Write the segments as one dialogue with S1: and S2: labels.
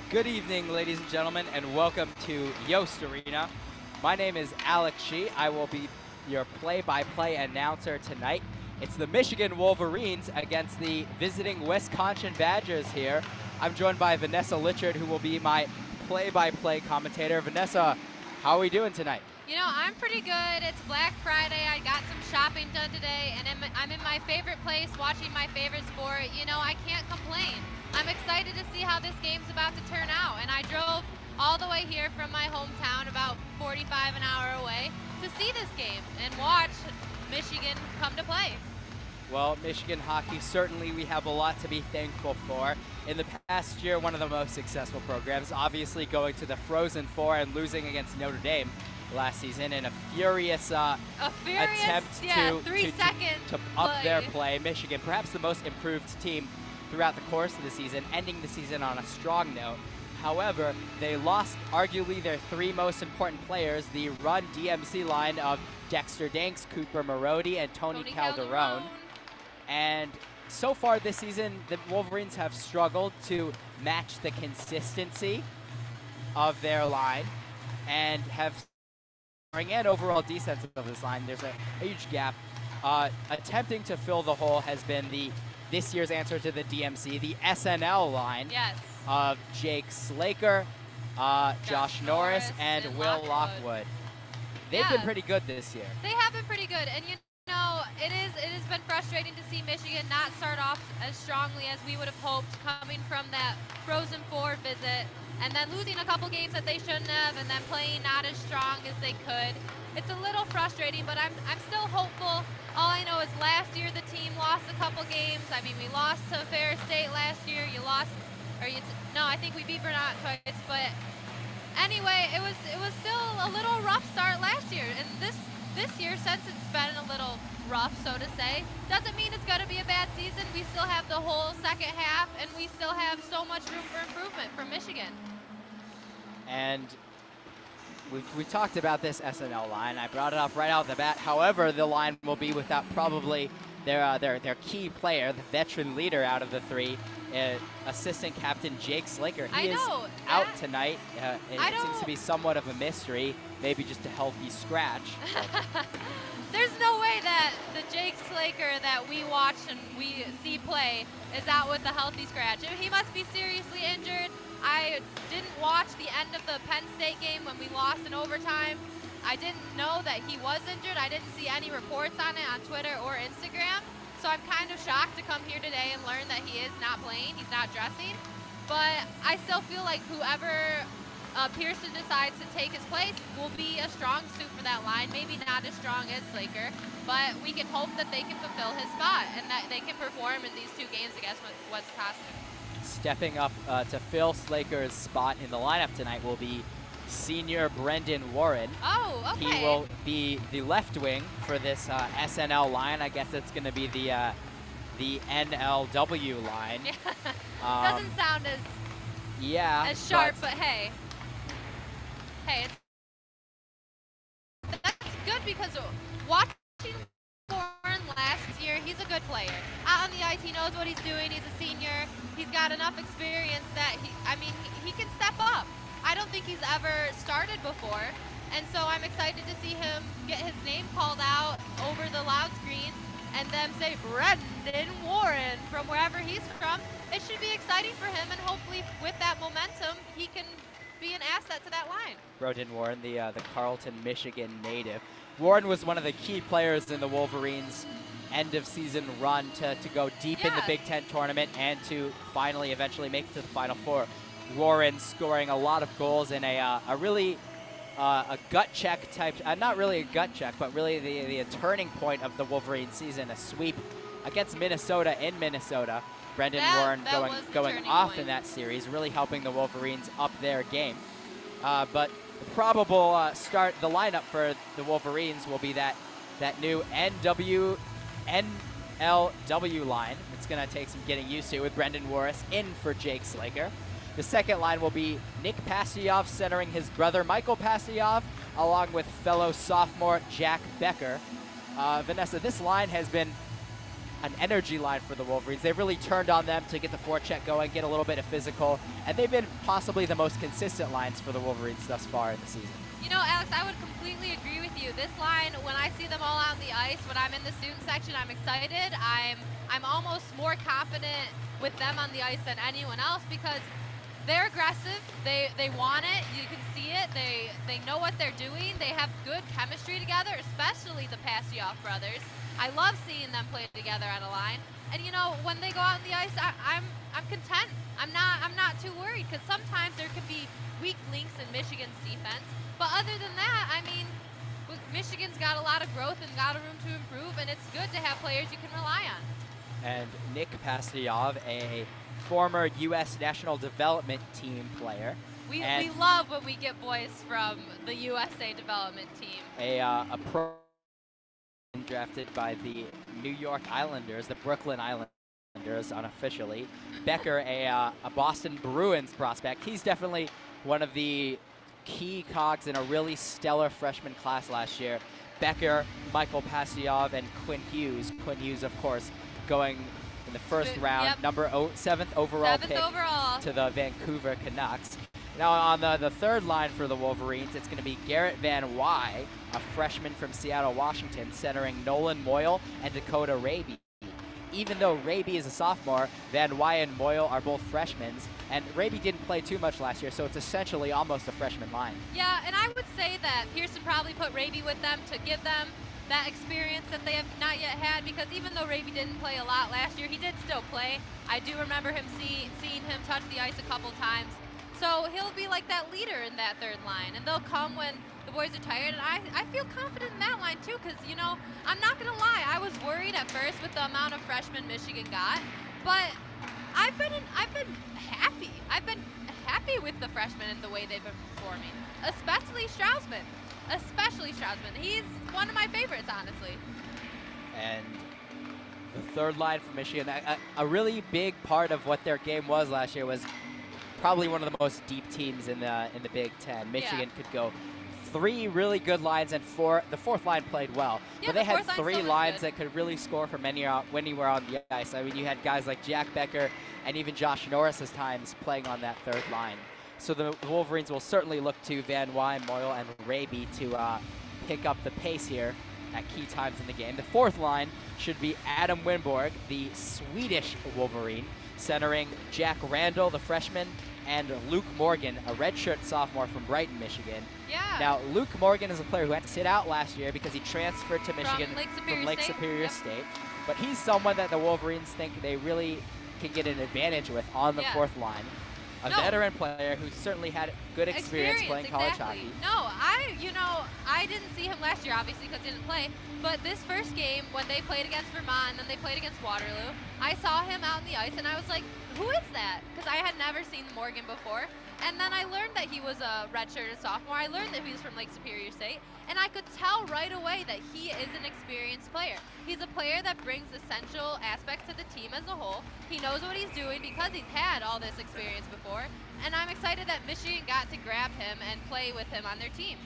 S1: Good evening, ladies and gentlemen, and welcome to Yost Arena. My name is Alex Shee. I will be your play-by-play announcer tonight. It's the Michigan Wolverines against the visiting Wisconsin Badgers here. I'm joined by Vanessa Litchard, who will be my play-by-play commentator. Vanessa, how are we doing tonight?
S2: You know, I'm pretty good. It's Black Friday. I got some shopping done today, and I'm in my favorite place watching my favorite sport. You know, I can't complain. I'm excited to see how this game's about to turn out, and I drove all the way here from my hometown, about 45 an hour away, to see this game and watch Michigan come to play.
S1: Well, Michigan hockey, certainly we have a lot to be thankful for. In the past year, one of the most successful programs, obviously going to the Frozen Four and losing against Notre Dame last season in a furious attempt to up their play. Michigan, perhaps the most improved team throughout the course of the season, ending the season on a strong note. However, they lost arguably their three most important players, the Run DMC line of Dexter Danks, Cooper Marody, and Tony Calderon. And so far this season, the Wolverines have struggled to match the consistency of their line and have and overall defense of this line. There's a huge gap. Attempting to fill the hole has been this year's answer to the DMC, the SNL line of Jake Slaker, Josh Norris, and Will Lockwood. They've been pretty good this year.
S2: They have been pretty good, and you know, it has been frustrating to see Michigan not start off as strongly as we would have hoped coming from that Frozen Four visit, and then losing a couple games that they shouldn't have, and then playing not as strong as they could. It's a little frustrating, but I'm still hopeful. All I know is last year the team lost a couple games. I mean, we lost to Ferris State last year. I think we beat Vermont twice, but anyway, it was still a little rough start last year, and this year, since it's been a little rough, so to say, doesn't mean it's going to be a bad season. We still have the whole second half, and we still have so much room for improvement from Michigan.
S1: And we talked about this SNL line. I brought it up right out the bat. However, the line will be without probably their key player, the veteran leader out of the three, assistant captain Jake Slaker. He is out tonight. It seems to be somewhat of a mystery, maybe just a healthy scratch.
S2: There's no way that the Jake Slaker that we watch and we see play is out with a healthy scratch. He must be seriously injured. I didn't watch the end of the Penn State game when we lost in overtime. I didn't know that he was injured. I didn't see any reports on it on Twitter or Instagram. So I'm kind of shocked to come here today and learn that he is not playing, he's not dressing. But I still feel like whoever Pearson decides to take his place will be a strong suit for that line. Maybe not as strong as Slaker, but we can hope that they can fulfill his spot and that they can perform in these two games against Wisconsin.
S1: Stepping up to fill Slaker's spot in the lineup tonight will be senior Brendan Warren.
S2: Oh, okay.
S1: He will be the left wing for this SNL line. I guess it's going to be the NLW line.
S2: Doesn't sound as sharp, but hey, that's good because watching Warren last year, he's a good player. Out on the ice, he knows what he's doing. He's a senior. He's got enough experience that he can step up. I don't think he's ever started before, and so I'm excited to see him get his name called out over the loud screen and them say Brendan Warren from wherever he's from. It should be exciting for him, and hopefully with that momentum, he can be an asset to that line.
S1: Brendan Warren, the Carleton, Michigan native. Warren was one of the key players in the Wolverines' end-of-season run to go deep in the Big Ten tournament and to finally eventually make it to the Final Four. Warren scoring a lot of goals in a really gut check type, not really a gut check, but really the turning point of the Wolverine season, a sweep against Minnesota in Minnesota. Brendan Warren going off in that series, really helping the Wolverines up their game. But the probable the lineup for the Wolverines will be that new NLW line. It's going to take some getting used to with Brendan Warren in for Jake Slaker. The second line will be Nick Pastujov centering his brother Michael Pastujov, along with fellow sophomore Jack Becker. Vanessa, this line has been an energy line for the Wolverines. They've really turned on them to get the forecheck going, get a little bit of physical, and they've been possibly the most consistent lines for the Wolverines thus far in the season.
S2: You know, Alex, I would completely agree with you. This line, when I see them all out on the ice, when I'm in the student section, I'm excited. I'm almost more confident with them on the ice than anyone else because they're aggressive. They want it. You can see it. They know what they're doing. They have good chemistry together, especially the Pastioff brothers. I love seeing them play together on a line. And you know, when they go out on the ice, I'm content. I'm not too worried because sometimes there could be weak links in Michigan's defense. But other than that, I mean, Michigan's got a lot of growth and got a room to improve, and it's good to have players you can rely on. And
S1: Nick Pastioff, a former U.S. National Development Team player.
S2: We love when we get boys from the USA Development Team.
S1: A pro drafted by the New York Islanders, the Brooklyn Islanders unofficially. Becker, a Boston Bruins prospect. He's definitely one of the key cogs in a really stellar freshman class last year. Becker, Michael Pastioff, and Quinn Hughes. Quinn Hughes, of course, going in the first round,
S2: yep.
S1: number 7th overall pick
S2: to
S1: the Vancouver Canucks. Now on the third line for the Wolverines, it's going to be Garrett Van Wy, a freshman from Seattle, Washington, centering Nolan Moyle and Dakota Raby. Even though Raby is a sophomore, Van Wy and Moyle are both freshmen, and Raby didn't play too much last year, so it's essentially almost a freshman line.
S2: Yeah, and I would say that Pearson probably put Raby with them to give them that experience that they have not yet had, because even though Raby didn't play a lot last year, he did still play. I do remember him seeing him touch the ice a couple times. So he'll be like that leader in that third line, and they'll come when the boys are tired, and I feel confident in that line too, because, you know, I'm not going to lie, I was worried at first with the amount of freshmen Michigan got, but I've been happy. I've been happy with the freshmen and the way they've been performing, especially Strausman. He's one of my favorites, honestly.
S1: And the third line for Michigan, a really big part of what their game was last year was probably one of the most deep teams in the Big Ten. Michigan could go 3 really good lines, and the fourth line played well.
S2: Yeah,
S1: but they had 3 lines
S2: good.
S1: that could really score from anywhere on the ice. I mean, you had guys like Jack Becker and even Josh Norris's times playing on that third line. So the Wolverines will certainly look to Van Wy, Moyle, and Raby to pick up the pace here at key times in the game. The fourth line should be Adam Winborg, the Swedish Wolverine, centering Jack Randall, the freshman, and Luke Morgan, a redshirt sophomore from Brighton, Michigan.
S2: Yeah.
S1: Now, Luke Morgan is a player who had to sit out last year because he transferred to Michigan
S2: from Lake Superior
S1: State. But he's someone that the Wolverines think they really can get an advantage with on the fourth line. A veteran player who certainly had good experience playing college hockey.
S2: No, I didn't see him last year, obviously, because he didn't play. But this first game, when they played against Vermont and then they played against Waterloo, I saw him out on the ice, and I was like, who is that? Because I had never seen Morgan before. And then I learned that he was a redshirted sophomore. I learned that he was from Lake Superior State. And I could tell right away that he is an experienced player. He's a player that brings essential aspects to the team as a whole. He knows what he's doing because he's had all this experience before. And I'm excited that Michigan got to grab him and play with him on their team.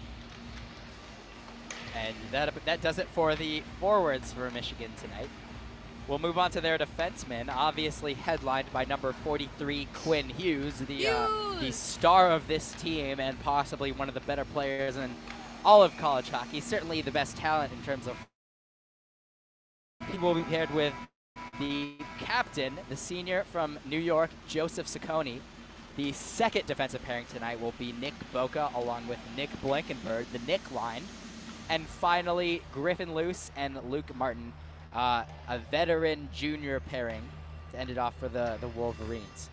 S1: And that does it for the forwards for Michigan tonight. We'll move on to their defensemen, obviously headlined by number 43, Quinn Hughes, the star of this team and possibly one of the better players in all of college hockey, certainly the best talent in terms of. He will be paired with the captain, the senior from New York, Joseph Ciccone. The second defensive pairing tonight will be Nick Boca along with Nick Blankenberg, the Nick line. And finally, Griffin Luce and Luke Martin, a veteran junior pairing to end it off for the Wolverines.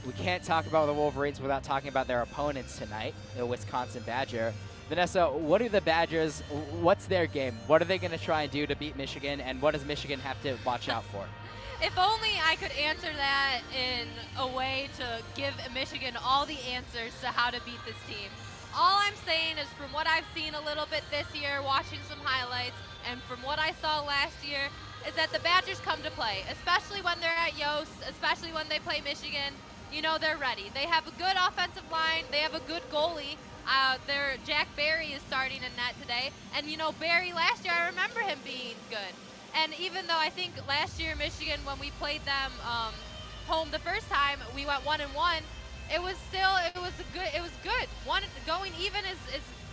S1: We can't talk about the Wolverines without talking about their opponents tonight, the Wisconsin Badger. Vanessa, what are the Badgers, what's their game? What are they going to try and do to beat Michigan, and what does Michigan have to watch out for?
S2: If only I could answer that in a way to give Michigan all the answers to how to beat this team. All I'm saying is from what I've seen a little bit this year, watching some highlights, and from what I saw last year, is that the Badgers come to play, especially when they're at Yost, especially when they play Michigan. You know, they're ready. They have a good offensive line. They have a good goalie. Jack Barry is starting in net today. And, you know, Barry last year, I remember him being good. And even though I think last year Michigan, when we played them home the first time, we went 1-1. It was good. Going even is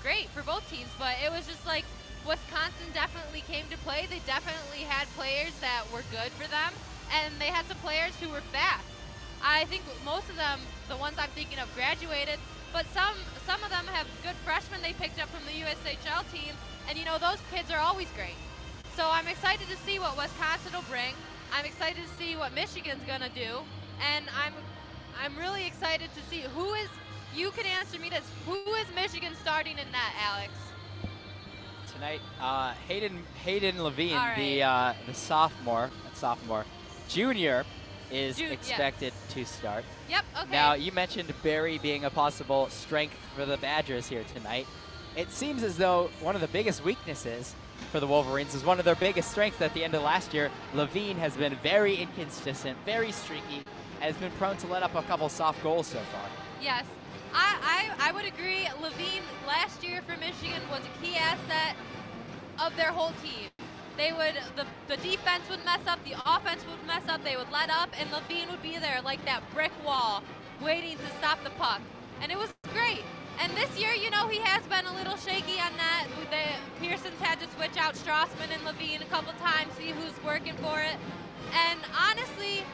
S2: great for both teams, but it was just like Wisconsin definitely came to play. They definitely had players that were good for them, and they had some players who were fast. I think most of them, the ones I'm thinking of, graduated, but some of them have good freshmen they picked up from the USHL team, and you know, those kids are always great. So I'm excited to see what Wisconsin will bring. I'm excited to see what Michigan's gonna do, and I'm really excited to see who is. You can answer me this: who is Michigan starting in net, Alex?
S1: Tonight, Hayden Levine,
S2: right.
S1: the sophomore, junior, is expected to start.
S2: Yep. Okay.
S1: Now, you mentioned Barry being a possible strength for the Badgers here tonight. It seems as though one of the biggest weaknesses for the Wolverines is one of their biggest strengths at the end of last year. Levine has been very inconsistent, very streaky, and has been prone to let up a couple soft goals so far.
S2: Yes, I would agree. Levine last year for Michigan was a key asset of their whole team. They would, the defense would mess up, the offense would mess up, they would let up, and Levine would be there like that brick wall waiting to stop the puck. And it was great. And this year, you know, he has been a little shaky on that. Pearson's had to switch out Strassman and Levine a couple times, see who's working for it. And honestly,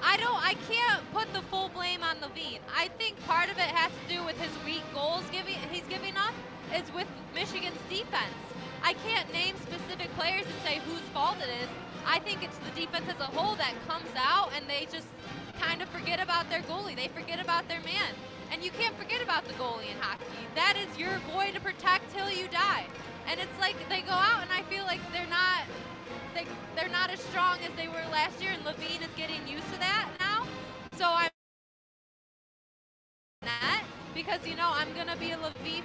S2: I can't put the full blame on Levine. I think part of it has to do with his weak goals he's giving up is with Michigan's defense. I can't name specific players and say whose fault it is. I think it's the defense as a whole that comes out and they just kind of forget about their goalie. They forget about their man. And you can't forget about the goalie in hockey. That is your boy to protect till you die. And it's like they go out and I feel like they're not as strong as they were last year, and Levine is getting used to that now. So I'm that because, you know, I'm going to be a Levine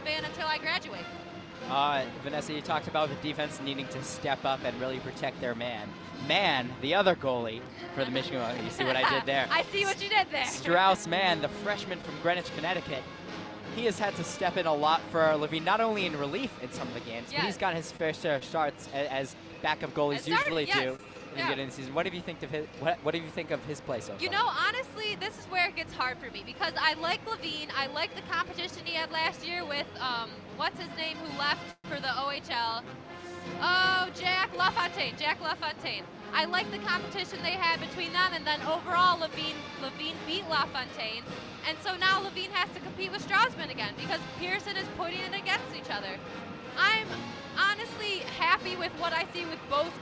S2: fan until I graduate.
S1: Vanessa, you talked about the defense needing to step up and really protect their man. The other goalie for the Michigan Wolverines. You see what I did there?
S2: I see what you did there.
S1: Strauss Mann, the freshman from Greenwich, Connecticut, he has had to step in a lot for Levine, not only in relief in some of the games, but he's got his fair share of starts as backup goalies usually do in the season. What do you think of his? What do you think of his play so far?
S2: You know, honestly, this is where it gets hard for me because I like Levine. I like the competition he had last year with what's his name who left for the OHL. Oh, Jack LaFontaine. I like the competition they had between them, and then overall Levine beat LaFontaine, and so now Levine has to compete with Strassman again because Pearson is putting it against each other. I'm honestly happy with what I see with both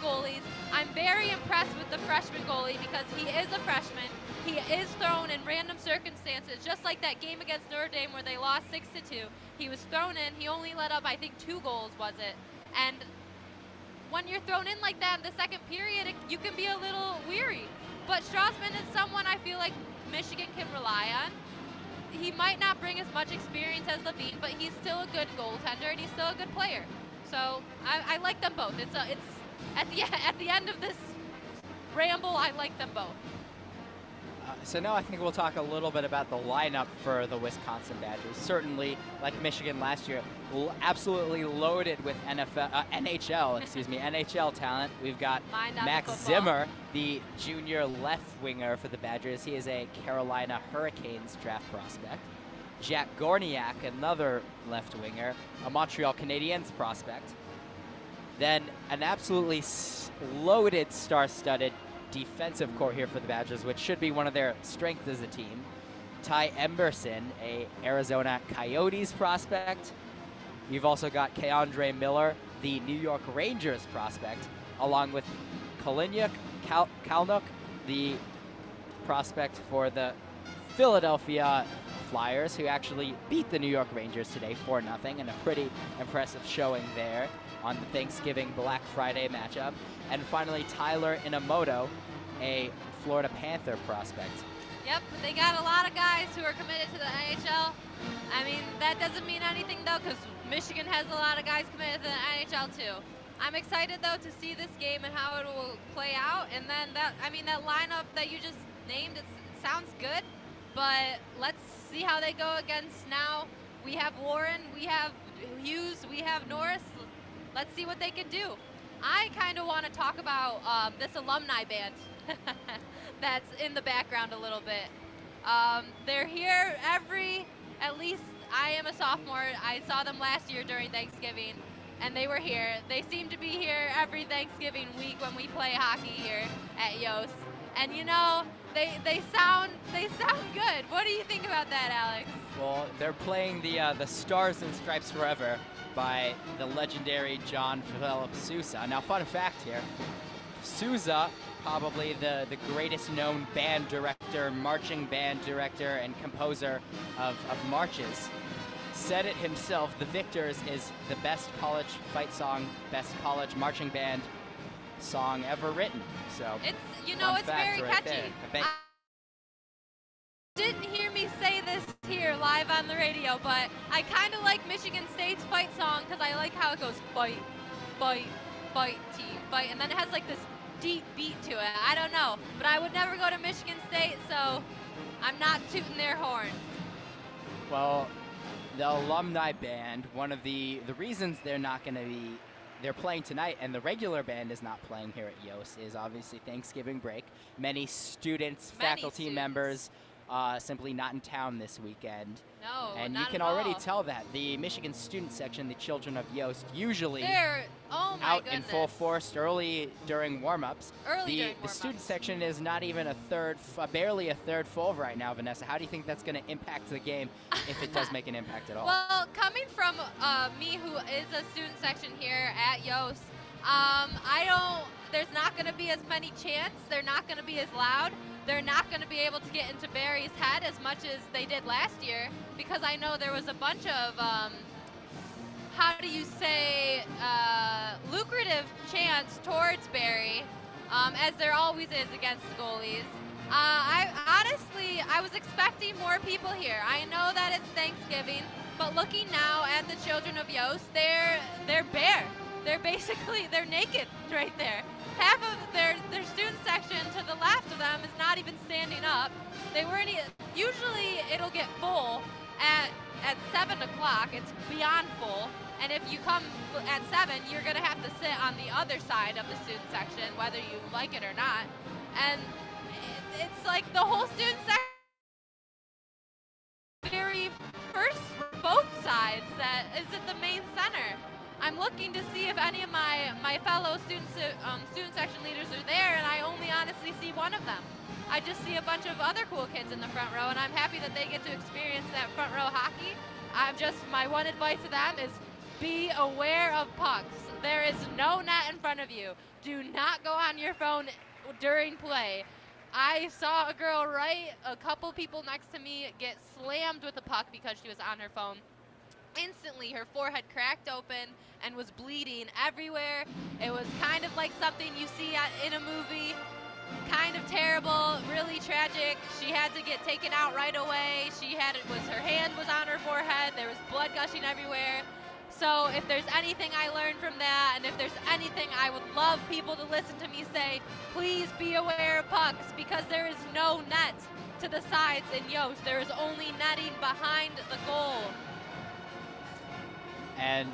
S2: goalies. I'm very impressed with the freshman goalie because he is a freshman. He is thrown in random circumstances, just like that game against Notre Dame where they lost 6-2. He was thrown in. He only let up, I think, 2 goals, was it? And when you're thrown in like that in the second period, you can be a little weary. But Strassman is someone I feel like Michigan can rely on. He might not bring as much experience as Levine, but he's still a good goaltender and he's still a good player. So I like them both. It's at the end of this ramble, I like them both.
S1: So now I think we'll talk a little bit about the lineup for the Wisconsin Badgers. Certainly, like Michigan last year, absolutely loaded with NHL talent. We've got Max Zimmer, the junior left winger for the Badgers. He is a Carolina Hurricanes draft prospect. Jack Gorniak, another left winger, a Montreal Canadiens prospect. Then an absolutely loaded, star-studded defensive core here for the Badgers, which should be one of their strengths as a team. Ty Emberson, a Arizona Coyotes prospect. You've also got Keandre Miller, the New York Rangers prospect, along with Kalnuk, the prospect for the Philadelphia Flyers, who actually beat the New York Rangers today 4-0, and a pretty impressive showing there on the Thanksgiving Black Friday matchup. And finally, Tyler Inamoto, a Florida Panther prospect.
S2: Yep, they got a lot of guys who are committed to the NHL. I mean, that doesn't mean anything, though, because Michigan has a lot of guys committed to the NHL, too. I'm excited, though, to see this game and how it will play out. And then that lineup that you just named, it sounds good. But let's see how they go against now. We have Warren, we have Hughes, we have Norris. Let's see what they can do. I kind of want to talk about this alumni band that's in the background a little bit. They're here at least I am a sophomore. I saw them last year during Thanksgiving, and they were here. They seem to be here every Thanksgiving week when we play hockey here at Yost. And you know, they sound good. What do you think about that, Alex?
S1: Well, they're playing the Stars and Stripes Forever by the legendary John Philip Sousa. Now, fun fact here, Sousa, probably the greatest known band director, marching band director, and composer of marches, said it himself, The Victors is the best college fight song, best college marching band song ever written. So
S2: it's, you know, it's very
S1: right
S2: catchy. Didn't hear me say this here live on the radio, but I kind of like Michigan State's fight song because I like how it goes fight, fight, fight, team, fight, and then it has like this deep beat to it. I don't know, but I would never go to Michigan State, so I'm not tooting their horn.
S1: Well, the alumni band, one of the reasons they're not going to be, they're playing tonight, and the regular band is not playing here at Yost, is obviously Thanksgiving break. Many students, faculty members, simply not in town this weekend.
S2: No,
S1: and
S2: not
S1: you can
S2: at
S1: already
S2: all.
S1: tell that. The Michigan student section, the children of Yost, usually
S2: they're, oh my
S1: out
S2: goodness,
S1: in full force early during warm-ups. The student section is not even barely a third full right now, Vanessa. How do you think that's going to impact the game if it does make an impact at all?
S2: Well, coming from me, who is a student section here at Yost, there's not going to be as many chants. They're not going to be as loud. They're not going to be able to get into Barry's head as much as they did last year, because I know there was a bunch of, how do you say, lucrative chants towards Barry, as there always is against the goalies. I was expecting more people here. I know that it's Thanksgiving, but looking now at the children of Yost, they're bare. They're naked right there. Half of their student section to the left of them is not even standing up. They weren't. Usually it'll get full at 7 o'clock. It's beyond full. And if you come at 7, you're gonna have to sit on the other side of the student section, whether you like it or not. And it's like the whole student section very first both sides that is at the main center. I'm looking to see if any of my fellow student section leaders are there, and I only honestly see one of them. I just see a bunch of other cool kids in the front row, and I'm happy that they get to experience that front row hockey. My one advice to them is be aware of pucks. There is no net in front of you. Do not go on your phone during play. I saw a girl a couple people next to me get slammed with a puck because she was on her phone. Instantly, her forehead cracked open and was bleeding everywhere. It was kind of like something you see in a movie. Kind of terrible, really tragic. She had to get taken out right away. Her hand was on her forehead. There was blood gushing everywhere. So if there's anything I learned from that, and if there's anything I would love people to listen to me say, please be aware of pucks, because there is no net to the sides in Yost. There is only netting behind the goal.
S1: And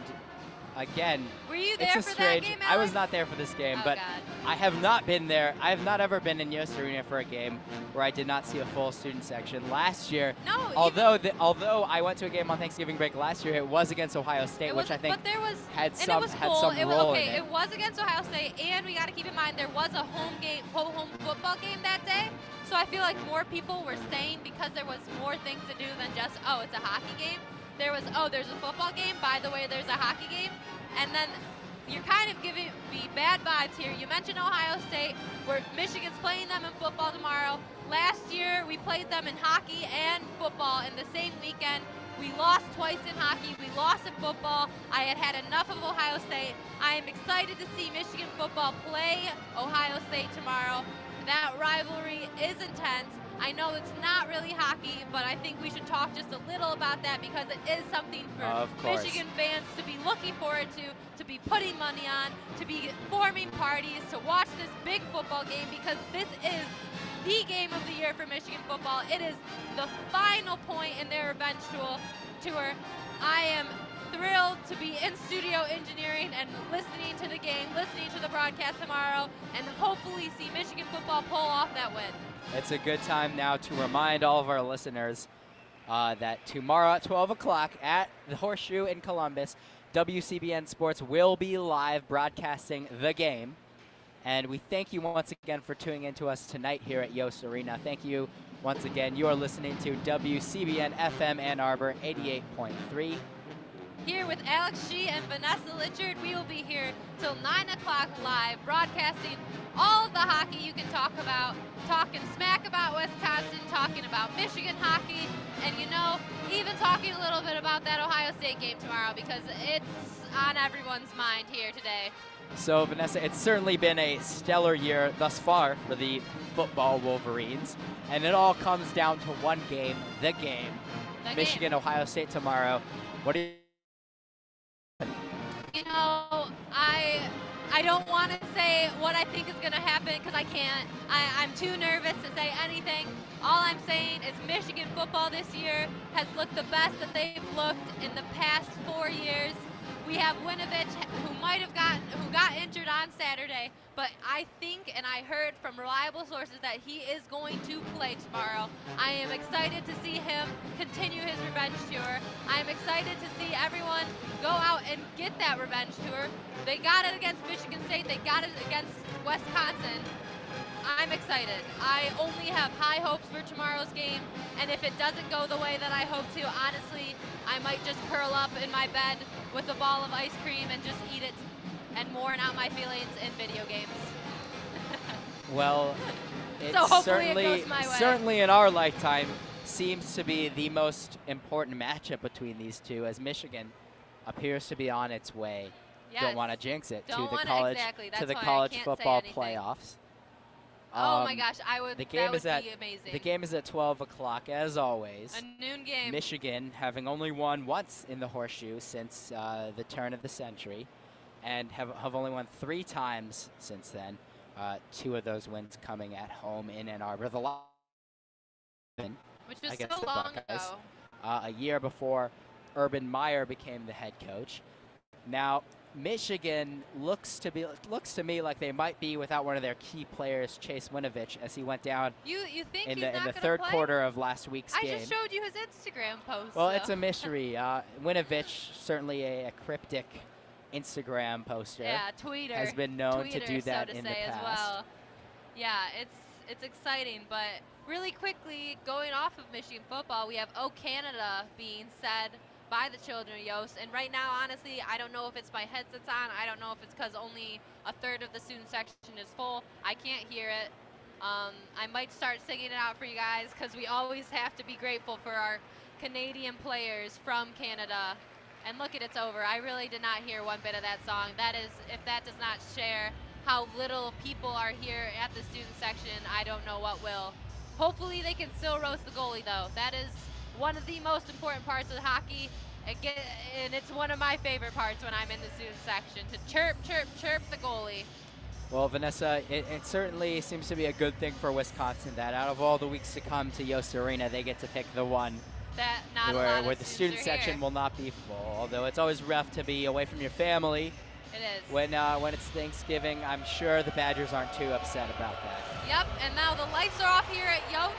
S1: again,
S2: were you there
S1: it's
S2: for
S1: strange.
S2: that game,
S1: I was
S2: Alex?
S1: not there for this game,
S2: Oh,
S1: but
S2: God.
S1: I have not been there. I have not ever been in Yost Arena for a game where I did not see a full student section. Last year,
S2: No,
S1: although I went to a game on Thanksgiving break last year, it was against Ohio State, which I think had some role in it.
S2: It was against Ohio State, and we got to keep in mind there was a home football game that day. So I feel like more people were staying because there was more things to do than just, oh, it's a hockey game. There was, oh, there's a football game. By the way, there's a hockey game. And then you're kind of giving me bad vibes here. You mentioned Ohio State, where Michigan's playing them in football tomorrow. Last year, we played them in hockey and football in the same weekend. We lost twice in hockey. We lost in football. I had enough of Ohio State. I am excited to see Michigan football play Ohio State tomorrow. That rivalry is intense. I know it's not really hockey, but I think we should talk just a little about that because it is something for Michigan fans to be looking forward to be putting money on, to be forming parties, to watch this big football game, because this is the game of the year for Michigan football. It is the final point in their revenge tour. I am thrilled to be in studio engineering and listening to the game, listening to the broadcast tomorrow, and hopefully see Michigan football pull off that win.
S1: It's a good time now to remind all of our listeners that tomorrow at 12 o'clock at the Horseshoe in Columbus, WCBN Sports will be live broadcasting the game. And we thank you once again for tuning in to us tonight here at Yost Arena. Thank you once again. You are listening to WCBN FM Ann Arbor 88.3.
S2: Here with Alex Shee and Vanessa Litchard, we will be here till 9 o'clock live, broadcasting all of the hockey you can talk about, talking smack about Wisconsin, talking about Michigan hockey, and even talking a little bit about that Ohio State game tomorrow, because it's on everyone's mind here today.
S1: So, Vanessa, it's certainly been a stellar year thus far for the football Wolverines, and it all comes down to one game, the game. Michigan, Ohio State tomorrow. What do you?
S2: I don't want to say what I think is going to happen because I can't. I'm too nervous to say anything. All I'm saying is Michigan football this year has looked the best that they've looked in the past 4 years. We have Winovich, who got injured on Saturday, but I think and I heard from reliable sources that he is going to play tomorrow. I am excited to see him continue his revenge tour. I am excited to see everyone go out and get that revenge tour. They got it against Michigan State. They got it against Wisconsin. I'm excited. I only have high hopes for tomorrow's game, and if it doesn't go the way that I hope to, honestly, I might just curl up in my bed with a ball of ice cream and just eat it and mourn out my feelings in video games.
S1: Well, it
S2: so certainly, it goes my way.
S1: Certainly in our lifetime seems to be the most important matchup between these two, as Michigan appears to be on its way.
S2: Yes.
S1: Don't want to jinx it
S2: Don't
S1: to the college football playoffs.
S2: Oh my gosh, that would be amazing.
S1: The game is at 12 o'clock, as always.
S2: A noon game.
S1: Michigan having only won once in the Horseshoe since the turn of the century, and have only won 3 times since then. 2 of those wins coming at home in Ann Arbor. The last,
S2: which was so long ago.
S1: A year before Urban Meyer became the head coach. Now, Michigan looks to me like they might be without one of their key players, Chase Winovich, as he went down
S2: you think
S1: in
S2: he's
S1: the third
S2: play?
S1: Quarter of last week's game.
S2: I just showed you his Instagram post.
S1: Well, it's a mystery. Winovich, certainly a cryptic Instagram poster.
S2: Yeah, tweeter.
S1: Has been known to do that in the past.
S2: As well. Yeah, it's exciting, but really quickly, going off of Michigan football, we have "Oh Canada" being said by the children of Yost, and right now, honestly, I don't know if it's my headset's on. I don't know if it's because only a third of the student section is full. I can't hear it. I might start singing it out for you guys because we always have to be grateful for our Canadian players from Canada. And look at it's over. I really did not hear one bit of that song. That is, if that does not share how little people are here at the student section, I don't know what will. Hopefully they can still roast the goalie, though. That is one of the most important parts of hockey, and it's one of my favorite parts when I'm in the student section, to chirp, chirp, chirp the goalie.
S1: Well, Vanessa, it certainly seems to be a good thing for Wisconsin that out of all the weeks to come to Yost Arena, they get to pick the one
S2: that not
S1: where the student section will not be full. Although it's always rough to be away from your family.
S2: It is.
S1: When it's Thanksgiving, I'm sure the Badgers aren't too upset about that.
S2: Yep, and now the lights are off here at Yost.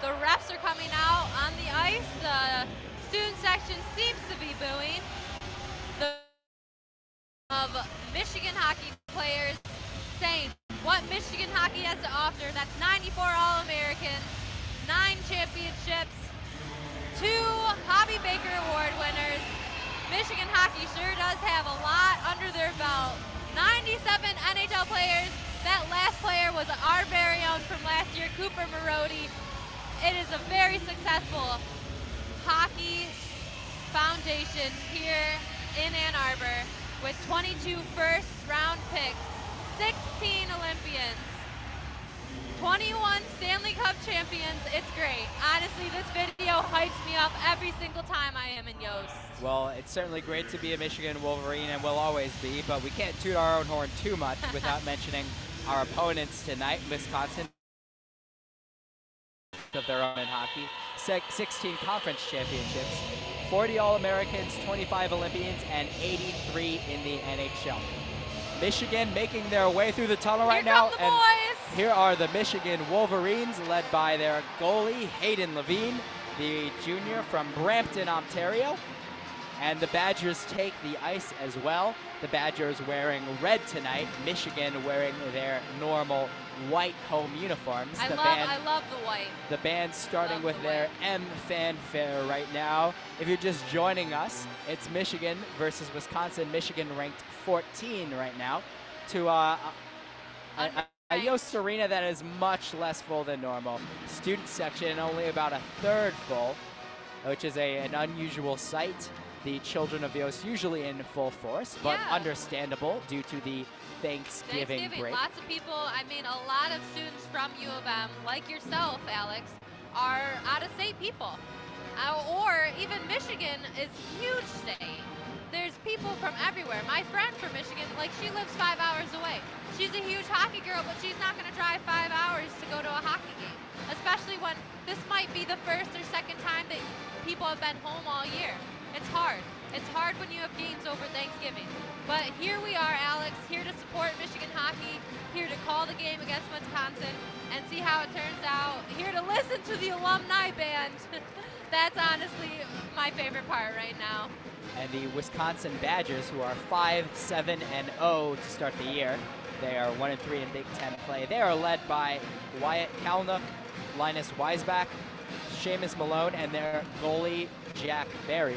S2: The refs are coming out on the ice. The student section seems to be booing. The of Michigan hockey players saying what Michigan hockey has to offer. That's 94 All-Americans, 9 championships, 2 Hobby Baker Award winners. Michigan hockey sure does have a lot under their belt. 97 NHL players. That last player was our very own from last year, Cooper Marody. It is a very successful hockey foundation here in Ann Arbor with 22 first-round picks, 16 Olympians, 21 Stanley Cup champions. It's great. Honestly, this video hypes me up every single time I am in Yost.
S1: Well, it's certainly great to be a Michigan Wolverine, and will always be, but we can't toot our own horn too much without mentioning our opponents tonight, Wisconsin, of their own in hockey, 16 conference championships, 40 All-Americans, 25 Olympians, and 83 in the NHL. Michigan making their way through the tunnel right now.
S2: Here come the boys.
S1: Here are the Michigan Wolverines, led by their goalie, Hayden Levine, the junior from Brampton, Ontario. And the Badgers take the ice as well. The Badgers wearing red tonight, Michigan wearing their normal white home uniforms.
S2: I love the white.
S1: The band starting with their M fanfare right now. If you're just joining us, it's Michigan versus Wisconsin. Michigan ranked 14 right now to a Yost Arena that is much less full than normal. Student section only about a third full, which is an unusual sight. The children of Yost usually in full force, but understandable due to the Thanksgiving break.
S2: Lots of people, I mean, a lot of students from U of M, like yourself, Alex, are out-of-state people. Or even Michigan is huge state. There's people from everywhere. My friend from Michigan, like, she lives 5 hours away. She's a huge hockey girl, but she's not going to drive 5 hours to go to a hockey game, especially when this might be the first or second time that people have been home all year. It's hard. It's hard when you have games over Thanksgiving. But here we are, Alex, here to support Michigan hockey, here to call the game against Wisconsin and see how it turns out, here to listen to the alumni band. That's honestly my favorite part right now.
S1: And the Wisconsin Badgers, who are 5-7-0 to start the year. They are 1-3 in Big Ten play. They are led by Wyatt Kalnook, Linus Weisbach, Seamus Malone, and their goalie, Jack Berry.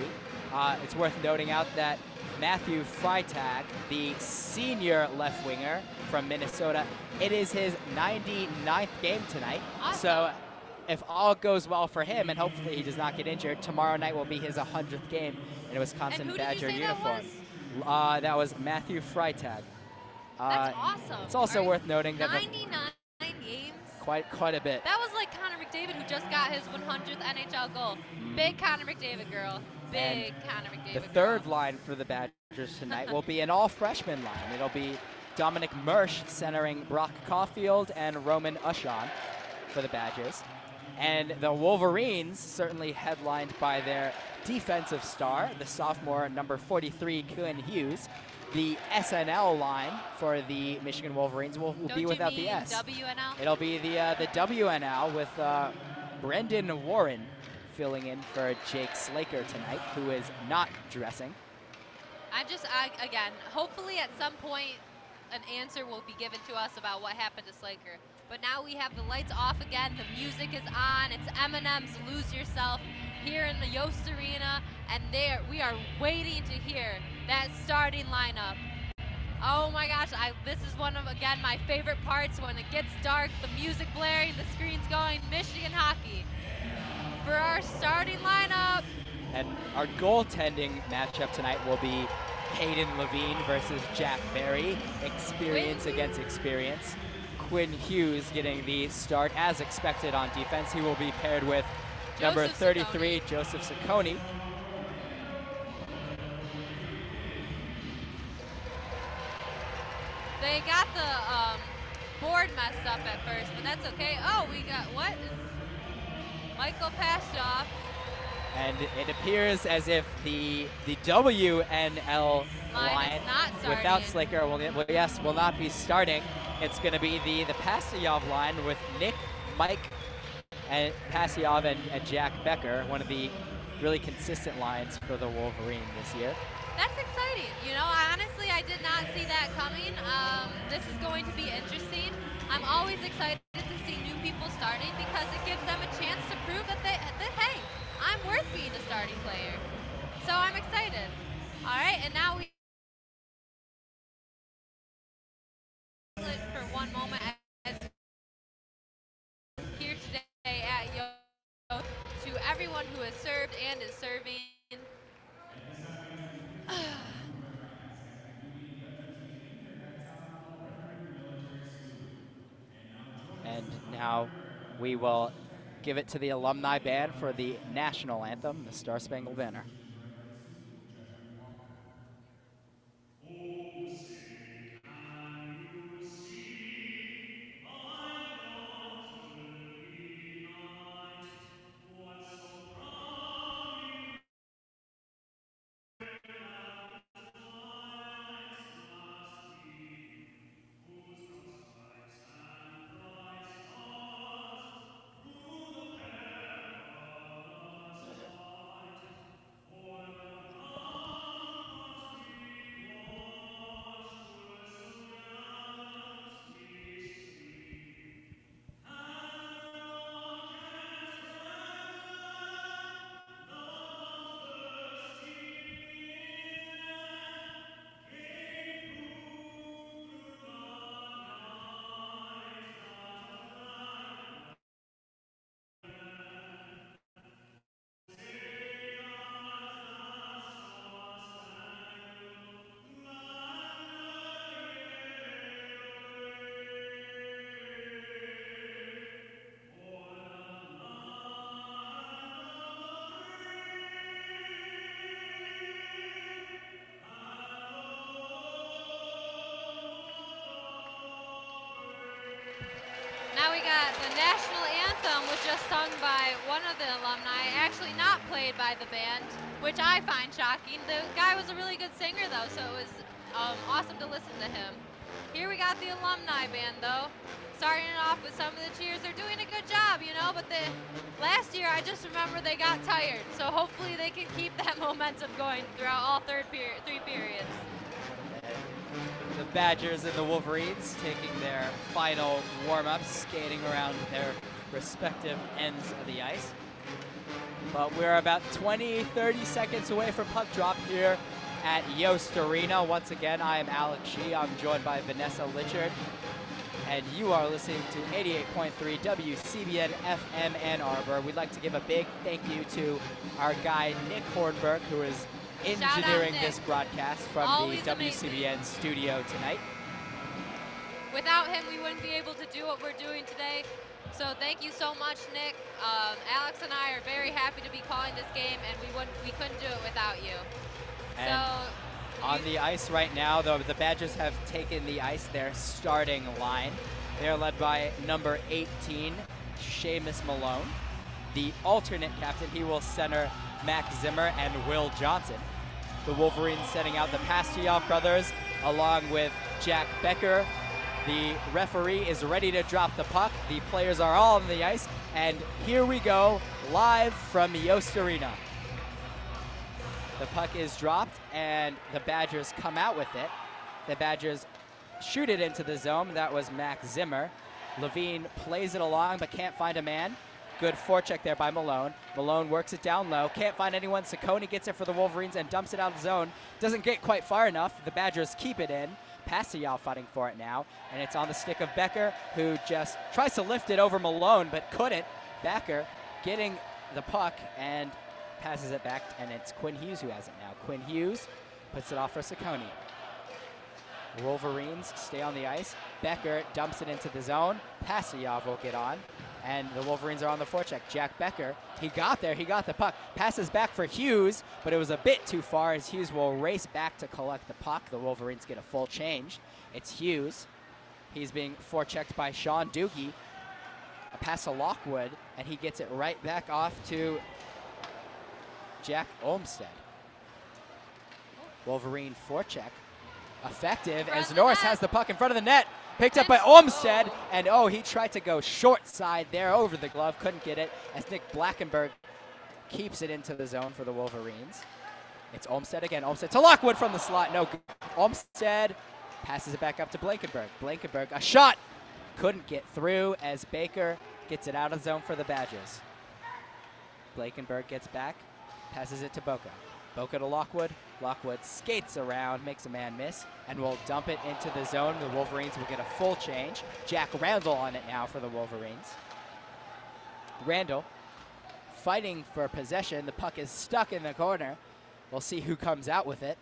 S1: It's worth noting out that Matthew Freitag, the senior left winger from Minnesota, it is his 99th game tonight.
S2: Awesome.
S1: So if all goes well for him, and hopefully he does not get injured, tomorrow night will be his 100th game in a Wisconsin Badger uniform. That was Matthew Freitag.
S2: That's awesome.
S1: It's also worth noting that
S2: 99 games.
S1: Quite a bit.
S2: That was like Connor McDavid, who just got his 100th NHL goal. Big Connor McDavid girl. Big Connor McDavid girl.
S1: The third line for the Badgers tonight will be an all-freshman line. It'll be Dominic Mersch centering Brock Caulfield and Roman Ushon for the Badgers. And the Wolverines, certainly headlined by their defensive star, the sophomore number 43, Quinn Hughes. The SNL line for the Michigan Wolverines will be without the S.
S2: WNL?
S1: It'll be the WNL with Brendan Warren filling in for Jake Slaker tonight, who is not dressing.
S2: Again, hopefully at some point an answer will be given to us about what happened to Slaker. But now we have the lights off again, the music is on, it's Eminem's Lose Yourself here in the Yost Arena, and we are waiting to hear that starting lineup. Oh my gosh, this is one of, again, my favorite parts when it gets dark, the music blaring, the screen's going, Michigan hockey. For our starting lineup.
S1: And our goaltending matchup tonight will be Hayden Levine versus Jack Berry, experience against experience. Quinn Hughes getting the start as expected on defense. He will be paired with number 33, Joseph Ciccone.
S2: They got the board messed up at first, but that's okay. Oh, we got, what? Michael Pashov.
S1: And it appears as if the WNL line without Slaker will not be starting. It's going to be the Pastujov line with Nick, Mike, and Pastujov and Jack Becker, one of the really consistent lines for the Wolverine this year.
S2: That's exciting. You know, honestly, I did not see that coming. This is going to be interesting. I'm always excited to see new people starting because it gives them a chance to prove that hey, I'm worth being a starting player. So I'm excited. All right, and now we for one moment as here today at Yost to everyone who has served and is serving.
S1: And now we will give it to the alumni band for the national anthem, the Star Spangled Banner.
S2: The national anthem was just sung by one of the alumni, actually not played by the band, which I find shocking. The guy was a really good singer though, so it was awesome to listen to him. Here we got the alumni band though, starting it off with some of the cheers. They're doing a good job, you know, but last year I just remember they got tired, so hopefully they can keep that momentum going throughout all three periods.
S1: The Badgers and the Wolverines taking their final warm-ups, skating around their respective ends of the ice. But we're about 20-30 seconds away from puck drop here at Yost Arena. Once again, I am Alex Shee. I'm joined by Vanessa Litchard. And you are listening to 88.3 WCBN FM Ann Arbor. We'd like to give a big thank you to our guy, Nick Hornberg, who is engineering this broadcast from
S2: Always
S1: the
S2: amazing.
S1: WCBN studio tonight.
S2: Without him, we wouldn't be able to do what we're doing today. So thank you so much, Nick. Alex and I are very happy to be calling this game, and we couldn't do it without you.
S1: And
S2: so
S1: on the ice right now, though, the Badgers have taken the ice, their starting line. They're led by number 18, Seamus Malone. The alternate captain, he will center Mac Zimmer and Will Johnson. The Wolverines sending out the Pastujov brothers along with Jack Becker. The referee is ready to drop the puck. The players are all on the ice, and here we go, live from Yost Arena. The puck is dropped, and the Badgers come out with it. The Badgers shoot it into the zone. That was Mac Zimmer. Levine plays it along, but can't find a man. Good forecheck there by Malone. Malone works it down low. Can't find anyone. Ciccone gets it for the Wolverines and dumps it out of the zone. Doesn't get quite far enough. The Badgers keep it in. Pastujov fighting for it now. And it's on the stick of Becker, who just tries to lift it over Malone, but couldn't. Becker getting the puck and passes it back, and it's Quinn Hughes who has it now. Quinn Hughes puts it off for Ciccone. Wolverines stay on the ice. Becker dumps it into the zone. Pastujov will get on. And the Wolverines are on the forecheck. Jack Becker, he got there, he got the puck. Passes back for Hughes, but it was a bit too far as Hughes will race back to collect the puck. The Wolverines get a full change. It's Hughes. He's being forechecked by Sean Doogie. A pass to Lockwood, and he gets it right back off to Jack Olmstead. Wolverine forecheck. Effective as Norris has the puck in front of the net. Picked up by Olmstead, and he tried to go short side there over the glove, couldn't get it, as Nick Blackenberg keeps it into the zone for the Wolverines. It's Olmstead again, Olmstead to Lockwood from the slot, no good. Olmstead passes it back up to Blankenberg. Blankenberg, a shot, couldn't get through as Baker gets it out of zone for the Badgers. Blankenberg gets back, passes it to Boca. Boca to Lockwood. Lockwood skates around, makes a man miss, and will dump it into the zone. The Wolverines will get a full change. Jack Randall on it now for the Wolverines. Randall fighting for possession. The puck is stuck in the corner. We'll see who comes out with it.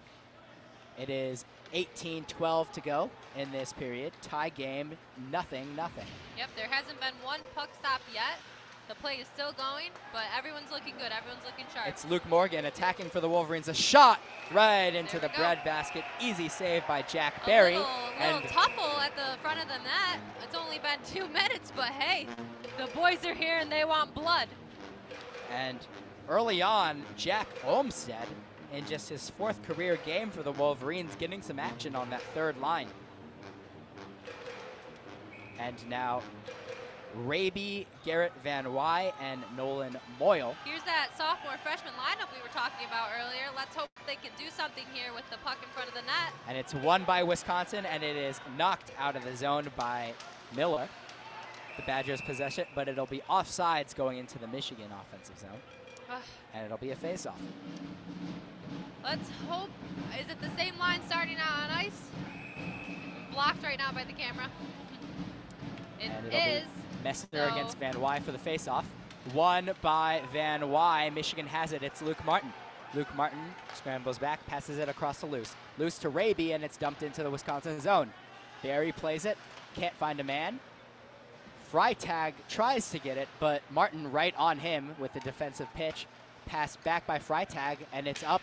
S1: It is 18-12 to go in this period. Tie game, 0-0.
S2: Yep, there hasn't been one puck stop yet. The play is still going, but everyone's looking good. Everyone's looking sharp.
S1: It's Luke Morgan attacking for the Wolverines. A shot right into the breadbasket. Easy save by Jack Barry.
S2: A little tuffle at the front of the net. It's only been 2 minutes, but hey, the boys are here and they want blood.
S1: And early on, Jack Olmstead, in just his 4th career game for the Wolverines, getting some action on that third line. And now Raby, Garrett Van Wy, and Nolan Moyle.
S2: Here's that sophomore freshman lineup we were talking about earlier. Let's hope they can do something here with the puck in front of the net.
S1: And it's won by Wisconsin, and it is knocked out of the zone by Miller. The Badgers possess it, but it'll be offsides going into the Michigan offensive zone. And it'll be a face-off.
S2: Let's hope. Is it the same line starting out on ice? Blocked right now by the camera. It is.
S1: Messenger against Van Wy for the face-off. Won by Van Wy. Michigan has it. It's Luke Martin. Luke Martin scrambles back, passes it across to Luce. Luce to Raby, and it's dumped into the Wisconsin zone. Barry plays it. Can't find a man. Freitag tries to get it, but Martin right on him with the defensive pitch. Pass back by Freitag, and it's up.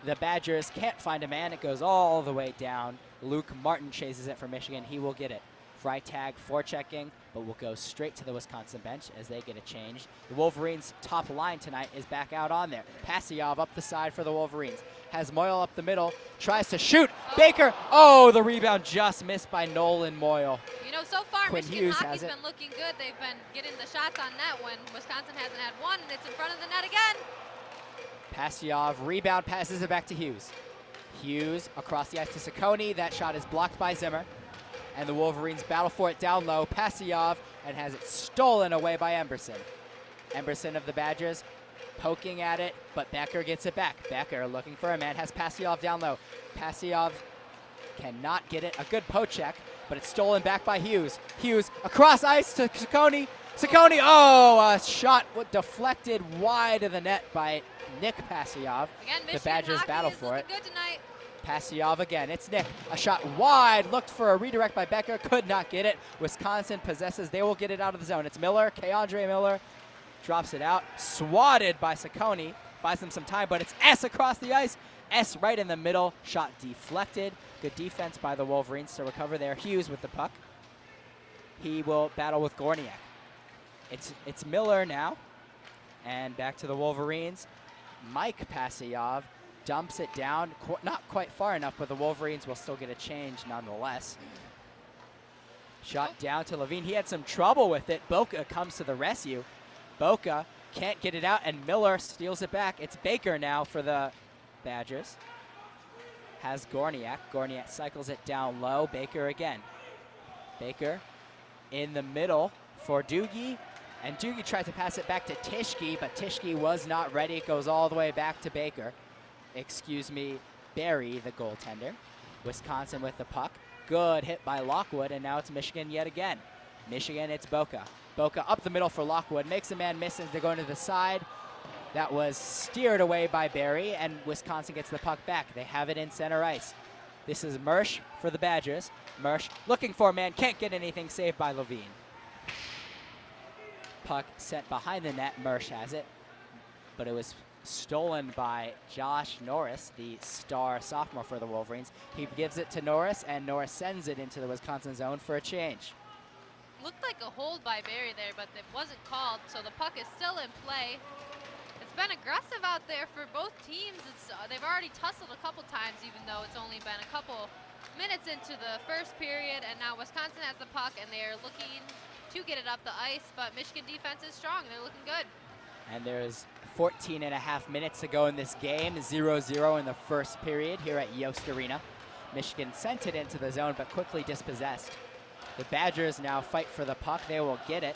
S1: The Badgers can't find a man. It goes all the way down. Luke Martin chases it for Michigan. He will get it. Freitag forechecking, but will go straight to the Wisconsin bench as they get a change. The Wolverines' top line tonight is back out on there. Passiov up the side for the Wolverines. Has Moyle up the middle, tries to shoot. Baker, oh, the rebound just missed by Nolan Moyle.
S2: You know, so far
S1: Quinn
S2: Michigan
S1: Hughes
S2: hockey's
S1: has it.
S2: been looking good. They've been getting the shots on net when Wisconsin hasn't had one, and it's in front of the net again.
S1: Passiov, rebound, passes it back to Hughes. Hughes across the ice to Ciccone. That shot is blocked by Zimmer. And the Wolverines battle for it down low. Passiov, and has it stolen away by Emberson. Emberson of the Badgers poking at it, but Becker gets it back. Becker looking for a man, has Passiov down low. Passiov cannot get it. A good poke check, but it's stolen back by Hughes. Hughes across ice to Ciccone. Ciccone, oh, a shot deflected wide of the net by Nick Passiov.
S2: Again,
S1: the Badgers battle for it.
S2: Good tonight.
S1: Passiov again, it's Nick. A shot wide, looked for a redirect by Becker, could not get it. Wisconsin possesses, they will get it out of the zone. It's Miller, Keandre Miller, drops it out. Swatted by Ciccone, buys them some time, but it's S across the ice. S right in the middle, shot deflected. Good defense by the Wolverines to recover there. Hughes with the puck. He will battle with Gorniak. It's Miller now, and back to the Wolverines. Mike Passiov dumps it down, not quite far enough, but the Wolverines will still get a change nonetheless. Shot down to Levine. He had some trouble with it. Boca comes to the rescue. Boca can't get it out, and Miller steals it back. It's Baker now for the Badgers. Has Gorniak. Gorniak cycles it down low. Baker again. Baker in the middle for Doogie. And Doogie tried to pass it back to Tischke, but Tischke was not ready. It goes all the way back to Baker. Excuse me, Barry, the goaltender. Wisconsin with the puck. Good hit by Lockwood, and now it's Michigan yet again. Michigan, it's Boca. Boca up the middle for Lockwood. Makes a man miss as they're going to the side. That was steered away by Barry, and Wisconsin gets the puck back. They have it in center ice. This is Mersch for the Badgers. Mersch looking for a man, can't get anything, saved by Levine. Puck sent behind the net. Mersch has it, but it was stolen by Josh Norris, the star sophomore for the Wolverines. He gives it to Norris, and Norris sends it into the Wisconsin zone for a change.
S2: Looked like a hold by Barry there, but it wasn't called, so the puck is still in play. It's been aggressive out there for both teams. They've already tussled a couple times, even though it's only been a couple minutes into the first period, and now Wisconsin has the puck, and they're looking to get it up the ice, but Michigan defense is strong. They're looking good.
S1: And there's 14 and a half minutes to go in this game. 0-0 in the first period here at Yost Arena. Michigan sent it into the zone, but quickly dispossessed. The Badgers now fight for the puck. They will get it.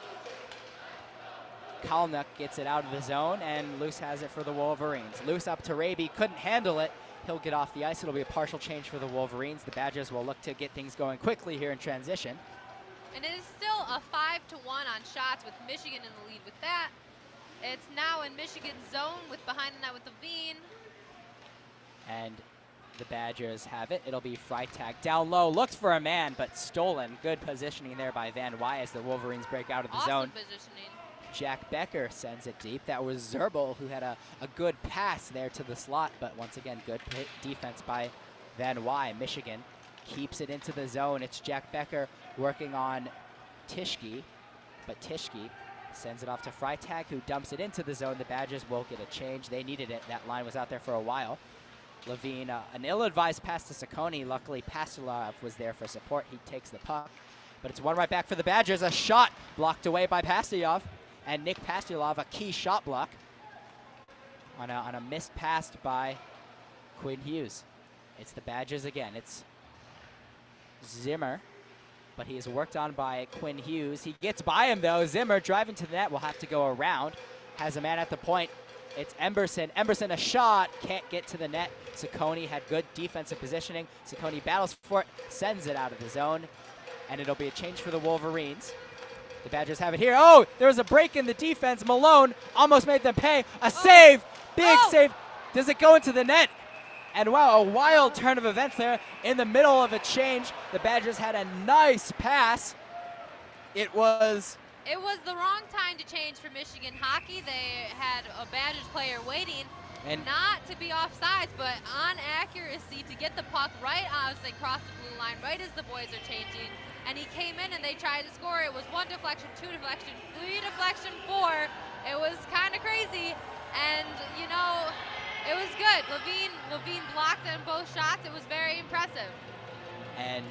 S1: Kalnuk gets it out of the zone, and Luce has it for the Wolverines. Luce up to Raby, couldn't handle it. He'll get off the ice. It'll be a partial change for the Wolverines. The Badgers will look to get things going quickly here in transition.
S2: And it is still a 5-1 on shots with Michigan in the lead with that. It's now in Michigan's zone with behind the net with Levine.
S1: And the Badgers have it. It'll be Freitag down low. Looks for a man, but stolen. Good positioning there by Van Wy as the Wolverines break out of the zone.
S2: Positioning.
S1: Jack Becker sends it deep. That was Zerbel who had a good pass there to the slot, but once again, good defense by Van Wy. Michigan keeps it into the zone. It's Jack Becker working on Tischke, but Tischke sends it off to Freitag, who dumps it into the zone. The Badgers will get a change. They needed it. That line was out there for a while. Levine, an ill-advised pass to Ciccone. Luckily, Pastelov was there for support. He takes the puck, but it's one right back for the Badgers. A shot blocked away by Pastyov, and Nick Pastelov, a key shot block on a missed pass by Quinn Hughes. It's the Badgers again. It's Zimmer, but he is worked on by Quinn Hughes. He gets by him, though. Zimmer driving to the net will have to go around. Has a man at the point. It's Emberson. Emberson, a shot. Can't get to the net. Ciccone had good defensive positioning. Ciccone battles for it, sends it out of the zone, and it'll be a change for the Wolverines. The Badgers have it here. Oh, there was a break in the defense. Malone almost made them pay. A save. Big save. Does it go into the net? And wow, a wild turn of events there in the middle of a change. The Badgers had a nice pass. It was
S2: the wrong time to change for Michigan hockey. They had a Badgers player waiting, and not to be offsides, but on accuracy to get the puck right as they cross the blue line, right as the boys are changing. and he came in and they tried to score. It was 1 deflection, 2 deflection, 3 deflection, 4. It was kind of crazy, and you know, it was good. Levine blocked in both shots. It was very impressive.
S1: And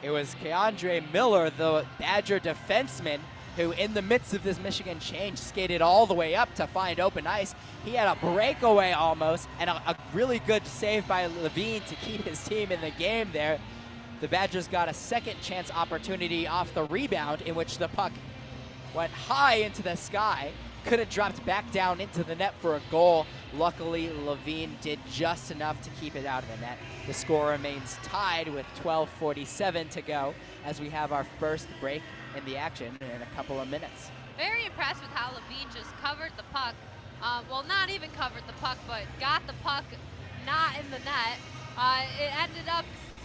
S1: it was Keandre Miller, the Badger defenseman, who in the midst of this Michigan change skated all the way up to find open ice. He had a breakaway almost, and a really good save by Levine to keep his team in the game there. The Badgers got a second chance opportunity off the rebound, in which the puck went high into the sky, could have dropped back down into the net for a goal. Luckily, Levine did just enough to keep it out of the net. The score remains tied with 12:47 to go as we have our first break in the action in a couple of minutes.
S2: Very impressed with how Levine just covered the puck. Well, not even covered the puck, but got the puck not in the net. It ended up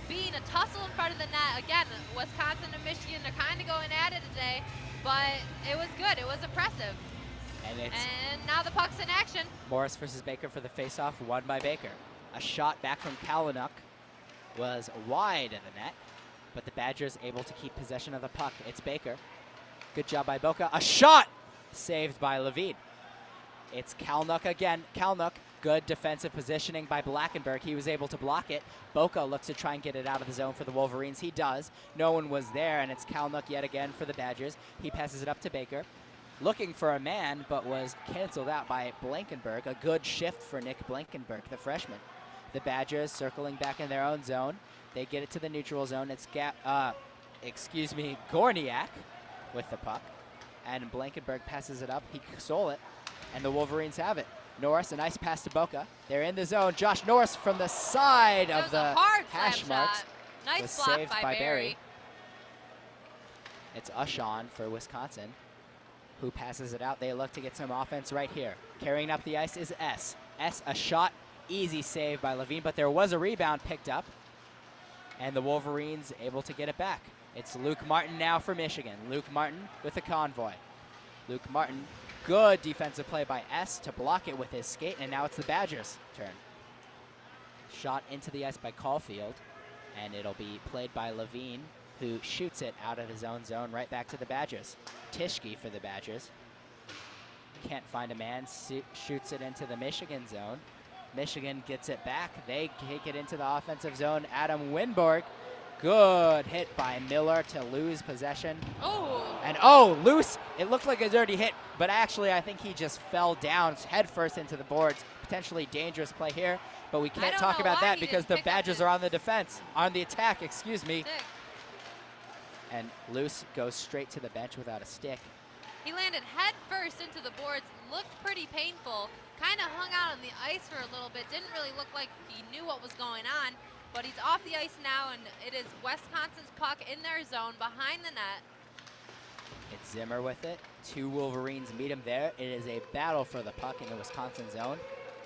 S2: being a tussle in front of the net. Again, Wisconsin and Michigan are kind of going at it today, but it was good. It was impressive. And now the puck's in action.
S1: Morris versus Baker for the faceoff, won by Baker. A shot back from Kalinuk was wide of the net, but the Badgers able to keep possession of the puck. It's Baker. Good job by Boca. A shot saved by Levine. It's Kalinuk again. Kalinuk, good defensive positioning by Blackenberg. He was able to block it. Boca looks to try and get it out of the zone for the Wolverines. He does. No one was there, and it's Kalinuk yet again for the Badgers. He passes it up to Baker. Looking for a man, but was canceled out by Blankenberg. A good shift for Nick Blankenberg, the freshman. The Badgers circling back in their own zone. They get it to the neutral zone. It's Gorniak with the puck. And Blankenberg passes it up. He stole it, and the Wolverines have it. Norris, a nice pass to Boca. They're in the zone. Josh Norris from the side of the hash marks.
S2: Nice
S1: was
S2: block
S1: saved by Barry. It's Ushon for Wisconsin, who passes it out. They look to get some offense right here. Carrying up the ice is S. S, a shot, easy save by Levine, but there was a rebound picked up, and the Wolverines able to get it back. It's Luke Martin now for Michigan. Luke Martin with the convoy. Luke Martin, good defensive play by S to block it with his skate, and now it's the Badgers' turn. Shot into the ice by Caulfield, and it'll be played by Levine, who shoots it out of his own zone right back to the Badgers. Tischke for the Badgers. Can't find a man, shoots it into the Michigan zone. Michigan gets it back. They take it into the offensive zone. Adam Winborg, good hit by Miller to lose possession. And loose. It looked like a dirty hit, but actually I think he just fell down head first into the boards. Potentially dangerous play here, but we can't talk about that because the Badgers are on the defense, on the attack, excuse me. And Luce goes straight to the bench without a stick.
S2: He landed head first into the boards, looked pretty painful, kind of hung out on the ice for a little bit, didn't really look like he knew what was going on, but he's off the ice now, and it is Wisconsin's puck in their zone behind the net.
S1: It's Zimmer with it. Two Wolverines meet him there. It is a battle for the puck in the Wisconsin zone.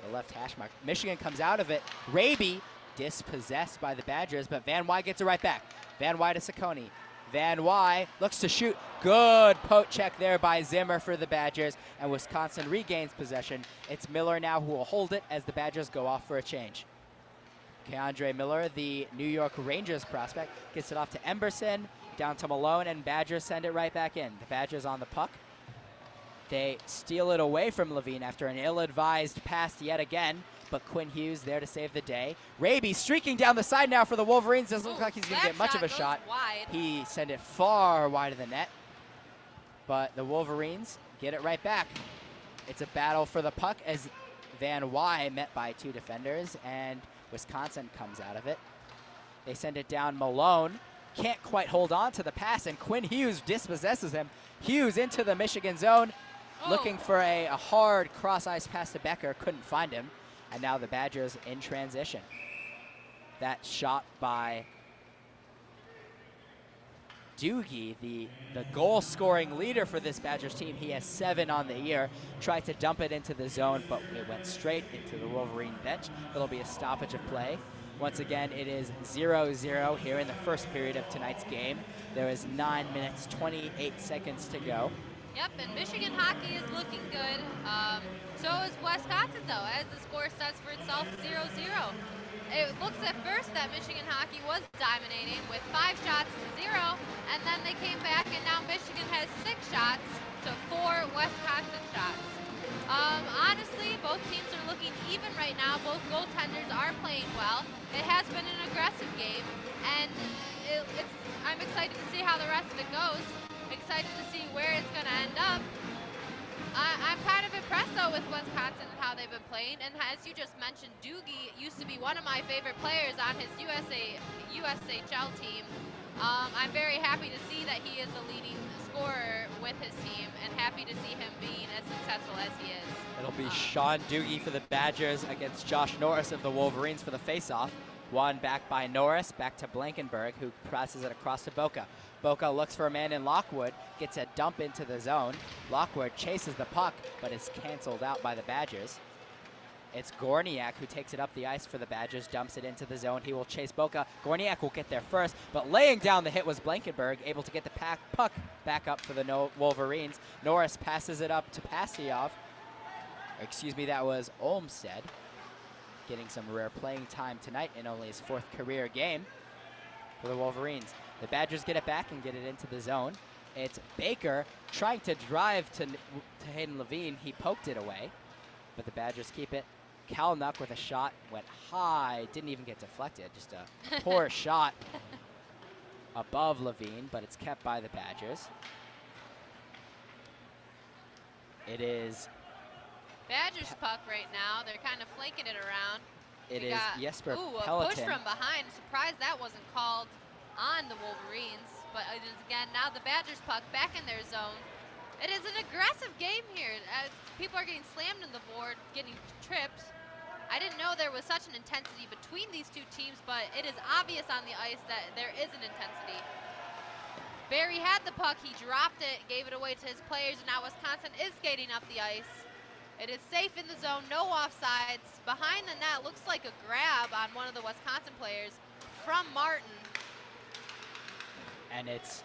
S1: The left hash mark. Michigan comes out of it. Raby dispossessed by the Badgers, but Van Wy gets it right back. Van Wy to Saccone. Van Wy looks to shoot. Good poke check there by Zimmer for the Badgers, and Wisconsin regains possession. It's Miller now who will hold it as the Badgers go off for a change. Keandre Miller, the New York Rangers prospect, gets it off to Emberson, down to Malone, and Badgers send it right back in. The Badgers on the puck. They steal it away from Levine after an ill-advised pass yet again, but Quinn Hughes there to save the day. Raby streaking down the side now for the Wolverines. Doesn't look like he's going to get much of a shot. He sent it far wide of the net, but the Wolverines get it right back. It's a battle for the puck as Van Wy met by two defenders, and Wisconsin comes out of it. They send it down. Malone can't quite hold on to the pass, and Quinn Hughes dispossesses him. Hughes into the Michigan zone, looking for a hard cross-ice pass to Becker. Couldn't find him. And now the Badgers in transition. That shot by Doogie, the goal-scoring leader for this Badgers team. He has 7 on the year. Tried to dump it into the zone, but it went straight into the Wolverine bench. It'll be a stoppage of play. Once again, it is 0-0 here in the first period of tonight's game. There is 9 minutes, 28 seconds to go.
S2: Yep, and Michigan hockey is looking good. So is Wisconsin, though, as the score sets for itself 0-0. it looks at first that Michigan hockey was dominating with 5 shots to 0, and then they came back, and now Michigan has 6 shots to 4 Wisconsin shots. Honestly, both teams are looking even right now. Both goaltenders are playing well. It has been an aggressive game, and I'm excited to see how the rest of it goes. Excited to see where it's going to end up. I'm kind of impressed, though, with Wisconsin and how they've been playing. And as you just mentioned, Doogie used to be one of my favorite players on his USHL team. I'm very happy to see that he is a leading scorer with his team, and happy to see him being as successful as he is.
S1: It'll be Sean Doogie for the Badgers against Josh Norris of the Wolverines for the faceoff. Won back by Norris, back to Blankenberg, who passes it across to Boca. Boca looks for a man in Lockwood, gets a dump into the zone. Lockwood chases the puck, but is canceled out by the Badgers. It's Gorniak who takes it up the ice for the Badgers, dumps it into the zone. He will chase Boca. Gorniak will get there first, but laying down the hit was Blankenberg, able to get the puck back up for the Wolverines. Norris passes it up to Pasiov. Excuse me, that was Olmstead, getting some rare playing time tonight in only his 4th career game for the Wolverines. The Badgers get it back and get it into the zone. It's Baker trying to drive to Hayden Levine. He poked it away, but the Badgers keep it. Kalnuck with a shot, went high, didn't even get deflected, just a poor shot above Levine, but it's kept by the Badgers. It is
S2: Badgers puck right now. They're kind of flanking it around.
S1: It is Jesper
S2: a
S1: Peloton.
S2: push from behind. Surprised that wasn't called on the Wolverines. But it is, again, now the Badgers puck back in their zone. It is an aggressive game here. People are getting slammed in the board, getting tripped. I didn't know there was such an intensity between these two teams, but it is obvious on the ice that there is an intensity. Barry had the puck, he dropped it, gave it away to his players, and now Wisconsin is skating up the ice. It is safe in the zone, no offsides. Behind the net, looks like a grab on one of the Wisconsin players from Martin.
S1: And it's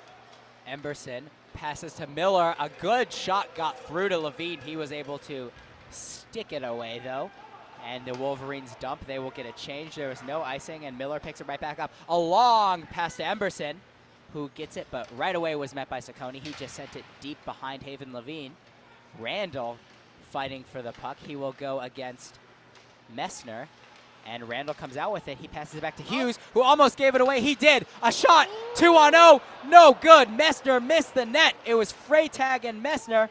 S1: Emberson, passes to Miller. A good shot got through to Levine. He was able to stick it away, though. And the Wolverines dump. They will get a change. There was no icing, and Miller picks it right back up. A long pass to Emberson, who gets it, but right away was met by Ciccone. He just sent it deep behind Haven Levine. Randall fighting for the puck. He will go against Messner, and Randall comes out with it. He passes it back to Hughes, who almost gave it away. He did. A shot, 2-on-0, no good. Messner missed the net. It was Freytag and Messner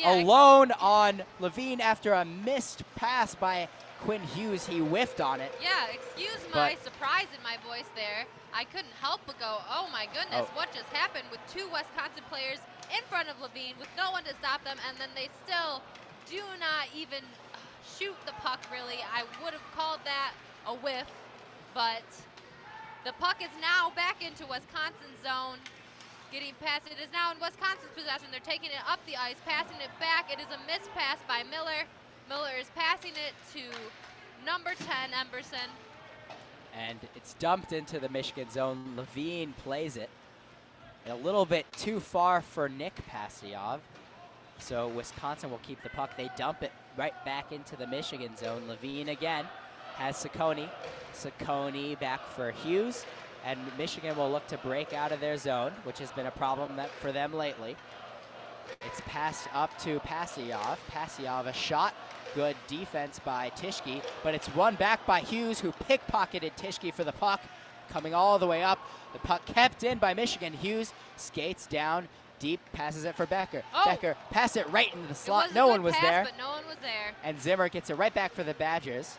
S1: alone on Levine after a missed pass by Quinn Hughes. He whiffed on it.
S2: Yeah, excuse my surprise in my voice there. I couldn't help but go, oh my goodness, what just happened with 2 Wisconsin players in front of Levine with no one to stop them, and then they still do not even shoot the puck, really. I would have called that a whiff, but the puck is now back into Wisconsin's zone. Getting past, it is now in Wisconsin's possession. They're taking it up the ice, passing it back. It is a missed pass by Miller. Miller is passing it to number 10, Emberson.
S1: And it's dumped into the Michigan zone. Levine plays it a little bit too far for Nick Pasiov. So Wisconsin will keep the puck. They dump it right back into the Michigan zone. Levine again has Ciccone. Ciccone back for Hughes. And Michigan will look to break out of their zone, which has been a problem for them lately. It's passed up to Pasiov. Pasiov, a shot. Good defense by Tischke, but it's won back by Hughes, who pickpocketed Tischke for the puck, coming all the way up. The puck kept in by Michigan. Hughes skates down deep, passes it for Becker. Becker passed it right into the slot. No one was there.
S2: But no one was there.
S1: And Zimmer gets it right back for the Badgers.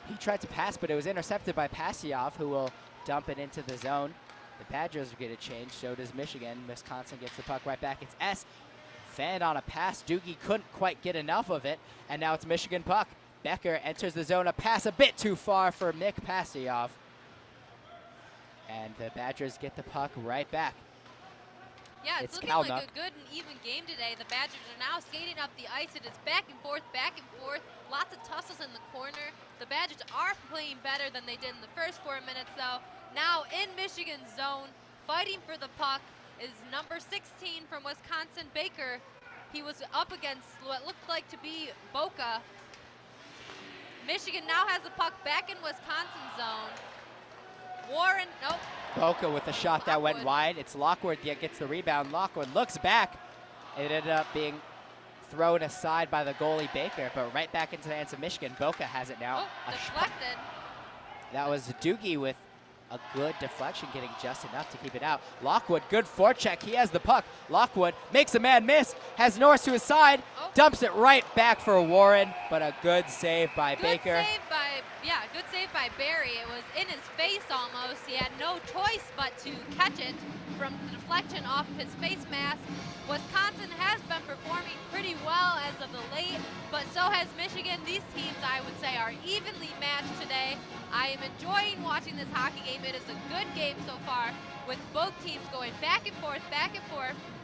S1: He tried to pass, but it was intercepted by Pasiov, who will dump it into the zone. The Badgers will get a change, so does Michigan. Wisconsin gets the puck right back. It's S. Fanned on a pass. Doogie couldn't quite get enough of it, and now it's Michigan puck. Becker enters the zone. A pass a bit too far for Nick Pasiov. And the Badgers get the puck right back.
S2: Yeah, it's looking
S1: Kalnuck.
S2: like a good and even game today. The Badgers are now skating up the ice. It is back and forth, back and forth. Lots of tussles in the corner. The Badgers are playing better than they did in the first 4 minutes, though. Now in Michigan's zone, fighting for the puck is number 16 from Wisconsin, Baker. He was up against what looked like to be Boca. Michigan now has the puck back in Wisconsin zone. Warren, nope.
S1: Boca with a shot that went wide. It's Lockwood that gets the rebound. Lockwood looks back. It ended up being thrown aside by the goalie Baker, but right back into the hands of Michigan. Boca has it now.
S2: Oh, deflected.
S1: That was Doogie with a good deflection, getting just enough to keep it out. Lockwood, good forecheck. He has the puck. Lockwood makes a man miss, has Norris to his side, dumps it right back for Warren, but a good save by Baker.
S2: Good save by Barry. It was in his face almost. He had no choice but to catch it from the deflection off of his face mask. Wisconsin has been performing pretty well as of the late, but so has Michigan. These teams, I would say, are evenly matched today. I am enjoying watching this hockey game. It is a good game so far, with both teams going back and forth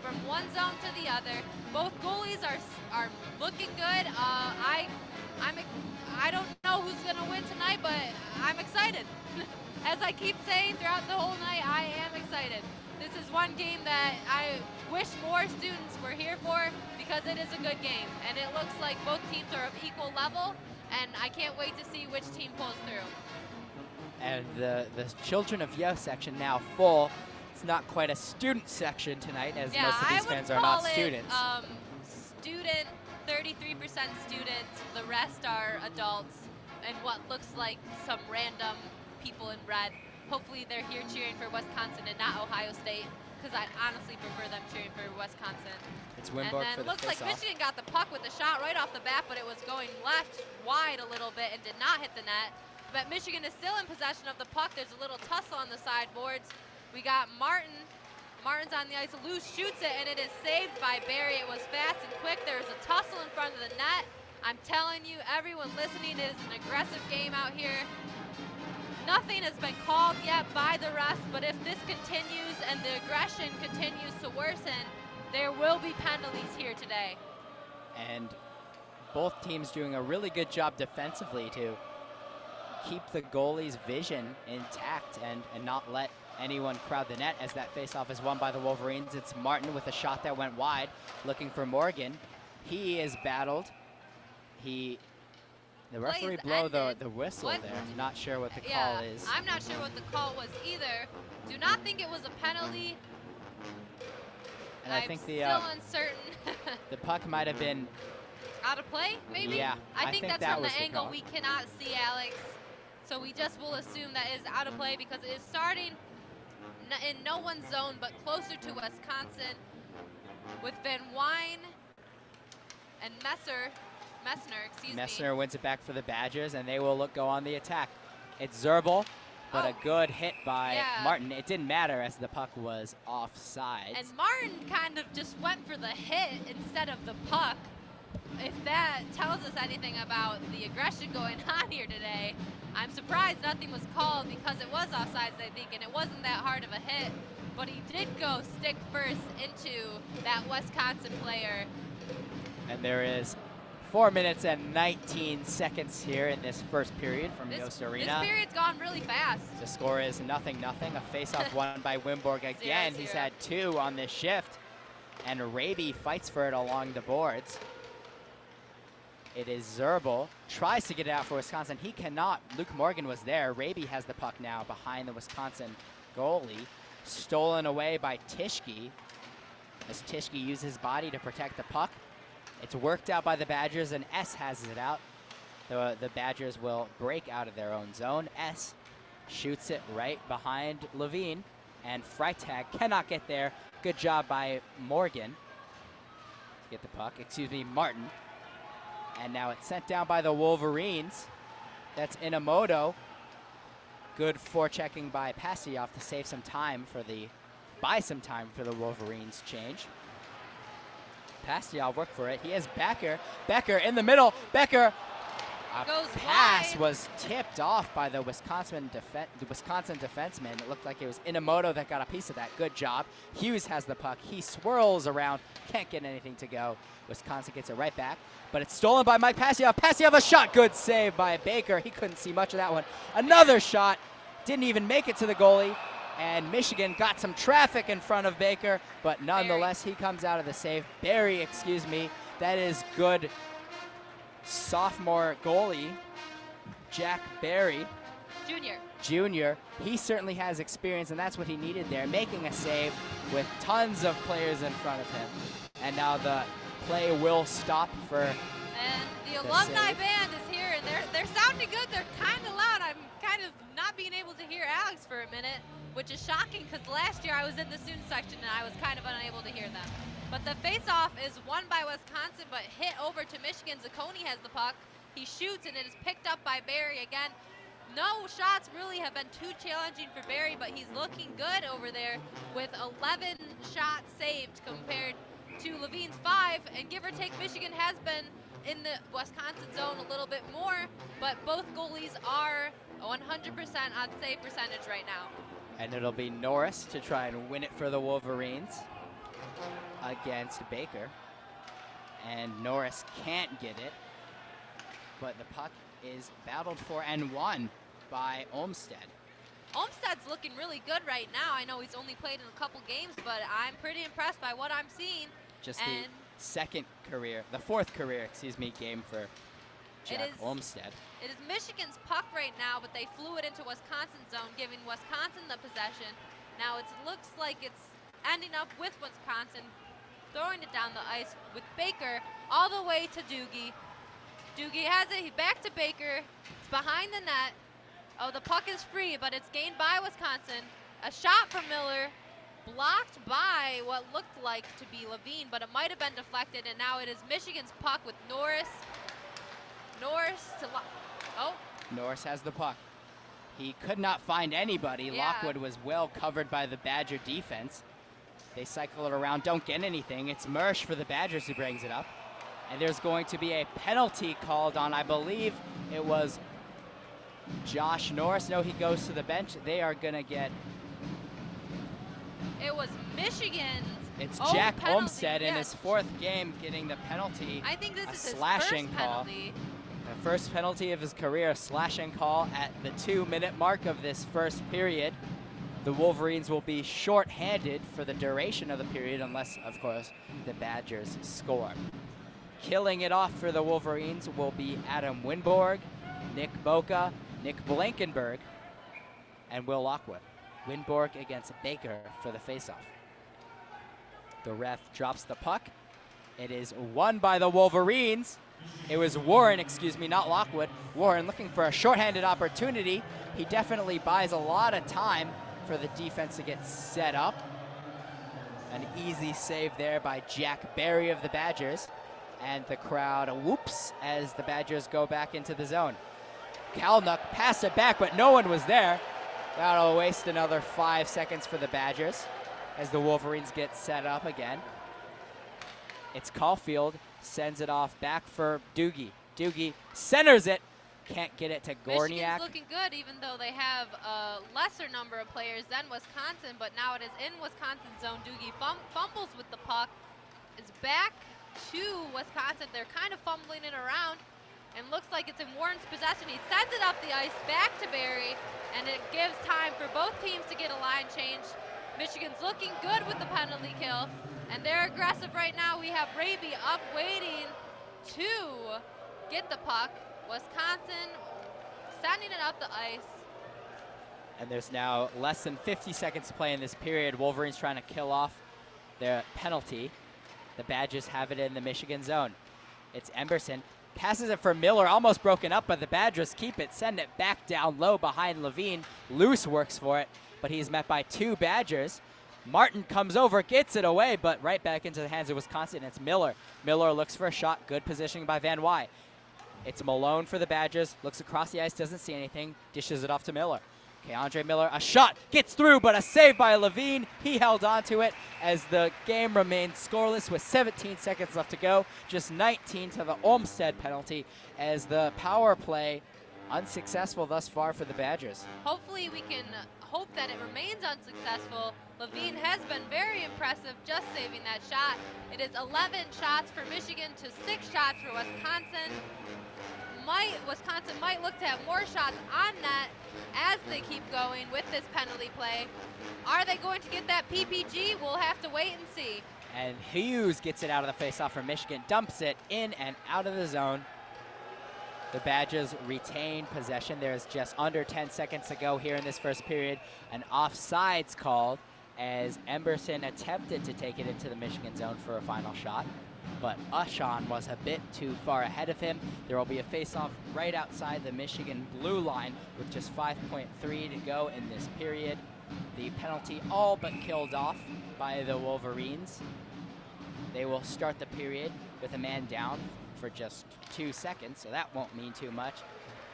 S2: from one zone to the other. Both goalies are looking good. I don't know who's going to win tonight, but I'm excited. As I keep saying throughout the whole night, I am excited. This is one game that I wish more students were here for, because it is a good game, and it looks like both teams are of equal level, and I can't wait to see which team pulls through.
S1: And the Children of Yost section now full. It's not quite a student section tonight, as most of these fans are not students.
S2: Student, 33% students, the rest are adults, and what looks like some random people in red. Hopefully they're here cheering for Wisconsin and not Ohio State, because I'd honestly prefer them cheering for Wisconsin.
S1: It's Wimborg for the
S2: looks like Michigan got the puck with the shot right off the bat, but it was going left wide a little bit and did not hit the net. But Michigan is still in possession of the puck. There's a little tussle on the sideboards. We got Martin. Martin's on the ice, loose, shoots it, and it is saved by Barry. It was fast and quick. There's a tussle in front of the net. I'm telling you, everyone listening, it is an aggressive game out here. Nothing has been called yet by the refs, but if this continues and the aggression continues to worsen, there will be penalties here today.
S1: And both teams doing a really good job defensively to keep the goalie's vision intact and not let anyone crowd the net, as that faceoff is won by the Wolverines. It's Martin with a shot that went wide, looking for Morgan. He is battled. The referee blew the whistle there. I'm not sure what the call is.
S2: I'm not sure what the call was either. Do not think it was a penalty.
S1: And I think
S2: still uncertain.
S1: the puck might have been
S2: out of play, maybe?
S1: Yeah,
S2: I think that's from the angle we cannot see, Alex. So we just will assume that is out of play, because it is starting in no one's zone, but closer to Wisconsin, with Van Wyn and
S1: Messner wins it back for the Badgers, and they will go on the attack. It's Zerbal, but a good hit by Martin. It didn't matter, as the puck was offside.
S2: And Martin kind of just went for the hit instead of the puck. If that tells us anything about the aggression going on here today, I'm surprised nothing was called, because it was offsides, I think, and it wasn't that hard of a hit. But he did go stick first into that Wisconsin player.
S1: And there is 4 minutes and 19 seconds here in this first period from Yost Arena.
S2: This period's gone really fast.
S1: The score is 0-0. A face-off won by Wimborg again.
S2: 0-0.
S1: He's had 2 on this shift, and Raby fights for it along the boards. It is Zerbal, tries to get it out for Wisconsin. He cannot. Luke Morgan was there. Raby has the puck now behind the Wisconsin goalie. Stolen away by Tischke, as Tischke uses his body to protect the puck. It's worked out by the Badgers, and S has it out. The Badgers will break out of their own zone. S shoots it right behind Levine, and Freitag cannot get there. Good job by Morgan to get the puck. Martin. And now it's sent down by the Wolverines. That's Inamoto. Good forechecking by Pastioff to save some time buy some time for the Wolverines change. Pastioff worked for it. He has Becker. Becker in the middle. Becker. A pass was tipped off by the Wisconsin defenseman. It looked like it was Inamoto that got a piece of that. Good job. Hughes has the puck. He swirls around. Can't get anything to go. Wisconsin gets it right back. But it's stolen by Mike Pastioff. Pastioff, a shot. Good save by Baker. He couldn't see much of that one. Another shot. Didn't even make it to the goalie. And Michigan got some traffic in front of Baker. But nonetheless, he comes out of the save. Barry, That is good sophomore goalie Jack Barry
S2: Junior.
S1: He certainly has experience, and that's what he needed there, making a save with tons of players in front of him. And now the play will stop for
S2: And the alumni band is here, and they're sounding good. They're kind of loud. I'm kind of not being able to hear Alex for a minute, which is shocking because last year I was in the student section and I was kind of unable to hear them. But the face-off is won by Wisconsin, but hit over to Michigan. Zacconi has the puck. He shoots, and it is picked up by Barry again. No shots really have been too challenging for Barry, but he's looking good over there with 11 shots saved compared to Levine's 5. And give or take, Michigan has been in the Wisconsin zone a little bit more, but both goalies are 100% on save percentage right now.
S1: And it'll be Norris to try and win it for the Wolverines against Baker. And Norris can't get it, but the puck is battled for and won by Olmstead.
S2: Olmstead's looking really good right now. I know he's only played in a couple games, but I'm pretty impressed by what I'm seeing.
S1: Just the fourth career game for Jack Olmstead.
S2: It is Michigan's puck right now, but they flew it into Wisconsin's zone, giving Wisconsin the possession. Now it looks like it's ending up with Wisconsin, throwing it down the ice with Baker all the way to Doogie. Doogie has it, back to Baker. It's behind the net. Oh, the puck is free, but it's gained by Wisconsin. A shot from Miller, blocked by what looked like to be Levine, but it might have been deflected, and now it is Michigan's puck with Norris.
S1: Norris has the puck. He could not find anybody.
S2: Yeah.
S1: Lockwood was well covered by the Badger defense. They cycle it around, don't get anything. It's Mersch for the Badgers who brings it up. And there's going to be a penalty called on, I believe it was Josh Norris. No, he goes to the bench. They are going to get...
S2: It was Michigan's
S1: It's Jack Olmstead in his fourth game getting the penalty.
S2: I think this is his
S1: slashing
S2: first
S1: call.
S2: penalty.
S1: The first penalty of his career, a slashing call at the 2-minute mark of this first period. The Wolverines will be short-handed for the duration of the period unless, of course, the Badgers score. Killing it off for the Wolverines will be Adam Winborg, Nick Boca, Nick Blankenberg, and Will Lockwood. Winborg against Baker for the faceoff. The ref drops the puck. It is won by the Wolverines. It was Warren, not Lockwood. Warren looking for a shorthanded opportunity. He definitely buys a lot of time for the defense to get set up. An easy save there by Jack Barry of the Badgers. And the crowd whoops as the Badgers go back into the zone. Kalnuck passed it back, but no one was there. That'll waste another 5 seconds for the Badgers as the Wolverines get set up again. It's Caulfield, sends it off back for Doogie. Doogie centers it, can't get it to Gorniak.
S2: Michigan's looking good, even though they have a lesser number of players than Wisconsin, but now it is in Wisconsin's zone. Doogie fumbles with the puck. It's back to Wisconsin. They're kind of fumbling it around, and looks like it's in Warren's possession. He sends it up the ice back to Barry, and it gives time for both teams to get a line change. Michigan's looking good with the penalty kill, and they're aggressive right now. We have Raby up waiting to get the puck. Wisconsin sending it up the ice.
S1: And there's now less than 50 seconds to play in this period. Wolverines trying to kill off their penalty. The Badgers have it in the Michigan zone. It's Emberson. Passes it for Miller, almost broken up, but the Badgers keep it, send it back down low behind Levine. Loose works for it, but he's met by two Badgers. Martin comes over, gets it away, but right back into the hands of Wisconsin. It's Miller. Miller looks for a shot. Good positioning by Van Wy. It's Malone for the Badgers. Looks across the ice, doesn't see anything. Dishes it off to Miller. Okay, Andre Miller, a shot, gets through, but a save by Levine. He held on to it as the game remained scoreless with 17 seconds left to go. Just 19 to the Olmstead penalty as the power play unsuccessful thus far for the Badgers.
S2: Hopefully we can hope that it remains unsuccessful. Levine has been very impressive just saving that shot. It is 11 shots for Michigan to 6 shots for Wisconsin. Wisconsin might look to have more shots on net as they keep going with this penalty play. Are they going to get that PPG? We'll have to wait and see.
S1: And Hughes gets it out of the faceoff for Michigan, dumps it in and out of the zone. The Badgers retain possession. There's just under 10 seconds to go here in this first period. An offsides called as Emberson attempted to take it into the Michigan zone for a final shot, but Ushan was a bit too far ahead of him. There will be a face-off right outside the Michigan blue line with just 5.3 to go in this period. The penalty all but killed off by the Wolverines. They will start the period with a man down for just 2 seconds, so that won't mean too much.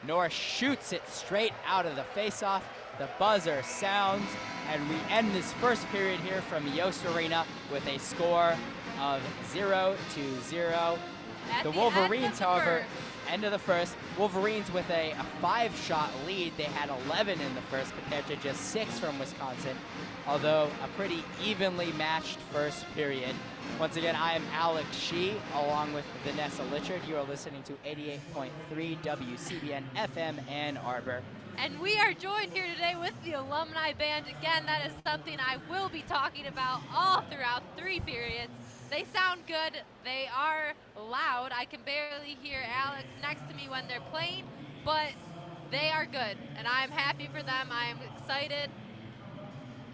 S1: Norris shoots it straight out of the face-off. The buzzer sounds, and we end this first period here from Yost Arena with a score of 0-0. The Wolverines, however, end of the first, Wolverines with a 5-shot lead. They had 11 in the first compared to just 6 from Wisconsin, although a pretty evenly matched first period. Once again, I am Alex Shee, along with Vanessa Litchard. You are listening to 88.3 WCBN FM Ann Arbor.
S2: And we are joined here today with the alumni band. Again, that is something I will be talking about all throughout 3 periods. They sound good. They are loud. I can barely hear Alex next to me when they're playing, but they are good, and I'm happy for them. I am excited.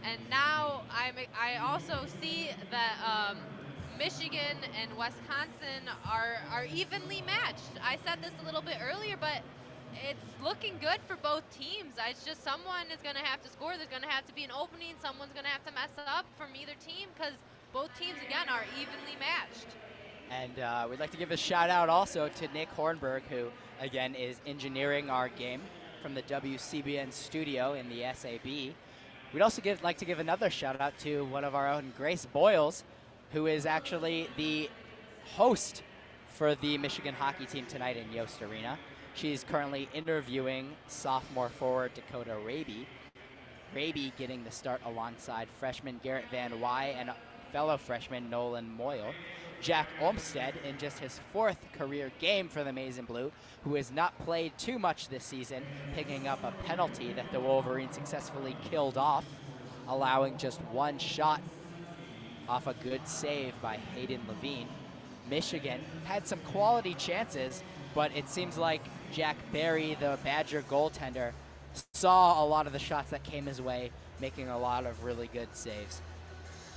S2: And now I also see that Michigan and Wisconsin are evenly matched. I said this a little bit earlier, but it's looking good for both teams. It's just someone is going to have to score. There's going to have to be an opening. Someone's going to have to mess up from either team because both teams, again, are evenly matched.
S1: And we'd like to give a shout out also to Nick Hornberg, who, again, is engineering our game from the WCBN studio in the SAB. We'd also like to give another shout out to one of our own, Grace Boyles, who is actually the host for the Michigan hockey team tonight in Yost Arena. She's currently interviewing sophomore forward Dakota Raby. Raby getting the start alongside freshman Garrett Van Wy and fellow freshman Nolan Moyle. Jack Olmstead, in just his 4th career game for the Maize and Blue, who has not played too much this season, picking up a penalty that the Wolverines successfully killed off, allowing just 1 shot off a good save by Hayden Levine. Michigan had some quality chances, but it seems like Jack Berry, the Badger goaltender, saw a lot of the shots that came his way, making a lot of really good saves.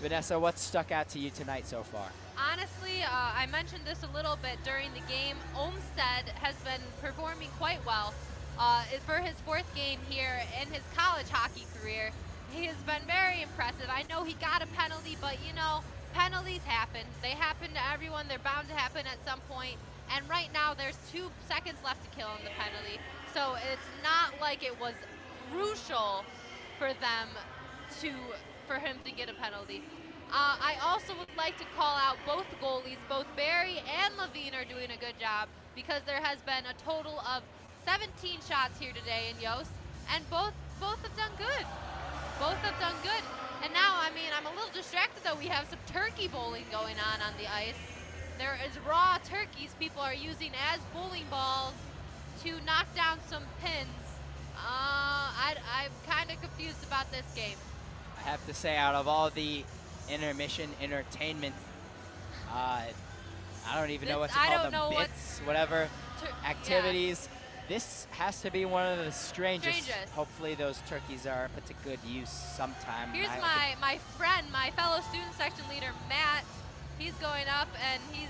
S1: Vanessa, what stuck out to you tonight so far?
S2: Honestly, I mentioned this a little bit during the game. Olmstead has been performing quite well. For his 4th game here in his college hockey career, he has been very impressive. I know he got a penalty, but you know, penalties happen. They happen to everyone. They're bound to happen at some point. And right now, there's 2 seconds left to kill on the penalty. So it's not like it was crucial for him to get a penalty. I also would like to call out both goalies. Both Berry and Levine are doing a good job because there has been a total of 17 shots here today in Yost, and both have done good. Both have done good. And now, I mean, I'm a little distracted though. We have some turkey bowling going on the ice. There is raw turkeys people are using as bowling balls to knock down some pins. I'm kind of confused about this game.
S1: I have to say, out of all the intermission entertainment, I don't even know what to call them, bits, whatever, activities. Yeah. This has to be one of the strangest. Hopefully those turkeys are put to good use sometime.
S2: Here's my friend, my fellow student section leader, Matt. He's going up and he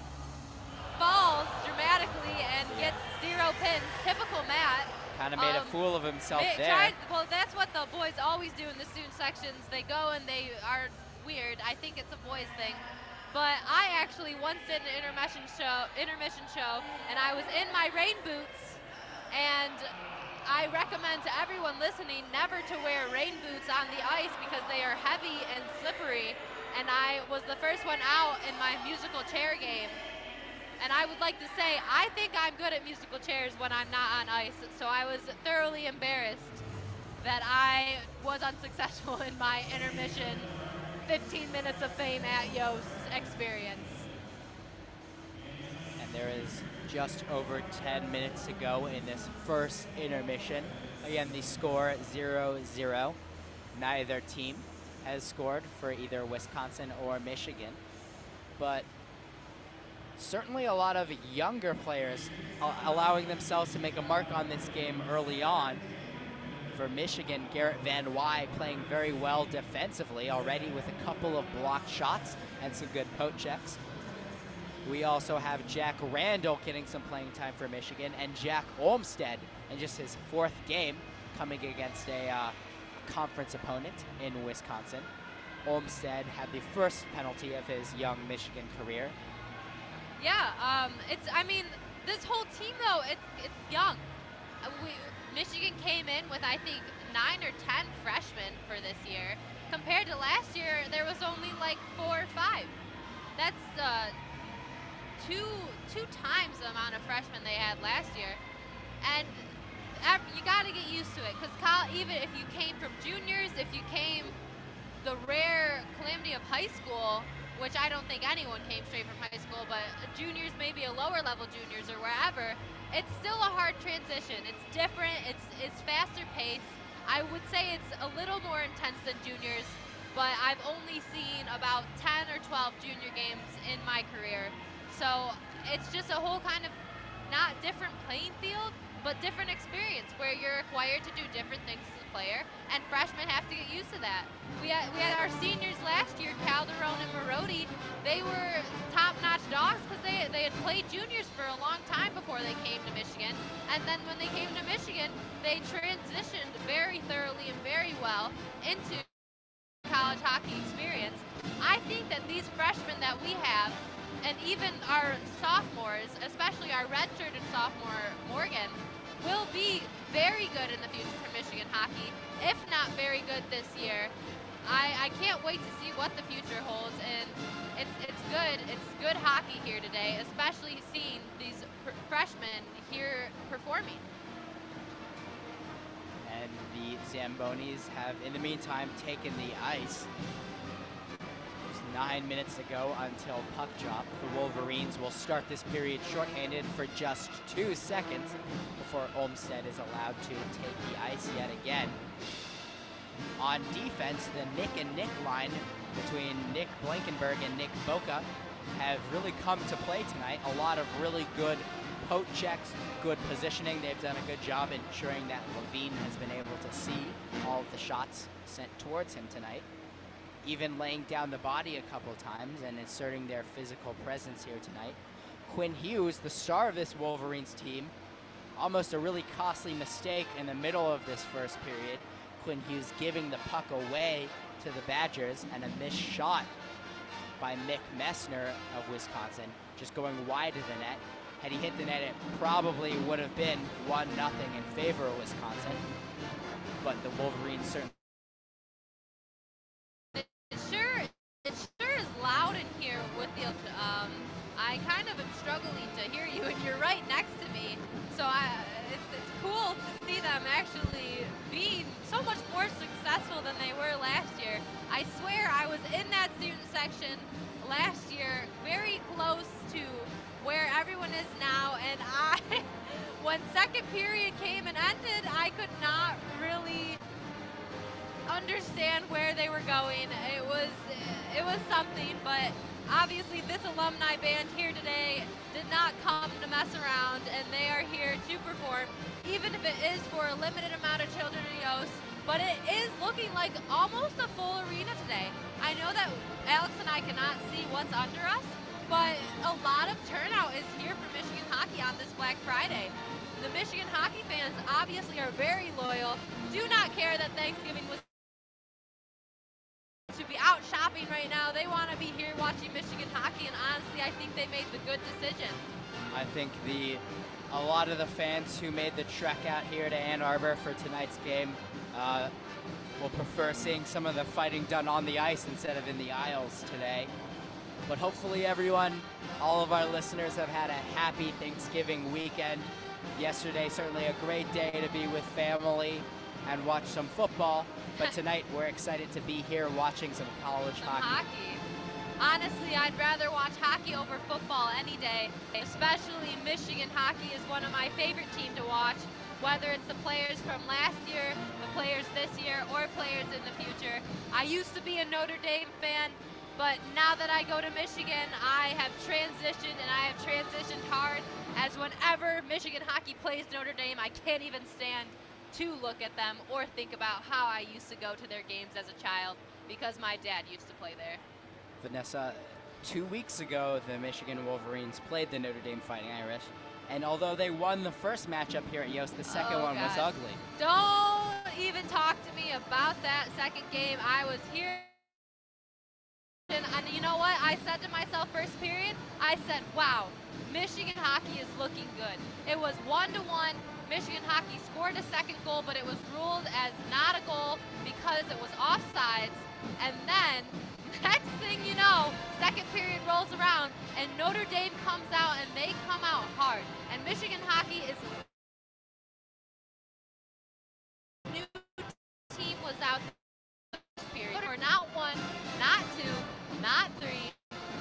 S2: falls dramatically and gets 0 pins. Typical Matt.
S1: Kind of made a fool of himself there.
S2: Well, that's what the boys always do in the student sections. They go and they are weird. I think it's a boys thing. But I actually once did an intermission show, and I was in my rain boots. And I recommend to everyone listening never to wear rain boots on the ice because they are heavy and slippery. And I was the first one out in my musical chair game. And I would like to say, I think I'm good at musical chairs when I'm not on ice. So I was thoroughly embarrassed that I was unsuccessful in my intermission 15 minutes of fame at Yost experience.
S1: And there is just over 10 minutes to go in this first intermission. Again, the score 0-0. Neither team has scored for either Wisconsin or Michigan. But certainly a lot of younger players allowing themselves to make a mark on this game early on. For Michigan, Garrett Van Wy playing very well defensively already with a couple of blocked shots and some good poke checks. We also have Jack Randall getting some playing time for Michigan, and Jack Olmstead in just his 4th game coming against a conference opponent in Wisconsin. Olmstead had the first penalty of his young Michigan career.
S2: Yeah, I mean, this whole team though, it's young. Michigan came in with, I think, 9 or 10 freshmen for this year. Compared to last year, there was only like 4 or 5. That's two times the amount of freshmen they had last year. And you got to get used to it, because even if you came from juniors, if you came the rare calamity of high school, which I don't think anyone came straight from high school, but juniors, maybe a lower level juniors or wherever, it's still a hard transition. It's different, it's faster paced. I would say it's a little more intense than juniors, but I've only seen about 10 or 12 junior games in my career. So it's just a whole kind of, not different playing field, but different experience where you're required to do different things as a player, and freshmen have to get used to that. We had our seniors last year, Calderon and Marodi. They were top-notch dogs because they had played juniors for a long time before they came to Michigan, and then when they came to Michigan, they transitioned very thoroughly and very well into college hockey experience. I think that these freshmen that we have, and even our sophomores, especially our redshirted sophomore Morgan, will be very good in the future for Michigan hockey, if not very good this year. I can't wait to see what the future holds, and it's good. It's good hockey here today, especially seeing these freshmen here performing.
S1: And the Zambonis have, in the meantime, taken the ice. 9 minutes to go until puck drop. The Wolverines will start this period shorthanded for just 2 seconds before Olmstead is allowed to take the ice yet again. On defense, the Nick and Nick line between Nick Blankenberg and Nick Boca have really come to play tonight. A lot of really good poke checks, good positioning. They've done a good job ensuring that Levine has been able to see all of the shots sent towards him tonight. Even laying down the body a couple times and asserting their physical presence here tonight. Quinn Hughes, the star of this Wolverines team, almost a really costly mistake in the middle of this first period. Quinn Hughes giving the puck away to the Badgers, and a missed shot by Mick Messner of Wisconsin, just going wide of the net. Had he hit the net, it probably would have been 1-0 in favor of Wisconsin, but the Wolverines certainly.
S2: It sure is loud in here with the, I kind of am struggling to hear you, and you're right next to me. So it's cool to see them actually being so much more successful than they were last year. I swear I was in that student section last year, very close to where everyone is now, and when second period came and ended, I could not really understand where they were going. It was something, but obviously this alumni band here today did not come to mess around, and they are here to perform, even if it is for a limited amount of children in Yost. But it is looking like almost a full arena today. I know that Alex and I cannot see what's under us, but a lot of turnout is here for Michigan hockey on this Black Friday. The Michigan hockey fans obviously are very loyal, do not care that Thanksgiving was to be out shopping right now. They want to be here watching Michigan hockey, and honestly, I think they made the good decision.
S1: I think a lot of the fans who made the trek out here to Ann Arbor for tonight's game will prefer seeing some of the fighting done on the ice instead of in the aisles today. But hopefully everyone, all of our listeners, have had a happy Thanksgiving weekend. Yesterday, certainly a great day to be with family and watch some football. But tonight, we're excited to be here watching some college hockey.
S2: Honestly, I'd rather watch hockey over football any day. Especially Michigan hockey is one of my favorite teams to watch, whether it's the players from last year, the players this year, or players in the future. I used to be a Notre Dame fan, But now that I go to Michigan, I have transitioned, and I have transitioned hard, as whenever Michigan hockey plays Notre Dame, I can't even stand to look at them or think about how I used to go to their games as a child, because my dad used to play there.
S1: Vanessa, 2 weeks ago, the Michigan Wolverines played the Notre Dame Fighting Irish, and although they won the first matchup here at Yost, the second one was ugly.
S2: Don't even talk to me about that second game. I was here, and you know what? I said to myself first period, I said, wow, Michigan hockey is looking good. It was 1-1. Michigan hockey scored a second goal, but it was ruled as not a goal because it was offsides. And then, next thing you know, second period rolls around, and Notre Dame comes out, and they come out hard. And Michigan hockey is new team was out this period. Or not 1, not 2, not 3,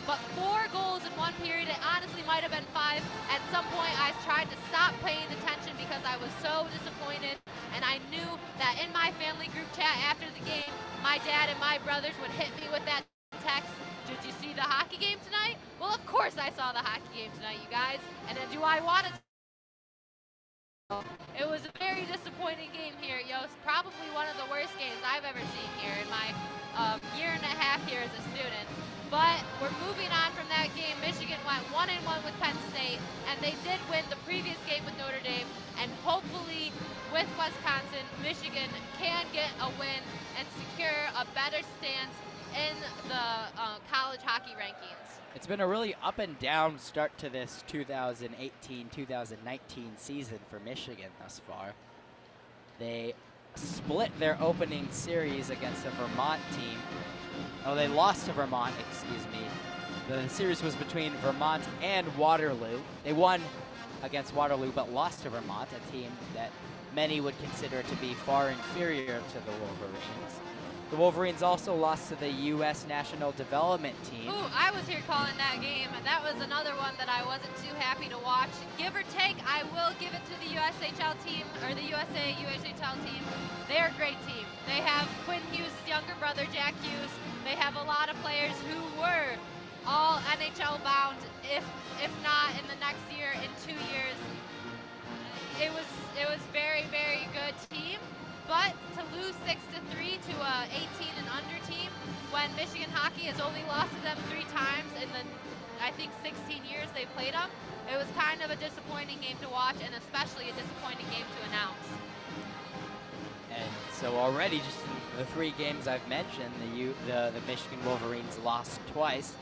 S2: but 4 goals in 1 period. It honestly might have been 5. At some point, I tried to stop paying attention because I was so disappointed, and I knew that in my family group chat after the game, my dad and my brothers would hit me with that text, did you see the hockey game tonight? Well, of course I saw the hockey game tonight, you guys. And then do I want to? It was a very disappointing game here at Yost, probably one of the worst games I've ever seen here in my year and a half here as a student. But we're moving on from that game. Michigan went 1-1 with Penn State, and they did win the previous game with Notre Dame, and hopefully with Wisconsin, Michigan can get a win and secure a better stance in the college hockey rankings.
S1: It's been a really up and down start to this 2018-2019 season for Michigan thus far. They split their opening series against a Vermont team. Oh, they lost to Vermont, excuse me. The series was between Vermont and Waterloo. They won against Waterloo but lost to Vermont, a team that many would consider to be far inferior to the Wolverines. The Wolverines also lost to the U.S. National Development Team.
S2: Ooh, I was here calling that game, and that was another one that I wasn't too happy to watch. Give or take, I will give it to the USHL team, or the USA USHL team. They're a great team. They have Quinn Hughes' younger brother, Jack Hughes. They have a lot of players who were all NHL bound, if not in the next year, in 2 years. It was very, very good team. But to lose 6-3 to a 18 and under team when Michigan hockey has only lost to them 3 times in the, I think, 16 years they played them, it was kind of a disappointing game to watch, and especially a disappointing game to announce.
S1: And so already, just the 3 games I've mentioned, the Michigan Wolverines lost twice.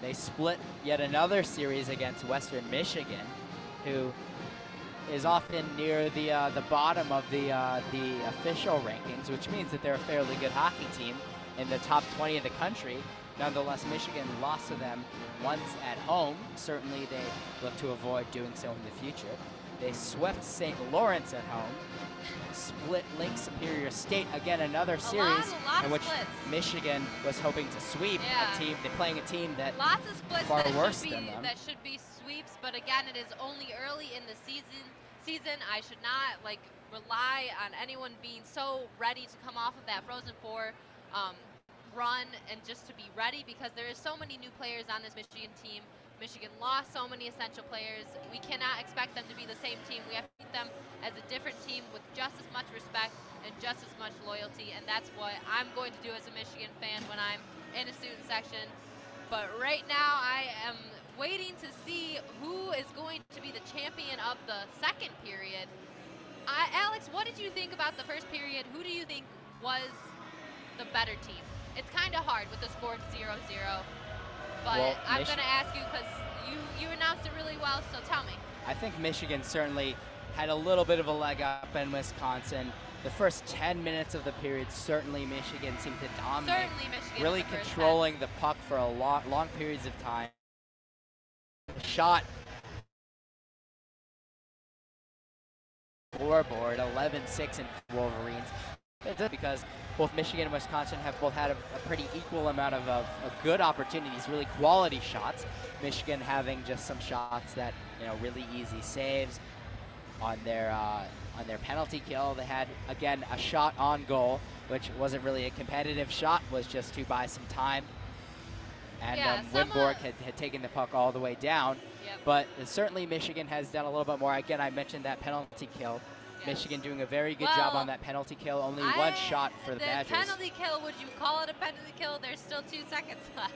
S1: They split yet another series against Western Michigan, who is often near the bottom of the official rankings, which means that they're a fairly good hockey team in the top 20 of the country. Nonetheless, Michigan lost to them once at home. Certainly they look to avoid doing so in the future. They swept St. Lawrence at home, split Lake Superior State, again another series in which Michigan was hoping to sweep a team. They're playing a team that
S2: lots of splits
S1: far
S2: that
S1: worse than them.
S2: That should be sweeps, but again, it is only early in the season. I should not rely on anyone being so ready to come off of that Frozen Four run and just to be ready, because there is so many new players on this Michigan team. Michigan lost so many essential players. We cannot expect them to be the same team. We have to treat them as a different team with just as much respect and just as much loyalty, and that's what I'm going to do as a Michigan fan when I'm in a student section. But right now, I am waiting to see who is going to be the champion of the second period. Alex, what did you think about the first period? Who do you think was the better team? It's kind of hard with the score 0-0, but well, I'm going to ask you because you announced it really well, so tell me.
S1: I think Michigan certainly had a little bit of a leg up in Wisconsin. The first 10 minutes of the period, certainly Michigan seemed to dominate.
S2: Certainly Michigan.
S1: Really controlling the puck for a long periods of time. The shot scoreboard, 11-6 in Wolverines. Because both Michigan and Wisconsin have both had a pretty equal amount of good opportunities, really quality shots. Michigan having just some shots that, really easy saves on their penalty kill. They had, again, a shot on goal, which wasn't really a competitive shot, was just to buy some time. And
S2: Yeah,
S1: Wimborg had taken the puck all the way down.
S2: Yep.
S1: But certainly Michigan has done a little bit more. Again, I mentioned that penalty kill.
S2: Yes.
S1: Michigan doing a very good job on that penalty kill. Only one shot for the Badgers.
S2: The penalty kill, would you call it a penalty kill? There's still 2 seconds left.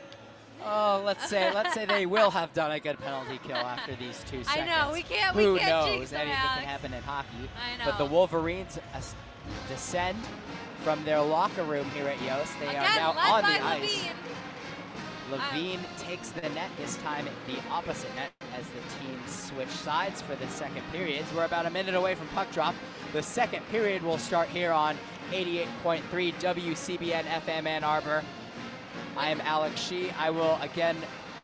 S1: Oh, let's say they will have done a good penalty kill after these 2 seconds.
S2: I know, we can't
S1: Who
S2: jinx
S1: knows?
S2: them,
S1: Anything
S2: Alex.
S1: can happen in hockey.
S2: I know.
S1: But the Wolverines descend from their locker room here at Yost. They are now on the ice. Levine takes the net, this time the opposite net, as the teams switch sides for the second periods. We're about a minute away from puck drop. The second period will start here on 88.3 WCBN FM Ann Arbor. I am Alex Shee. I will again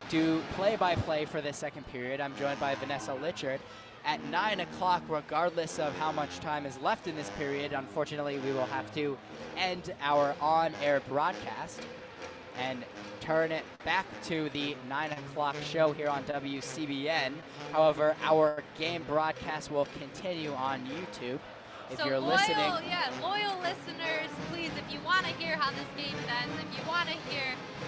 S1: do play-by-play for the second period. I'm joined by Vanessa Litchard. At 9 o'clock, regardless of how much time is left in this period, unfortunately, we will have to end our on-air broadcast and turn it back to the 9 o'clock show here on WCBN. However, our game broadcast will continue on YouTube. If you're listening,
S2: loyal listeners, please, if you want to hear how this game ends, if you want to hear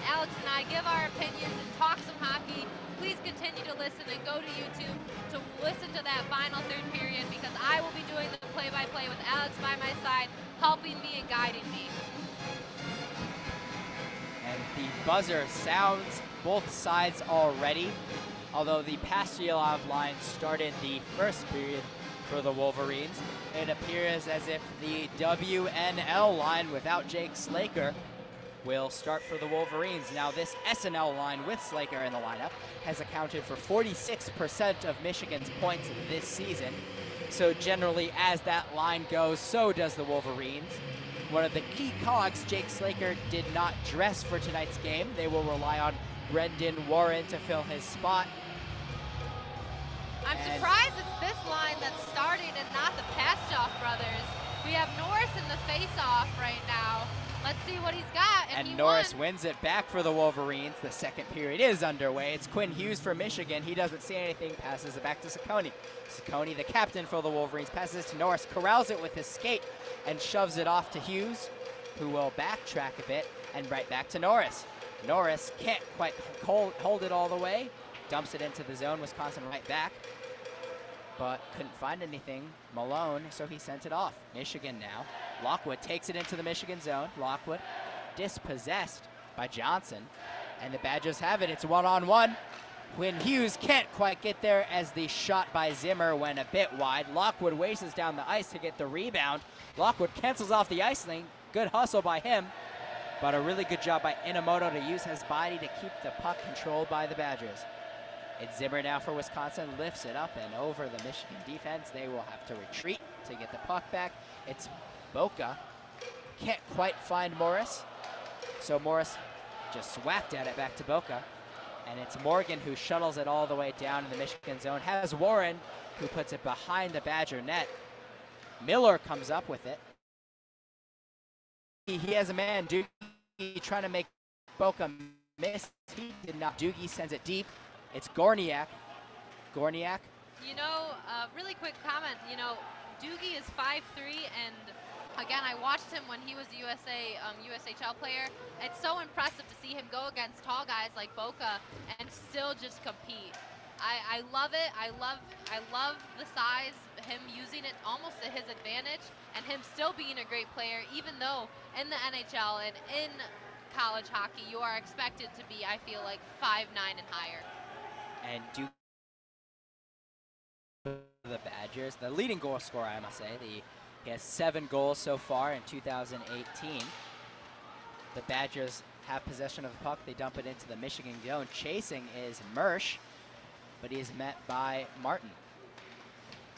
S2: Alex and I give our opinions and talk some hockey, please continue to listen and go to YouTube to listen to that final third period, because I will be doing the play-by-play with Alex by my side, helping me and guiding me.
S1: And the buzzer sounds both sides already, although the Pastujov line started the first period for the Wolverines. It appears as if the WNL line without Jake Slaker will start for the Wolverines. Now this SNL line with Slaker in the lineup has accounted for 46% of Michigan's points this season. So generally, as that line goes, so does the Wolverines. One of the key cogs, Jake Slaker, did not dress for tonight's game. They will rely on Brendan Warren to fill his spot.
S2: I'm surprised it's this line that started and not the Pastujov brothers. We have Norris in the face-off right now. Let's see what he's got.
S1: And Norris wins it back for the Wolverines. The second period is underway. It's Quinn Hughes for Michigan. He doesn't see anything, passes it back to Ciccone. Ciccone, the captain for the Wolverines, passes to Norris, corrals it with his skate, and shoves it off to Hughes, who will backtrack a bit, and right back to Norris. Norris can't quite hold it all the way. Dumps it into the zone. Wisconsin right back, but couldn't find anything. Malone, so he sent it off. Michigan now. Lockwood takes it into the Michigan zone. Lockwood dispossessed by Johnson, and the Badgers have it. It's one-on-one. Quinn Hughes can't quite get there as the shot by Zimmer went a bit wide. Lockwood races down the ice to get the rebound. Lockwood cancels off the ice lane. Good hustle by him, but a really good job by Inamoto to use his body to keep the puck controlled by the Badgers. It's Zimmer now for Wisconsin, lifts it up and over the Michigan defense. They will have to retreat to get the puck back. It's Boca. Can't quite find Morris, so Morris just whacked at it back to Boca. And it's Morgan who shuttles it all the way down in the Michigan zone. Has Warren, who puts it behind the Badger net. Miller comes up with it. He has a man, Doogie, trying to make Boca miss. He did not. Doogie sends it deep. It's Gorniak. Gorniak.
S2: You know, really quick comment. You know, Doogie is 5'3", and again, I watched him when he was a USHL player. It's so impressive to see him go against tall guys like Boca and still just compete. I love it. I love the size, him using it almost to his advantage, and him still being a great player, even though in the NHL and in college hockey, you are expected to be, I feel like, 5'9" and higher.
S1: And the Badgers, the leading goal scorer, I must say. He has 7 goals so far in 2018. The Badgers have possession of the puck. They dump it into the Michigan zone. Chasing is Mersch, but he is met by Martin.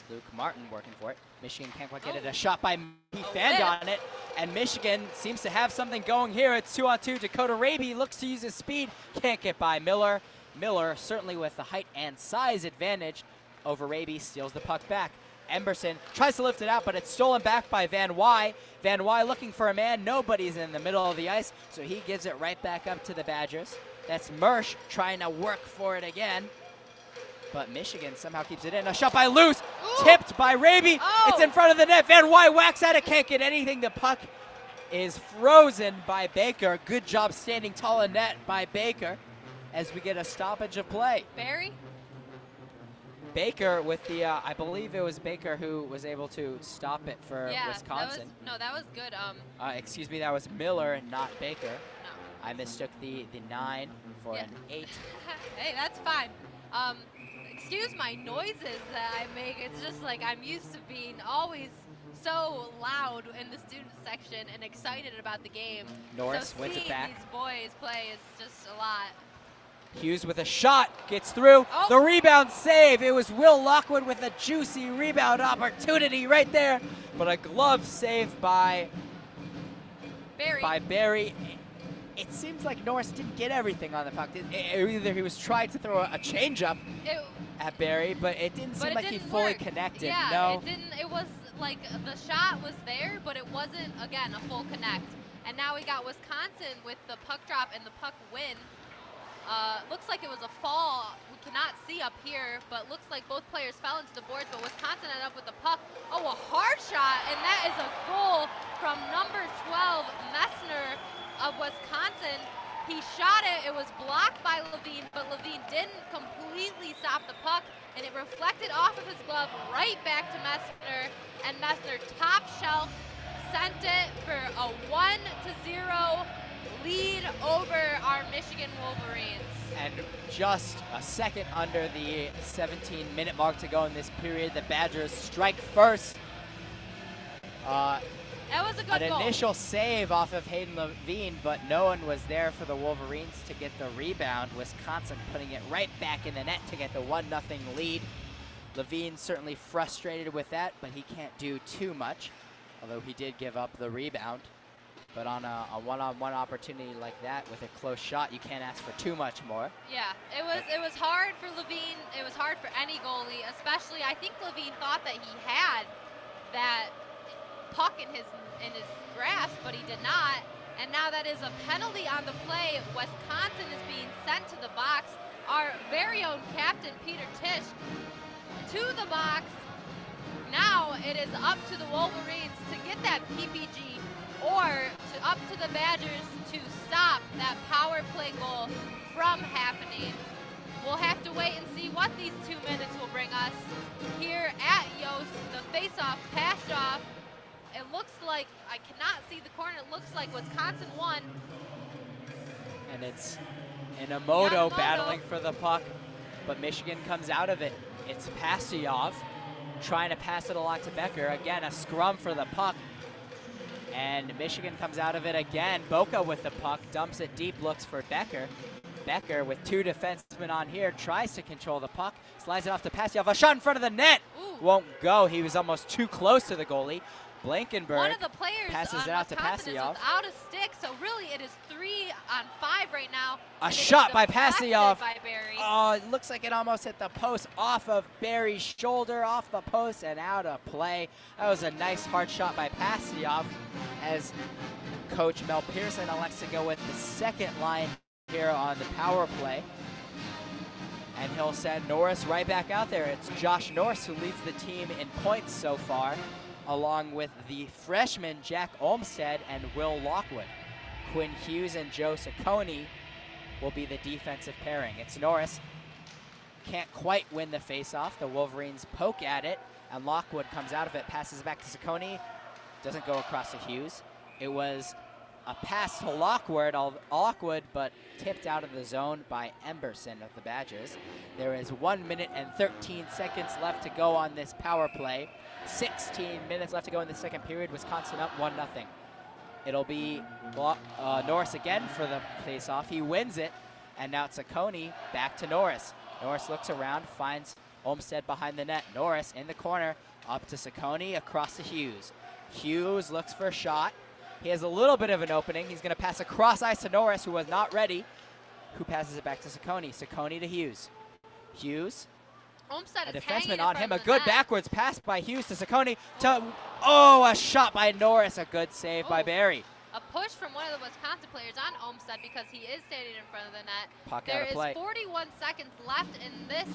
S1: Luke Martin working for it. Michigan can't quite get it. A shot by he fanned on it, and Michigan seems to have something going here. It's 2-on-2. Dakota Raby looks to use his speed. Can't get by Miller. Miller, certainly with the height and size advantage over Raby, steals the puck back. Emberson tries to lift it out, but it's stolen back by Van Wy. Van Wy looking for a man. Nobody's in the middle of the ice, so he gives it right back up to the Badgers. That's Mersch trying to work for it again, but Michigan somehow keeps it in. A shot by Luce, tipped by Raby. It's in front of the net. Van Wy whacks at it, can't get anything. The puck is frozen by Baker. Good job standing tall in net by Baker. as we get a stoppage of play.
S2: Barry?
S1: Baker with the, I believe it was Baker who was able to stop it for Wisconsin.
S2: That was good.
S1: Excuse me, that was Miller and not Baker.
S2: No.
S1: I mistook the 9 for an 8.
S2: Hey, that's fine. Excuse my noises that I make. It's just like I'm used to being always so loud in the student section and excited about the game.
S1: Norris wins it back.
S2: These boys play is just a lot.
S1: Hughes with a shot, gets through.
S2: Oh.
S1: The rebound save. It was Will Lockwood with a juicy rebound opportunity right there, but a glove save by Barry. It seems like Norris didn't get everything on the puck. Either he was trying to throw a changeup at Barry, but it didn't seem like he fully connected.
S2: Yeah,
S1: no.
S2: it didn't. It was like the shot was there, but it wasn't, again, a full connect. And now we got Wisconsin with the puck drop and the puck win. Looks like it was a fall. We cannot see up here, but looks like both players fell into the boards, but Wisconsin ended up with the puck. Oh, a hard shot, and that is a goal from number 12, Messner of Wisconsin. He shot it. It was blocked by Levine, but Levine didn't completely stop the puck, and it reflected off of his glove right back to Messner, and Messner top shelf sent it for a 1-0 lead over our Michigan Wolverines.
S1: And just a second under the 17-minute mark to go in this period, the Badgers strike first.
S2: That was a good goal.
S1: An initial save off of Hayden Levine, but no one was there for the Wolverines to get the rebound. Wisconsin putting it right back in the net to get the 1-0 lead. Levine certainly frustrated with that, but he can't do too much, although he did give up the rebound. But on a one-on-one opportunity like that with a close shot, you can't ask for too much more. Yeah,
S2: it was hard for Levine. It was hard for any goalie, especially I think Levine thought that he had that puck in his grasp, but he did not. And now that is a penalty on the play. Wisconsin is being sent to the box. Our very own captain, Peter Tisch, to the box. Now it is up to the Wolverines to get that PPG, or up to the Badgers to stop that power play goal from happening. We'll have to wait and see what these 2 minutes will bring us here at Yost. The face-off passed off. It looks like, I cannot see the corner, it looks like Wisconsin won.
S1: And it's Inamoto battling for the puck, but Michigan comes out of it. It's Pastujov trying to pass it along to Becker. Again, a scrum for the puck. And Michigan comes out of it again. Boca with the puck, dumps it deep, looks for Becker. Becker with 2 defensemen on here, tries to control the puck, slides it off to Pastujov. A shot in front of the net.
S2: Ooh.
S1: Won't go. He was almost too close to the goalie. Blankenberg
S2: one of the players
S1: passes it out to Pastujov.
S2: Is without a stick, so really it is 3-on-5 right now.
S1: A shot by Pastujov.
S2: By Barry.
S1: Oh, it looks like it almost hit the post off of Barry's shoulder, off the post and out of play. That was a nice hard shot by Pastujov, as Coach Mel Pearson elects to go with the second line here on the power play. And he'll send Norris right back out there. It's Josh Norris who leads the team in points so far, along with the freshman Jack Olmstead and Will Lockwood. Quinn Hughes and Joe Ciccone will be the defensive pairing. It's Norris. Can't quite win the faceoff. The Wolverines poke at it, and Lockwood comes out of it, passes it back to Ciccone. Doesn't go across to Hughes. It was a pass to Lockwood, but tipped out of the zone by Emberson of the Badgers. There is 1 minute and 13 seconds left to go on this power play. 16 minutes left to go in the second period. Wisconsin up 1-0. It'll be Norris again for the face-off. He wins it, and now Ciccone back to Norris. Norris looks around, finds Olmstead behind the net. Norris in the corner, up to Ciccone, across to Hughes. Hughes looks for a shot. He has a little bit of an opening. He's going to pass across ice to Norris, who was not ready, who passes it back to Ciccone. Ciccone to Hughes. Hughes.
S2: Olmstead
S1: a
S2: is
S1: defenseman on him. A
S2: the
S1: good
S2: net.
S1: backwards pass by Hughes to Ciccone. A shot by Norris. A good save by Barry.
S2: A push from one of the Wisconsin players on Olmstead because he is standing in front of the net.
S1: Puck
S2: there
S1: out of play.
S2: is 41 seconds left in this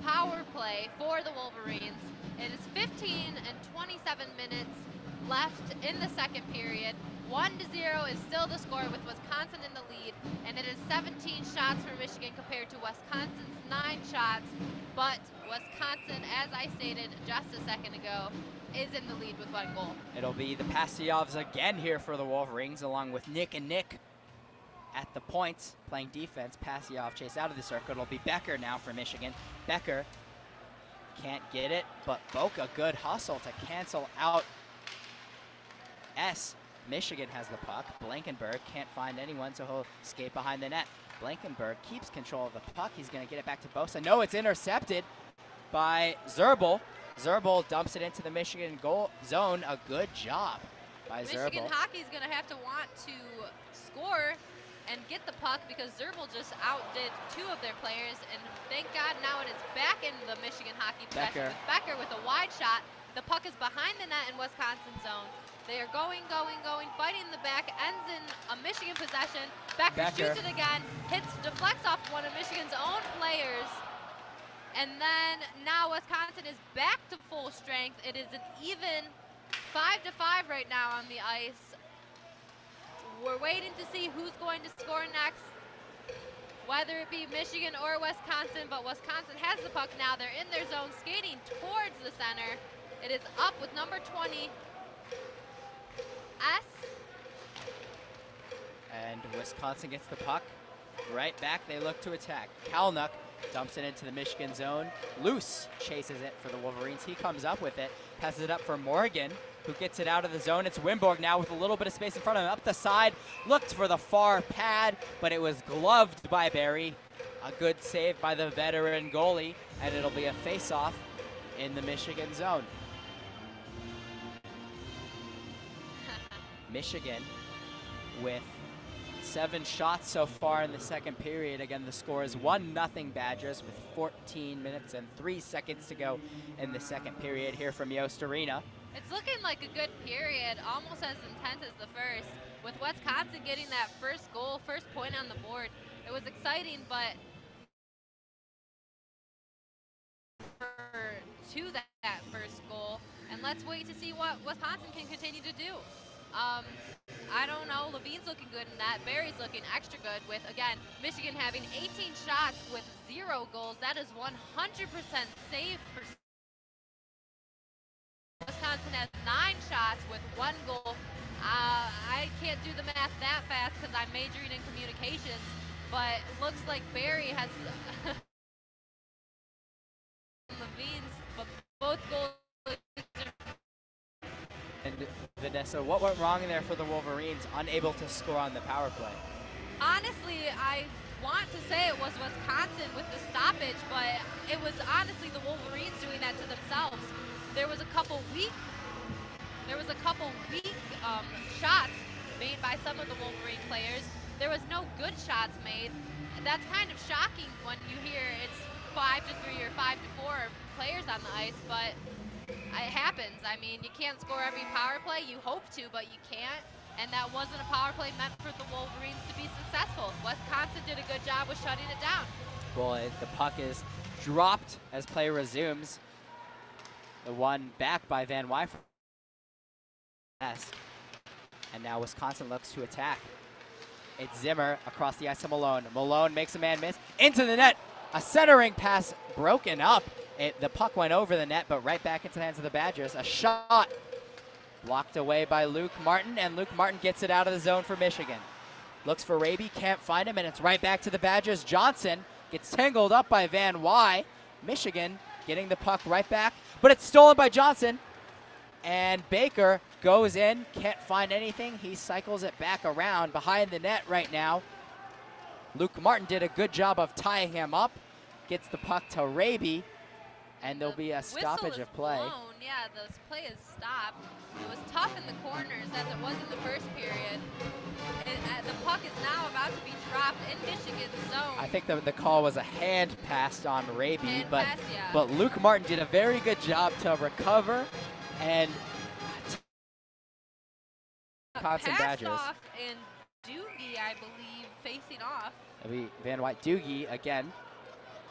S2: power play for the Wolverines. It is 15 and 27 minutes left in the second period. 1-0 is still the score with Wisconsin in the lead, and it is 17 shots for Michigan compared to Wisconsin's 9 shots. But Wisconsin, as I stated just a second ago, is in the lead with 1 goal.
S1: It'll be the Pastyovs again here for the Wolverines, along with Nick and Nick at the points, playing defense. Pastyov chased out of the circle. It'll be Becker now for Michigan. Becker can't get it, but Boca, good hustle to cancel out S. Michigan has the puck. Blankenberg can't find anyone, so he'll skate behind the net. Blankenberg keeps control of the puck. He's going to get it back to Bosa. No, it's intercepted by Zerbel. Zerbel dumps it into the Michigan goal zone. A good job by Zerbel.
S2: Michigan hockey's going to have to want to score and get the puck because Zerbel just outdid 2 of their players. And thank God now it is back in the Michigan hockey possession with Becker with a wide shot. The puck is behind the net in Wisconsin zone. They are going, fighting the back, ends in a Michigan possession. Becker shoots it again, deflects off one of Michigan's own players. And then now Wisconsin is back to full strength. It is an even 5-5 right now on the ice. We're waiting to see who's going to score next, whether it be Michigan or Wisconsin, but Wisconsin has the puck now. They're in their zone, skating towards the center. It is up with number 20, S.
S1: And Wisconsin gets the puck. Right back, they look to attack. Kalnuk dumps it into the Michigan zone. Loose chases it for the Wolverines. He comes up with it, passes it up for Morgan, who gets it out of the zone. It's Wimborg now with a little bit of space in front of him. Up the side, looked for the far pad, but it was gloved by Barry. A good save by the veteran goalie, and it'll be a face-off in the Michigan zone. Michigan with 7 shots so far in the second period. Again, the score is 1-0 Badgers with 14 minutes and 3 seconds to go in the second period here from Yost Arena.
S2: It's looking like a good period, almost as intense as the first. With Wisconsin getting that first goal, first point on the board, it was exciting, but to that first goal, and let's wait to see what Wisconsin can continue to do. I don't know, Levine's looking good in that. Barry's looking extra good with, again, Michigan having 18 shots with 0 goals. That is 100% save percentage. Wisconsin has 9 shots with 1 goal. I can't do the math that fast because I'm majoring in communications, but it looks like Barry has Levine's, but both goals.
S1: And Vanessa, what went wrong in there for the Wolverines, unable to score on the power play?
S2: Honestly, I want to say it was Wisconsin with the stoppage, but it was honestly the Wolverines doing that to themselves. There was a couple weak shots made by some of the Wolverine players. There was no good shots made. That's kind of shocking when you hear it's 5-3 or 5-4 players on the ice, but it happens. I mean, you can't score every power play. You hope to, but you can't. And that wasn't a power play meant for the Wolverines to be successful. Wisconsin did a good job with shutting it down.
S1: Well, the puck is dropped as play resumes. The one back by Van Wy. And now Wisconsin looks to attack. It's Zimmer across the ice to Malone. Malone makes a man miss. Into the net. A centering pass broken up. The puck went over the net, but right back into the hands of the Badgers. A shot blocked away by Luke Martin, and Luke Martin gets it out of the zone for Michigan. Looks for Raby, can't find him, and it's right back to the Badgers. Johnson gets tangled up by Van Wy. Michigan getting the puck right back, but it's stolen by Johnson. And Baker goes in, can't find anything. He cycles it back around behind the net right now. Luke Martin did a good job of tying him up. Gets the puck to Raby, and there'll be a stoppage of play.
S2: Yeah, the play is stopped. It was tough in the corners as it was in the first period. The puck is now about to be dropped in Michigan's zone.
S1: I think the call was a hand pass on Raby, but
S2: yeah.
S1: But Luke Martin did a very good job to recover and Wisconsin Badgers.
S2: Off and Doogie, I believe, facing off.
S1: It'll be Van Wy. Doogie again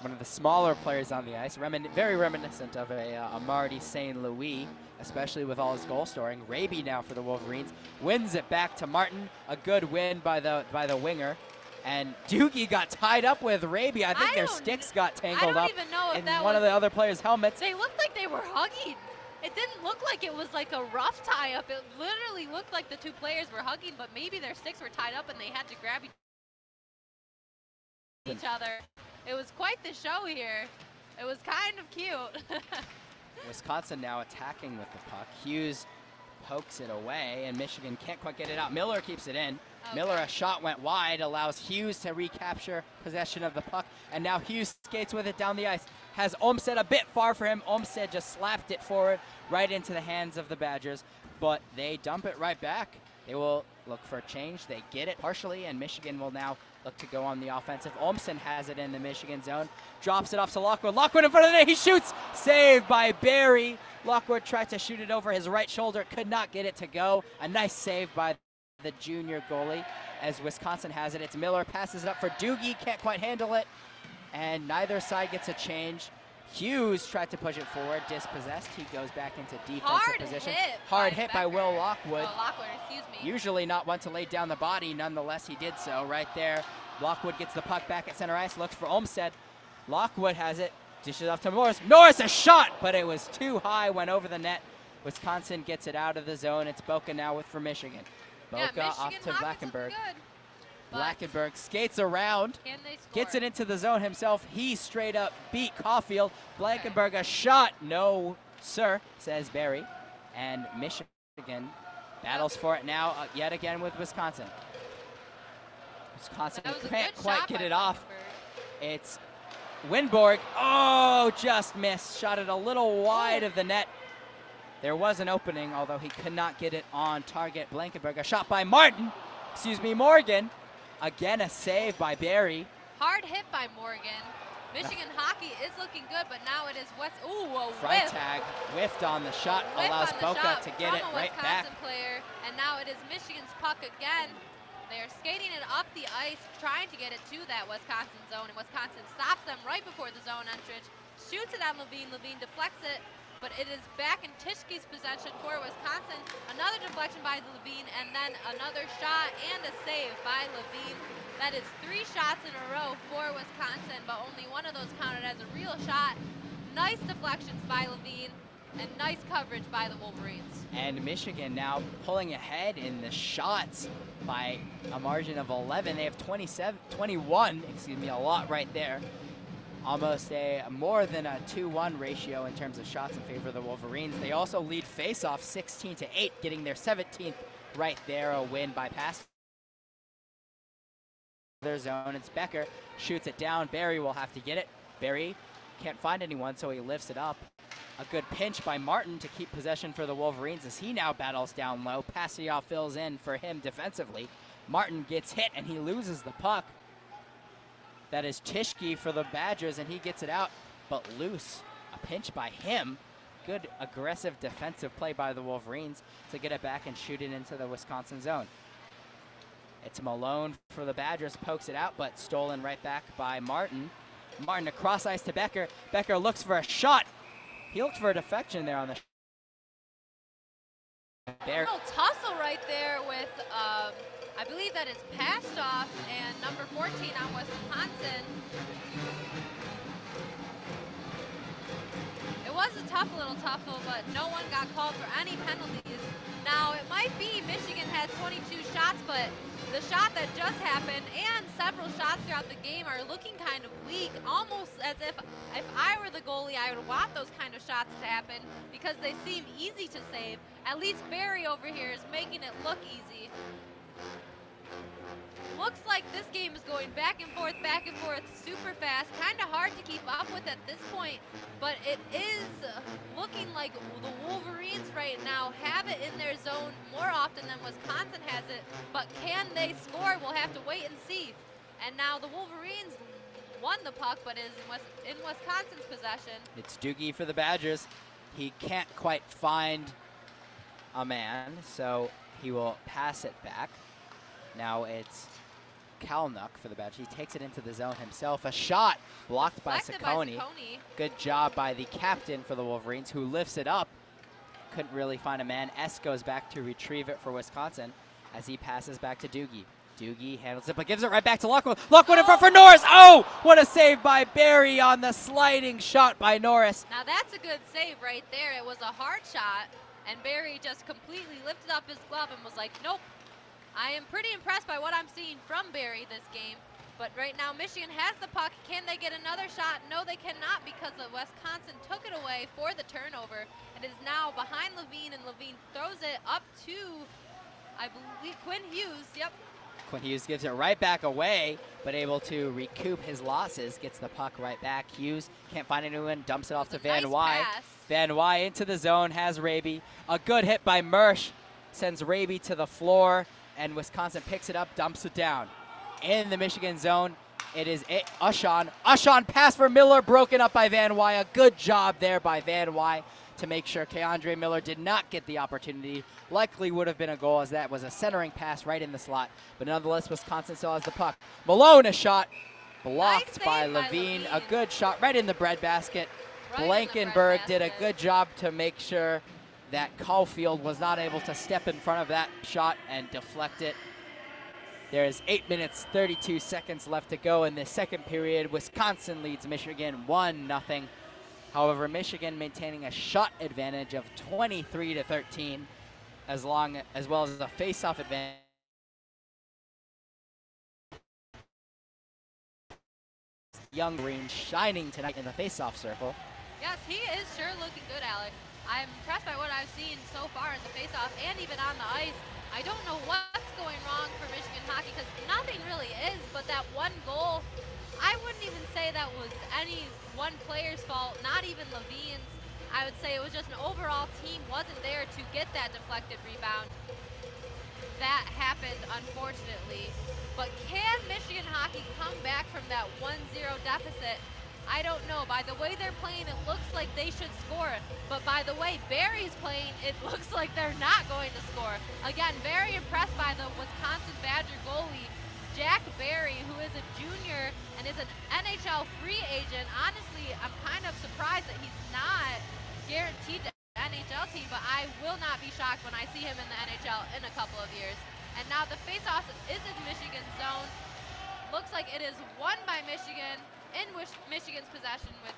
S1: one of the smaller players on the ice, very reminiscent of a Marty St. Louis, especially with all his goal scoring. Raby now for the Wolverines wins it back to Martin. A good win by the winger. And Doogie got tied up with Raby. I think their sticks got tangled up in one of the other players' helmets.
S2: They looked like they were hugging. It didn't look like it was like a rough tie-up. It literally looked like the two players were hugging, but maybe their sticks were tied up and they had to grab each other. It was quite the show here. It was kind of cute.
S1: Wisconsin now attacking with the puck. Hughes pokes it away, and Michigan can't quite get it out. Miller keeps it in. Okay. Miller, a shot went wide, allows Hughes to recapture possession of the puck, and now Hughes skates with it down the ice. Has Olmstead a bit far for him. Olmstead just slapped it forward right into the hands of the Badgers, but they dump it right back. They will look for a change. They get it partially, and Michigan will now look to go on the offensive. Olmstead has it in the Michigan zone. Drops it off to Lockwood. Lockwood in front of the net. He shoots. Saved by Barry. Lockwood tried to shoot it over his right shoulder. Could not get it to go. A nice save by the junior goalie as Wisconsin has it. It's Miller. Passes it up for Doogie. Can't quite handle it. And neither side gets a change. Hughes tried to push it forward, dispossessed. He goes back into defensive position. Hard hit by Will Lockwood.
S2: Oh, Lockwood, excuse me.
S1: Usually not one to lay down the body. Nonetheless, he did so right there. Lockwood gets the puck back at center ice, looks for Olmstead. Lockwood has it, dishes off to Norris. Norris, a shot, but it was too high, went over the net. Wisconsin gets it out of the zone. It's Boca now for Michigan. Boca off to Blackenberg. Blackenberg skates around, gets it into the zone himself. He straight up beat Caulfield. Blackenberg, a shot. No, sir, says Barry. And Michigan battles for it now yet again with Wisconsin. Wisconsin can't quite get it off. It's Winborg. Oh, just missed. Shot it a little wide of the net. There was an opening, although he could not get it on target. Blankenberg, a shot by Morgan. Again, a save by Barry.
S2: Hard hit by Morgan. Michigan hockey is looking good, but now it is West. Ooh, a
S1: front tag, whiffed on the shot, allows Boca to get it right back.
S2: Player, and now it is Michigan's puck again. They are skating it up the ice, trying to get it to that Wisconsin zone, and Wisconsin stops them right before the zone entrance, shoots it at Levine. Levine deflects it, but it is back in Tischke's possession for Wisconsin. Another deflection by Levine, and then another shot and a save by Levine. That is 3 shots in a row for Wisconsin, but only one of those counted as a real shot. Nice deflections by Levine, and nice coverage by the Wolverines.
S1: And Michigan now pulling ahead in the shots by a margin of 11. They have 21, a lot right there. Almost more than a 2-1 ratio in terms of shots in favor of the Wolverines. They also lead face-off 16-8, getting their 17th right there, a win by pass. Their zone, it's Becker, shoots it down. Barry will have to get it. Barry can't find anyone, so he lifts it up. A good pinch by Martin to keep possession for the Wolverines as he now battles down low. Passioff fills in for him defensively. Martin gets hit and he loses the puck. That is Tischke for the Badgers, and he gets it out, but loose. A pinch by him. Good aggressive defensive play by the Wolverines to get it back and shoot it into the Wisconsin zone. It's Malone for the Badgers, pokes it out, but stolen right back by Martin. Martin across ice to Becker. Becker looks for a shot. He looked for a deflection there on the
S2: a little tussle right there with, I believe that is Paschoff and number 14 on Wisconsin. It was a tough little tussle, but no one got called for any penalties. Now, it might be Michigan has 22 shots, but the shot that just happened and several shots throughout the game are looking kind of weak, almost as if I were the goalie, I would want those kind of shots to happen because they seem easy to save. At least Barry over here is making it look easy. Looks like this game is going back and forth, super fast. Kind of hard to keep up with at this point, but it is looking like the Wolverines right now have it in their zone more often than Wisconsin has it, but can they score? We'll have to wait and see. And now the Wolverines won the puck, but is in Wisconsin's possession.
S1: It's Doogie for the Badgers. He can't quite find a man, so he will pass it back. Now it's Kalnuk for the Badgers. He takes it into the zone himself. A shot blocked by Saccone. Good job by the captain for the Wolverines, who lifts it up. Couldn't really find a man. S goes back to retrieve it for Wisconsin as he passes back to Doogie. Doogie handles it, but gives it right back to Lockwood. Lockwood in front for Norris. Oh, what a save by Barry on the sliding shot by Norris.
S2: Now that's a good save right there. It was a hard shot, and Barry just completely lifted up his glove and was like, nope. I am pretty impressed by what I'm seeing from Barry this game. But right now, Michigan has the puck. Can they get another shot? No, they cannot, because the Wisconsin took it away for the turnover. It is now behind Levine, and Levine throws it up to, I believe, Quinn Hughes. Yep.
S1: Quinn Hughes gives it right back away, but able to recoup his losses. Gets the puck right back. Hughes can't find anyone, dumps it off to Van Wy. Van Wy into the zone, has Raby. A good hit by Mersch, sends Raby to the floor, and Wisconsin picks it up, dumps it down. In the Michigan zone, it is Ushon. Ushon pass for Miller, broken up by Van Wy. A good job there by Van Wy to make sure Keandre Miller did not get the opportunity. Likely would have been a goal, as that was a centering pass right in the slot. But nonetheless, Wisconsin still has the puck. Malone, a shot blocked by Levine. A good shot right in the breadbasket. Blankenberg did a good job to make sure that Caulfield was not able to step in front of that shot and deflect it. There's 8 minutes, 32 seconds left to go in the second period. Wisconsin leads Michigan 1-0. However, Michigan maintaining a shot advantage of 23-13, as well as a face-off advantage. Young Green shining tonight in the face-off circle.
S2: Yes, he is sure looking good, Alex. I'm impressed by what I've seen so far in the face-off and even on the ice. I don't know what's going wrong for Michigan hockey, because nothing really is, but that one goal, I wouldn't even say that was any one player's fault, not even Levine's. I would say it was just an overall team wasn't there to get that deflected rebound. That happened, unfortunately. But can Michigan hockey come back from that 1-0 deficit? I don't know. By the way they're playing, it looks like they should score. But by the way Barry's playing, it looks like they're not going to score. Again, very impressed by the Wisconsin Badger goalie, Jack Barry, who is a junior and is an NHL free agent. Honestly, I'm kind of surprised that he's not guaranteed to the NHL team, but I will not be shocked when I see him in the NHL in a couple of years. And now the faceoff is in Michigan zone. Looks like it is won by Michigan, in Michigan's possession, with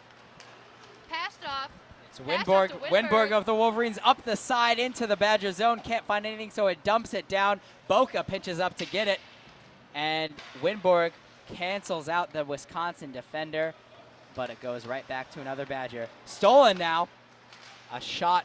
S2: passed off.
S1: It's Winborg of the Wolverines up the side into the Badger zone. Can't find anything, so it dumps it down. Boca pinches up to get it. And Winborg cancels out the Wisconsin defender, but it goes right back to another Badger. Stolen now. A shot,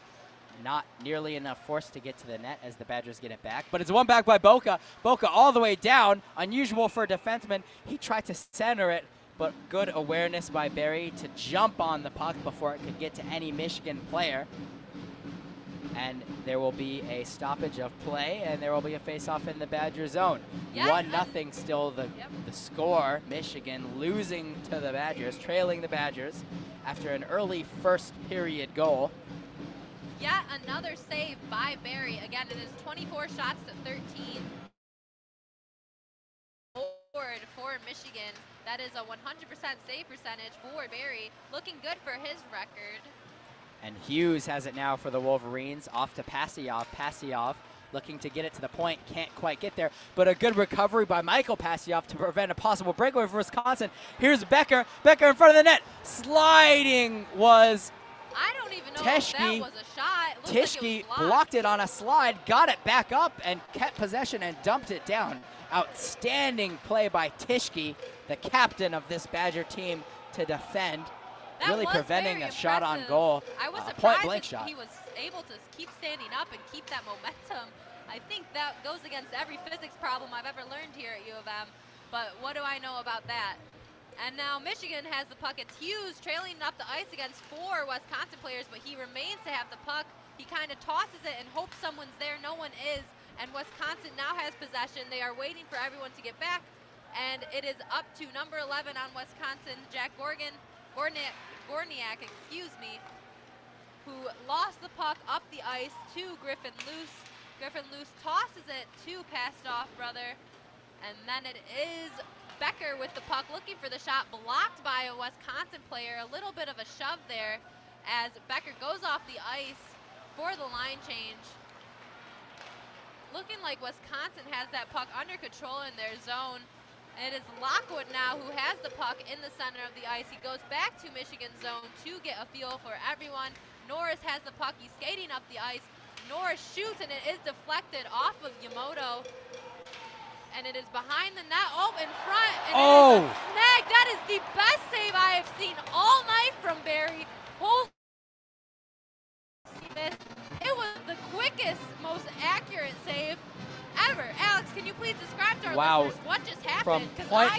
S1: not nearly enough force to get to the net as the Badgers get it back. But it's won back by Boca. Boca all the way down. Unusual for a defenseman. He tried to center it, but good awareness by Barry to jump on the puck before it could get to any Michigan player. And there will be a stoppage of play, and there will be a face-off in the Badger zone. 1-0 still the score. Michigan losing to the Badgers, trailing the Badgers after an early first period goal.
S2: Yet another save by Barry. Again, it is 24 shots to 13. For Michigan. That is a 100% save percentage for Barry. Looking good for his record.
S1: And Hughes has it now for the Wolverines, off to Passiov. Passiov looking to get it to the point, can't quite get there, but a good recovery by Michael Passiov to prevent a possible breakaway for Wisconsin. Here's Becker. Becker in front of the net. Sliding was
S2: I don't even know
S1: Teschke.
S2: If that was a shot. It
S1: Teschke
S2: like it
S1: blocked it on a slide, got it back up, and kept possession and dumped it down. Outstanding play by Teschke, the captain of this Badger team, to defend.
S2: That
S1: really preventing a shot on goal.
S2: I was
S1: a
S2: surprised
S1: point-blank
S2: that
S1: shot.
S2: He was able to keep standing up and keep that momentum. I think that goes against every physics problem I've ever learned here at U of M. But what do I know about that? And now Michigan has the puck. It's Hughes trailing up the ice against 4 Wisconsin players, but he remains to have the puck. He kind of tosses it and hopes someone's there. No one is. And Wisconsin now has possession. They are waiting for everyone to get back. And it is up to number 11 on Wisconsin, Jack Gorniak, excuse me, who lost the puck up the ice to Griffin Luce. Griffin Luce tosses it to Pastoff, brother. And then it is Becker with the puck looking for the shot, blocked by a Wisconsin player. A little bit of a shove there as Becker goes off the ice for the line change. Looking like Wisconsin has that puck under control in their zone. It is Lockwood now who has the puck in the center of the ice. He goes back to Michigan zone to get a feel for everyone. Norris has the puck. He's skating up the ice. Norris shoots, and it is deflected off of Yamamoto. And it is behind the net. Oh, in front. And it is a snag. That is the best save I have seen all night from Barry. Holy this. It was the quickest, most accurate save ever. Alex, can you please describe to our listeners what just happened?
S1: From point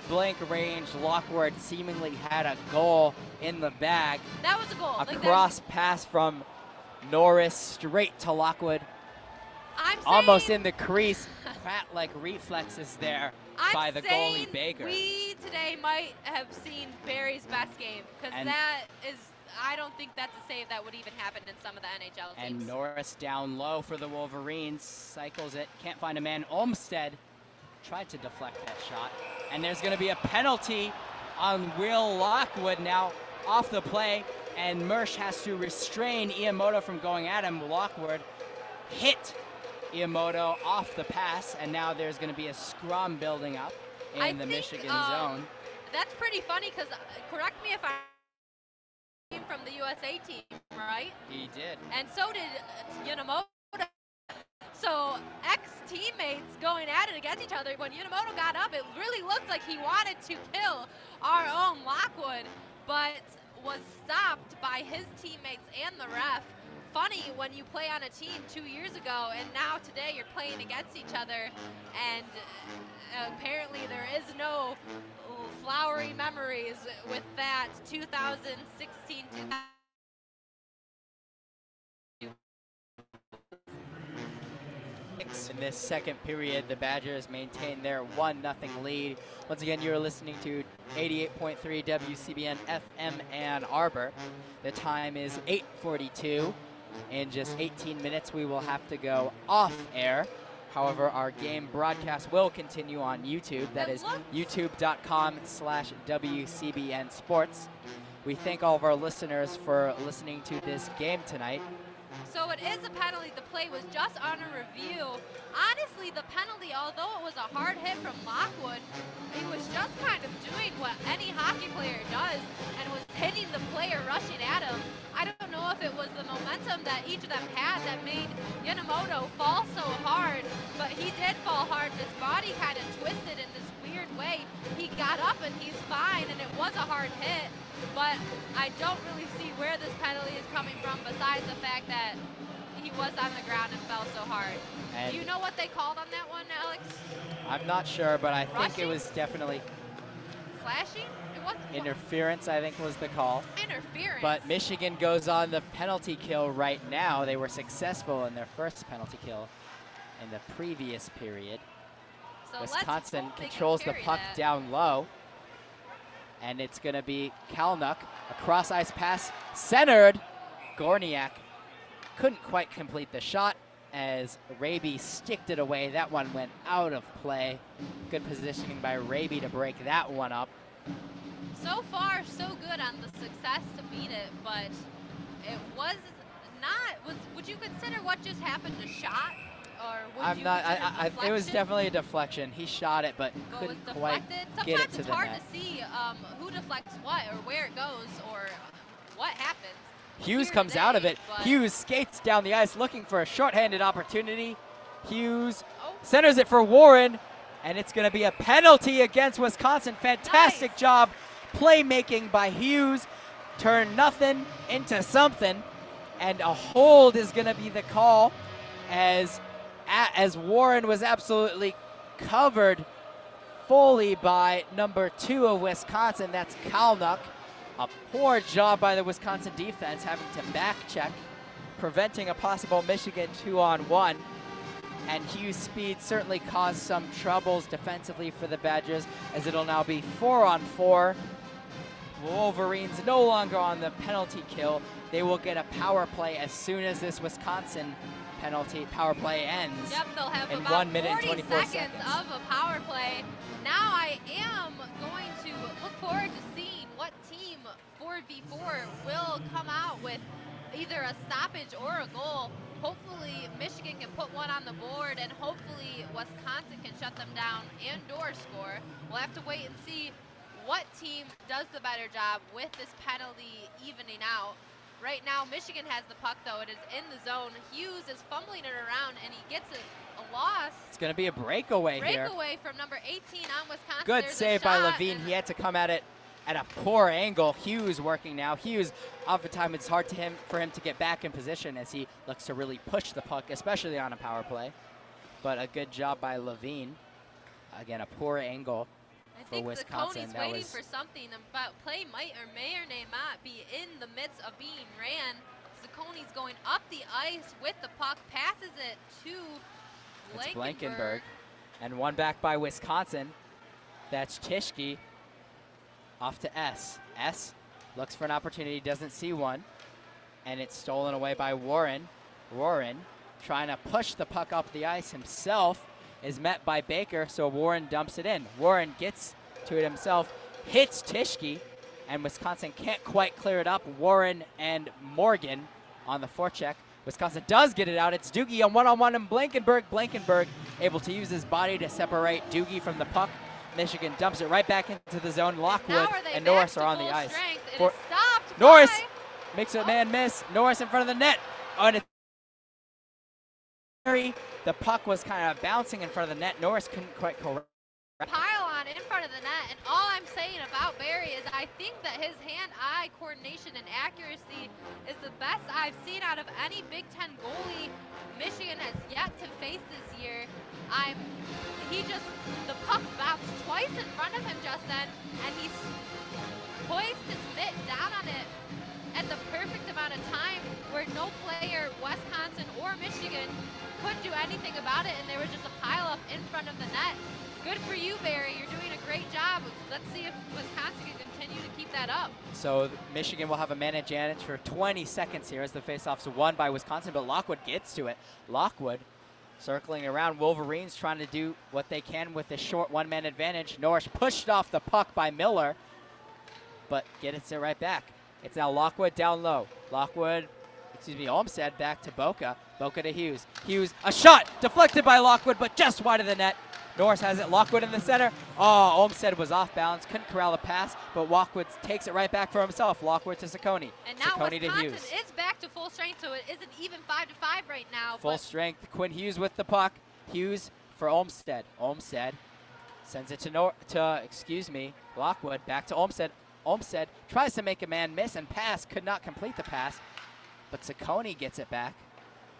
S1: blank range, Lockwood seemingly had a goal in the bag.
S2: That was a goal.
S1: A cross pass from Norris straight to Lockwood. Almost in the crease. Pratt-like reflexes there by the goalie Baker.
S2: We today might have seen Barry's best game, because that is, I don't think that's a save that would even happen in some of the NHL teams.
S1: And Norris down low for the Wolverines, cycles it, can't find a man. Olmstead tried to deflect that shot. And there's going to be a penalty on Will Lockwood now off the play, and Mersch has to restrain Iamoto from going at him. Lockwood hit Iamoto off the pass, and now there's going to be a scrum building up in the Michigan zone.
S2: That's pretty funny, because correct me if I'm from the USA team, right?
S1: He did.
S2: And so did Yamamoto. So ex-teammates going at it against each other. When Yamamoto got up, it really looked like he wanted to kill our own Lockwood, but was stopped by his teammates and the ref. Funny when you play on a team 2 years ago, and now today you're playing against each other, and apparently there is no flowery memories with that 2016
S1: In this second period, the Badgers maintain their 1-0 lead. Once again, you're listening to 88.3 WCBN FM Ann Arbor. The time is 8:42. In just 18 minutes, we will have to go off air. However, our game broadcast will continue on YouTube. That is youtube.com/WCBN Sports. We thank all of our listeners for listening to this game tonight.
S2: So it is a penalty. The play was just under review. Honestly, the penalty, although it was a hard hit from Lockwood, he was just kind of doing what any hockey player does and was hitting the player rushing at him. I don't know if it was the momentum that each of them had that made Yamamoto fall so hard, but he did fall hard. His body kind of twisted in this weird way. He got up and he's fine, and it was a hard hit, but I don't really see where this penalty is coming from besides the fact that he was on the ground and fell so hard.
S1: And
S2: do you know what they called on that one, Alex?
S1: I'm not sure, but I think it was definitely
S2: slashing. It wasn't
S1: interference, I think, was the call.
S2: Interference.
S1: But Michigan goes on the penalty kill right now. They were successful in their first penalty kill in the previous period.
S2: So
S1: Wisconsin controls the puck down low. And it's going to be Kalnuk. A cross-ice pass centered. Gorniak couldn't quite complete the shot as Raby sticked it away. That one went out of play. Good positioning by Raby to break that one up.
S2: So far, so good on the success to beat it, but it was not. Would you consider what just happened a shot? Or would
S1: it was definitely a deflection. He shot it, but couldn't quite get it to the net. Sometimes
S2: it's hard to see who deflects what or where it goes or what happens.
S1: Hughes comes out of it. Hughes skates down the ice looking for a shorthanded opportunity. Hughes centers it for Warren, and it's going to be a penalty against Wisconsin. Fantastic job playmaking by Hughes. Turn nothing into something, and a hold is going to be the call as Warren was absolutely covered fully by number 2 of Wisconsin. That's Kalnuk. A poor job by the Wisconsin defense, having to back check, preventing a possible Michigan 2-on-1. And Hughes' speed certainly caused some troubles defensively for the Badgers, as it'll now be 4-on-4. Wolverines no longer on the penalty kill. They will get a power play as soon as this Wisconsin penalty power play ends.
S2: Yep, they'll have
S1: in
S2: about
S1: 1 minute and
S2: 40
S1: 24
S2: seconds of a power play. Now I am going to look forward to seeing what team 4v4 will come out with either a stoppage or a goal. Hopefully Michigan can put one on the board, and hopefully Wisconsin can shut them down and or score. We'll have to wait and see what team does the better job with this penalty evening out. Right now, Michigan has the puck, though. It is in the zone. Hughes is fumbling it around, and he gets a loss.
S1: It's going to be a breakaway here.
S2: Breakaway from number 18 on Wisconsin.
S1: Good
S2: There's
S1: save by Levine. He had to come at it at a poor angle. Hughes working now. Hughes, oftentimes it's hard for him to get back in position as he looks to really push the puck, especially on a power play. But a good job by Levine. Again, a poor angle for Wisconsin.
S2: Cicconi's waiting for something, but play may or may not be in the midst of being ran. Cicconi's going up the ice with the puck, passes it to Blankenburg.
S1: And one back by Wisconsin. That's Tischke. Off to S. S looks for an opportunity, doesn't see one. And it's stolen away by Warren. Warren trying to push the puck up the ice himself, is met by Baker, so Warren dumps it in. Warren gets to it himself, hits Tischke, and Wisconsin can't quite clear it up. Warren and Morgan on the forecheck. Wisconsin does get it out. It's Doogie on one-on-one and Blankenburg. Blankenburg able to use his body to separate Doogie from the puck. Michigan dumps it right back into the zone. Lockwood and Norris are on the ice. Norris makes a man miss. Norris in front of the net. Oh, and the puck was kind of bouncing in front of the net. Norris couldn't quite correct.
S2: Pylon in front of the net, and all I'm saying about Barry is I think that his hand-eye coordination and accuracy is the best I've seen out of any Big Ten goalie Michigan has yet to face this year. The puck bounced twice in front of him just then, and he poised his mitt down on it at the perfect amount of time where no player, Wisconsin or Michigan, could do anything about it, and there was just a pile-up in front of the net. Good for you, Barry. You're doing a great job. Let's see if Wisconsin can continue to keep that up.
S1: So Michigan will have a man advantage for 20 seconds here as the faceoff's won by Wisconsin, but Lockwood gets to it. Lockwood circling around. Wolverines trying to do what they can with this short one-man advantage. Norris pushed off the puck by Miller, but gets it right back. It's now Lockwood down low. Olmstead back to Boca. Boca to Hughes. Hughes, a shot deflected by Lockwood, but just wide of the net. Norris has it. Lockwood in the center. Oh, Olmstead was off balance. Couldn't corral the pass, but Lockwood takes it right back for himself. Lockwood to Ciccone.
S2: And now
S1: Ciccone to
S2: Wisconsin
S1: Hughes.
S2: is back to full strength, so it isn't even 5-5 right now.
S1: Full strength. Quinn Hughes with the puck. Hughes for Olmstead. Olmstead sends it to Lockwood. Back to Olmstead. Olmstead tries to make a man miss and pass. Could not complete the pass, but Ciccone gets it back.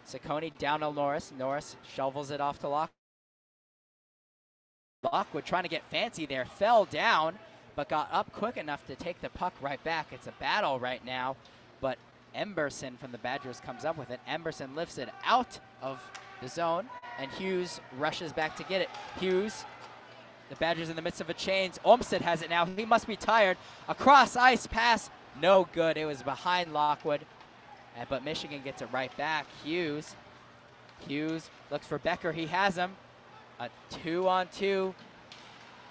S1: Ciccone down to Norris. Norris shovels it off to Lockwood. Lockwood trying to get fancy there, fell down, but got up quick enough to take the puck right back. It's a battle right now, but Emberson from the Badgers comes up with it. Emberson lifts it out of the zone, and Hughes rushes back to get it. Hughes, the Badgers in the midst of a change. Olmstead has it now. He must be tired. A cross-ice pass, no good. It was behind Lockwood, but Michigan gets it right back. Hughes looks for Becker. He has him. A 2-on-2.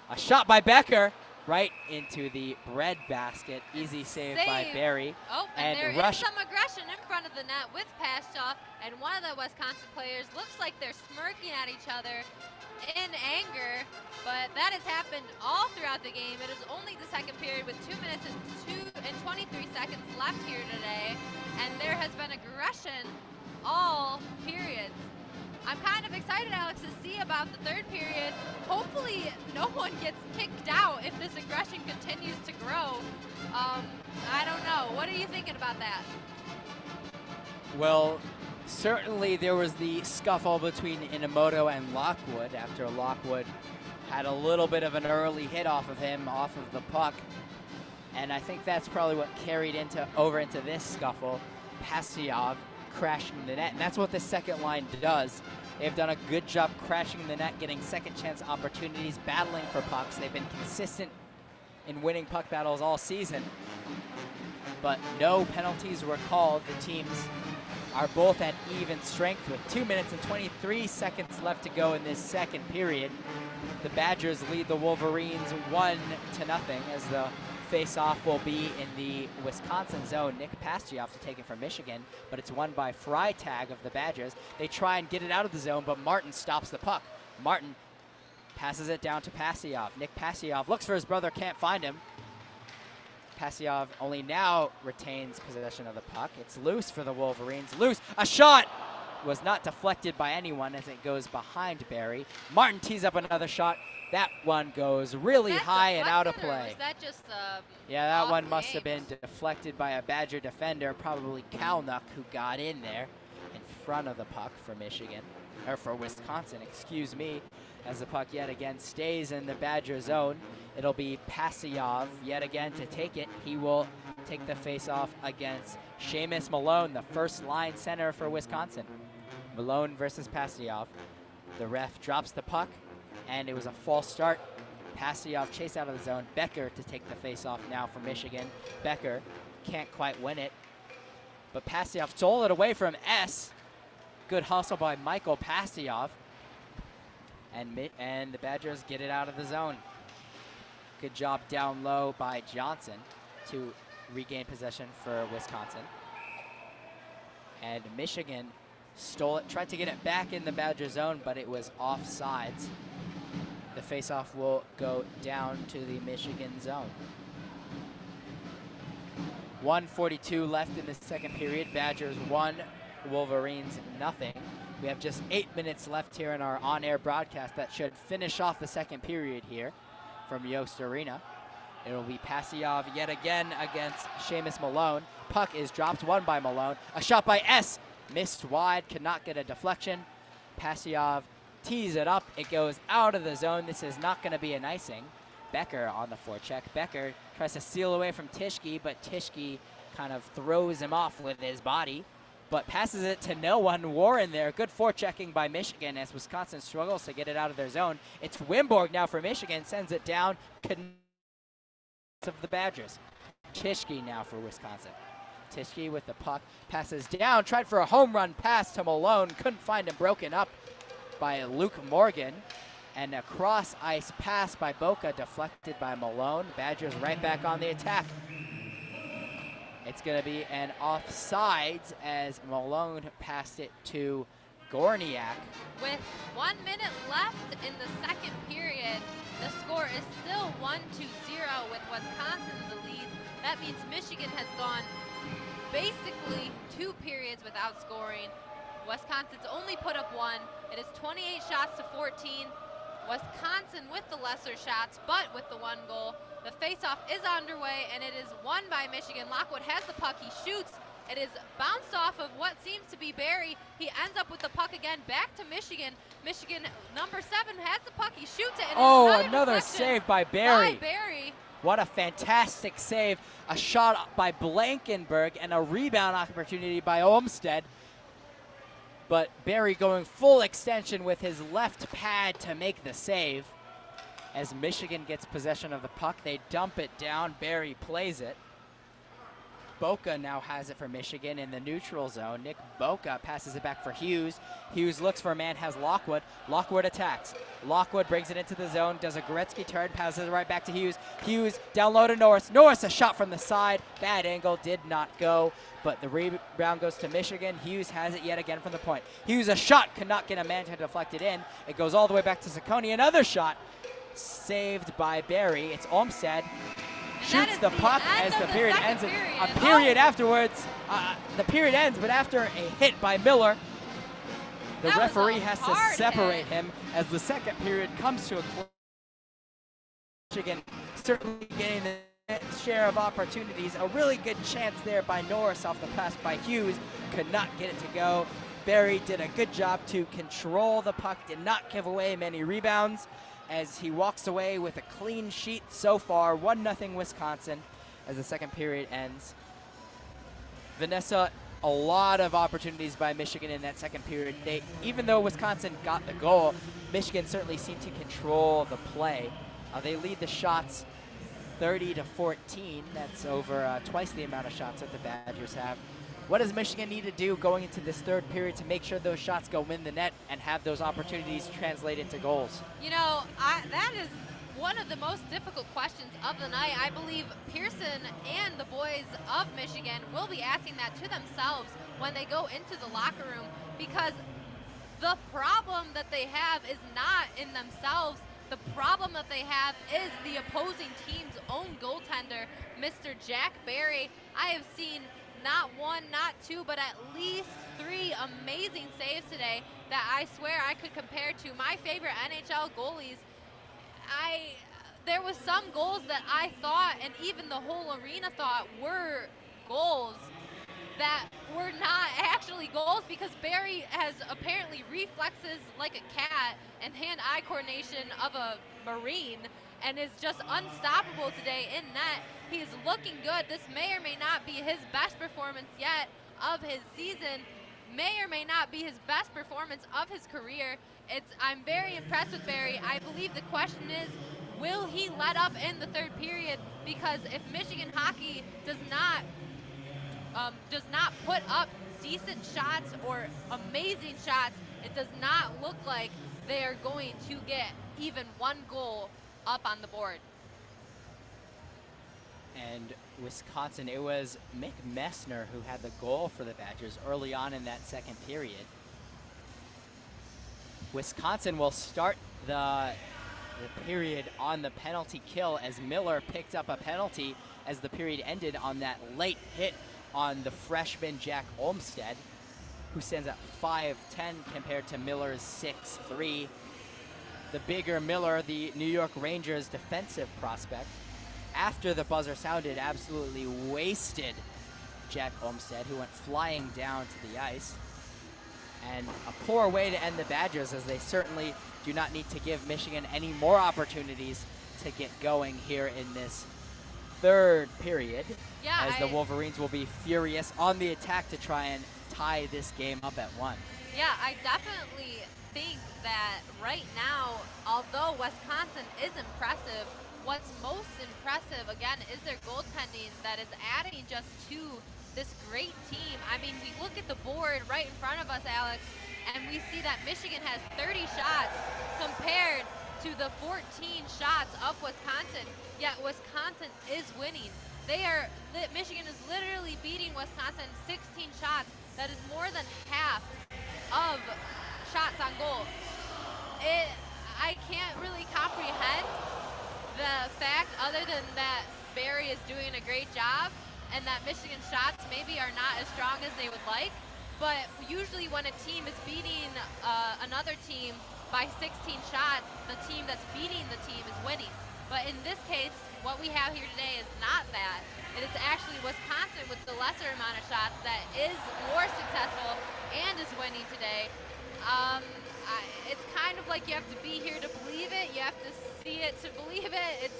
S1: A shot by Becker right into the bread basket. Easy save by Barry.
S2: Oh, and there is some aggression in front of the net with Pashtoff, and one of the Wisconsin players looks like they're smirking at each other in anger, but that has happened all throughout the game. It is only the second period with 2 minutes and 23 seconds left here today, and there has been aggression all periods. I'm kind of excited, Alex, to see about the third period. Hopefully no one gets kicked out if this aggression continues to grow. I don't know. What are you thinking about that?
S1: Well, certainly there was the scuffle between Inamoto and Lockwood after Lockwood had a little bit of an early hit off of him, off of the puck. And I think that's probably what carried over into this scuffle. Pastov crashing the net, and that's what the second line does. They've done a good job crashing the net, getting second chance opportunities, battling for pucks. They've been consistent in winning puck battles all season, but no penalties were called. The teams are both at even strength with 2 minutes and 23 seconds left to go in this second period. The Badgers lead the Wolverines 1-0 as the face-off will be in the Wisconsin zone. Nick Pastioff to take it from Michigan, but it's won by Freitag of the Badgers. They try and get it out of the zone, but Martin stops the puck. Martin passes it down to Pastioff. Nick Pastioff looks for his brother, can't find him. Pastioff only now retains possession of the puck. It's loose for the Wolverines. Loose, a shot! Was not deflected by anyone as it goes behind Barry. Martin tees up another shot. That one goes really high and out of play.
S2: Was that just
S1: yeah, that one must have been deflected by a Badger defender, probably Kalnuck, who got in there in front of the puck for Michigan, or for Wisconsin, excuse me, as the puck yet again stays in the Badger zone. It'll be Pastioff yet again to take it. He will take the face-off against Seamus Malone, the first-line center for Wisconsin. Malone versus Pastioff. The ref drops the puck, and it was a false start. Pastioff chased out of the zone. Becker to take the face-off now for Michigan. Becker can't quite win it, but Pastioff stole it away from S. Good hustle by Michael Pastioff. And the Badgers get it out of the zone. Good job down low by Johnson to regain possession for Wisconsin. And Michigan stole it, tried to get it back in the Badger zone, but it was offsides. The faceoff will go down to the Michigan zone. 1:42 left in the second period. Badgers 1, Wolverines nothing. We have just 8 minutes left here in our on-air broadcast that should finish off the second period here from Yost Arena. It'll be Pastioff yet again against Seamus Malone. Puck is dropped, won by Malone. A shot by S, missed wide, could not get a deflection. Pastioff tees it up, it goes out of the zone. This is not gonna be an icing. Becker on the forecheck. Becker tries to steal away from Tischke, but Tischke kind of throws him off with his body, but passes it to no one. Warren there. Good forechecking by Michigan as Wisconsin struggles to get it out of their zone. It's Wimborg now for Michigan, sends it down. Of the Badgers. Tischke now for Wisconsin. Tischke with the puck, passes down, tried for a home run pass to Malone, couldn't find him, broken up by Luke Morgan. And a cross-ice pass by Boca, deflected by Malone. Badgers right back on the attack. It's going to be an offsides as Malone passed it to Gorniak.
S2: With 1 minute left in the second period, the score is still 1-0 with Wisconsin in the lead. That means Michigan has gone basically 2 periods without scoring. Wisconsin's only put up 1. It is 28 shots to 14. Wisconsin with the lesser shots, but with the 1 goal. The faceoff is underway, and it is won by Michigan. Lockwood has the puck. He shoots. It is bounced off of what seems to be Barry. He ends up with the puck again, back to Michigan. Michigan, number 7, has the puck. He shoots it. And
S1: another save by Barry.
S2: Barry.
S1: What a fantastic save. A shot by Blankenberg and a rebound opportunity by Olmsted. But Barry going full extension with his left pad to make the save. As Michigan gets possession of the puck, they dump it down. Barry plays it. Boca now has it for Michigan in the neutral zone. Nick Boca passes it back for Hughes. Hughes looks for a man, has Lockwood. Lockwood attacks. Lockwood brings it into the zone, does a Gretzky turn, passes it right back to Hughes. Hughes down low to Norris. Norris, a shot from the side. Bad angle, did not go, but the rebound goes to Michigan. Hughes has it yet again from the point. Hughes, a shot, could not get a man to deflect it in. It goes all the way back to Saccone. Another shot saved by Barry. It's Olmsted. Shoots the puck as the period ends. A period afterwards, the period ends, but after a hit by Miller, the referee has to separate him as the second period comes to a close. Michigan certainly getting the share of opportunities. A really good chance there by Norris off the pass by Hughes. Could not get it to go. Barry did a good job to control the puck, did not give away many rebounds, as he walks away with a clean sheet so far. 1-0 Wisconsin as the second period ends. Vanessa, a lot of opportunities by Michigan in that second period. Even though Wisconsin got the goal, Michigan certainly seemed to control the play. They lead the shots 30-14. That's over twice the amount of shots that the Badgers have. What does Michigan need to do going into this third period to make sure those shots go in the net and have those opportunities translate into goals?
S2: You know, that is one of the most difficult questions of the night. I believe Pearson and the boys of Michigan will be asking that to themselves when they go into the locker room, because the problem that they have is not in themselves. The problem that they have is the opposing team's own goaltender, Mr. Jack Barry. I have seen not one, not two, but at least 3 amazing saves today that I swear I could compare to my favorite NHL goalies. There was some goals that I thought, and even the whole arena thought, were goals that were not actually goals, because Barry has apparently reflexes like a cat and hand-eye coordination of a Marine and is just unstoppable today in net. He is looking good. This may or may not be his best performance yet of his season, may or may not be his best performance of his career. I'm very impressed with Barry. I believe the question is, will he let up in the third period? Because if Michigan hockey does not put up decent shots or amazing shots, it does not look like they are going to get even one goal up on the board.
S1: And Wisconsin, it was Mick Messner who had the goal for the Badgers early on in that second period. Wisconsin will start the period on the penalty kill as Miller picked up a penalty as the period ended on that late hit on the freshman Jack Olmstead, who stands at 5'10" compared to Miller's 6'3". The bigger Miller, the New York Rangers defensive prospect, after the buzzer sounded, absolutely wasted Jack Olmstead, who went flying down to the ice. And a poor way to end the Badgers, as they certainly do not need to give Michigan any more opportunities to get going here in this third period, as the Wolverines will be furious on the attack to try and tie this game up at 1.
S2: Yeah, I definitely think that right now, although Wisconsin is impressive, what's most impressive, again, is their goaltending that is adding just to this great team. I mean, we look at the board right in front of us, Alex, and we see that Michigan has 30 shots compared to the 14 shots of Wisconsin, yet Wisconsin is winning. Michigan is literally beating Wisconsin 16 shots. That is more than half of shots on goal. I can't really comprehend the fact, other than that Barry is doing a great job and that Michigan shots maybe are not as strong as they would like, but usually when a team is beating another team by 16 shots, the team that's beating the team is winning. But in this case, what we have here today is not that. It is actually Wisconsin with the lesser amount of shots that is more successful and is winning today. It's kind of like you have to be here to believe it. You have to see it to believe it.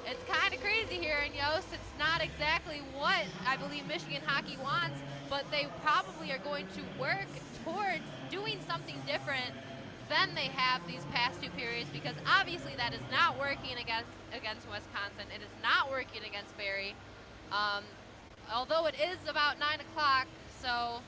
S2: It's kind of crazy here in Yost. It's not exactly what I believe Michigan hockey wants, but they probably are going to work towards doing something different than they have these past 2 periods, because obviously that is not working against Wisconsin. It is not working against Barry. Although it is about 9 o'clock, so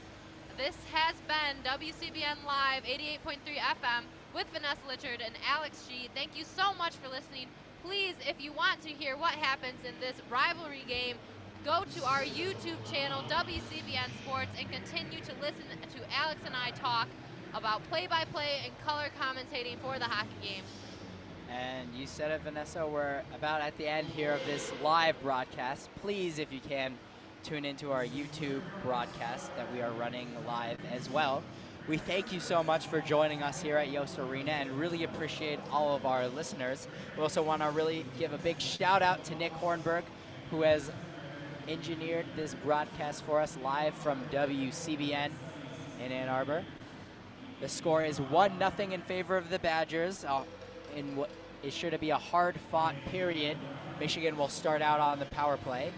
S2: this has been WCBN Live 88.3 FM with Vanessa Litchard and Alex G. Thank you so much for listening. Please, if you want to hear what happens in this rivalry game, go to our YouTube channel, WCBN Sports, and continue to listen to Alex and I talk about play-by-play and color commentating for the hockey game.
S1: And you said it, Vanessa, we're about at the end here of this live broadcast. Please, if you can, tune into our YouTube broadcast that we are running live as well. We thank you so much for joining us here at Yost Arena and really appreciate all of our listeners. We also want to really give a big shout out to Nick Hornberg, who has engineered this broadcast for us live from WCBN in Ann Arbor. The score is 1-0 in favor of the Badgers in what is sure to be a hard-fought period. Michigan will start out on the power play.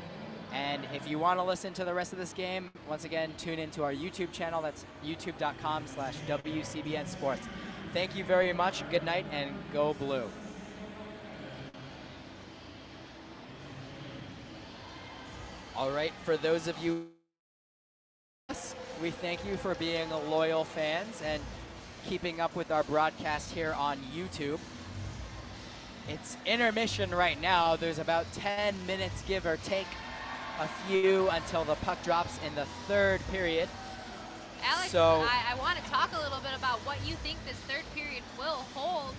S1: And if you want to listen to the rest of this game, once again, tune into our YouTube channel. That's youtube.com/WCBN Sports. Thank you very much. Good night, and go blue. All right, for those of you We thank you for being loyal fans and keeping up with our broadcast here on YouTube. It's intermission right now. There's about 10 minutes, give or take a few, until the puck drops in the third period.
S2: Alex,
S1: so,
S2: I want to talk a little bit about what you think this third period will hold.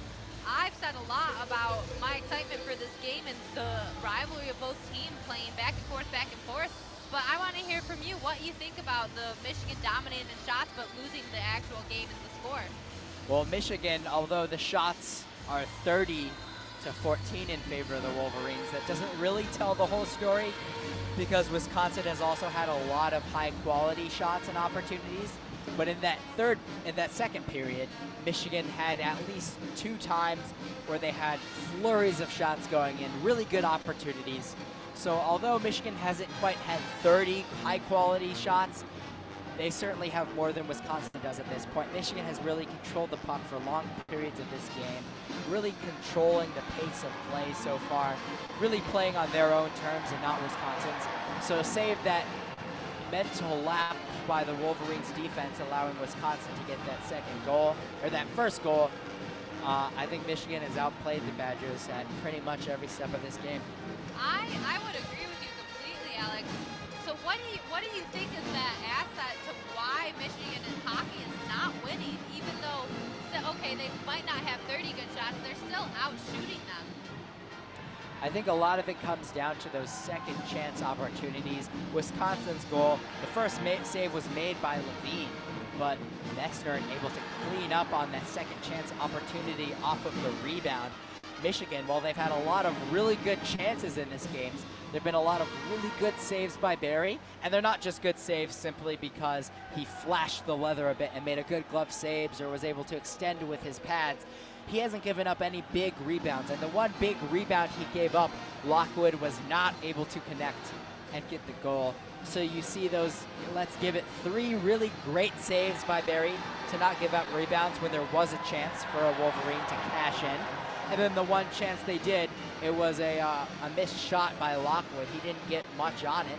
S2: I've said a lot about my excitement for this game and the rivalry of both teams playing back and forth, but I want to hear from you what you think about the Michigan dominating in shots but losing the actual game and the score.
S1: Well, Michigan, although the shots are 30-14 in favor of the Wolverines, that doesn't really tell the whole story, because Wisconsin has also had a lot of high-quality shots and opportunities. But in that second period, Michigan had at least 2 times where they had flurries of shots going in, really good opportunities. So although Michigan hasn't quite had 30 high-quality shots, they certainly have more than Wisconsin does at this point. Michigan has really controlled the puck for long periods of this game, really controlling the pace of play so far, really playing on their own terms and not Wisconsin's. So save that mental lapse by the Wolverines defense, allowing Wisconsin to get that second goal, or that first goal. I think Michigan has outplayed the Badgers at pretty much every step of this game.
S2: I would agree with you completely, Alex. So what do you think is that asset to why Michigan in hockey is not winning, even though, okay, they might not have 30 good shots, they're still out shooting them?
S1: I think a lot of it comes down to those second chance opportunities. Wisconsin's goal, the first save was made by Levine, but Messner able to clean up on that second chance opportunity off of the rebound. Michigan, while they've had a lot of really good chances in this game, there have been a lot of really good saves by Barry, and they're not just good saves simply because he flashed the leather a bit and made a good glove saves or was able to extend with his pads. He hasn't given up any big rebounds, and the one big rebound he gave up, Lockwood was not able to connect and get the goal. So you see those, let's give it 3 really great saves by Barry to not give up rebounds when there was a chance for a Wolverine to cash in. And then the one chance they did, it was a missed shot by Lockwood. He didn't get much on it.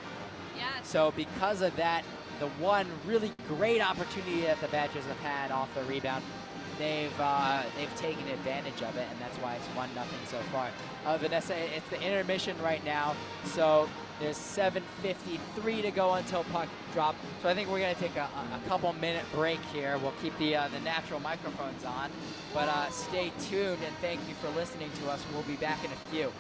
S2: Yeah.
S1: So because of that, the one really great opportunity that the Badgers have had off the rebound, they've taken advantage of it, and that's why it's 1-0 so far. Vanessa, it's the intermission right now, so there's 7:53 to go until puck drop. So I think we're going to take a couple minute break here. We'll keep the natural microphones on, but stay tuned and thank you for listening to us. We'll be back in a few.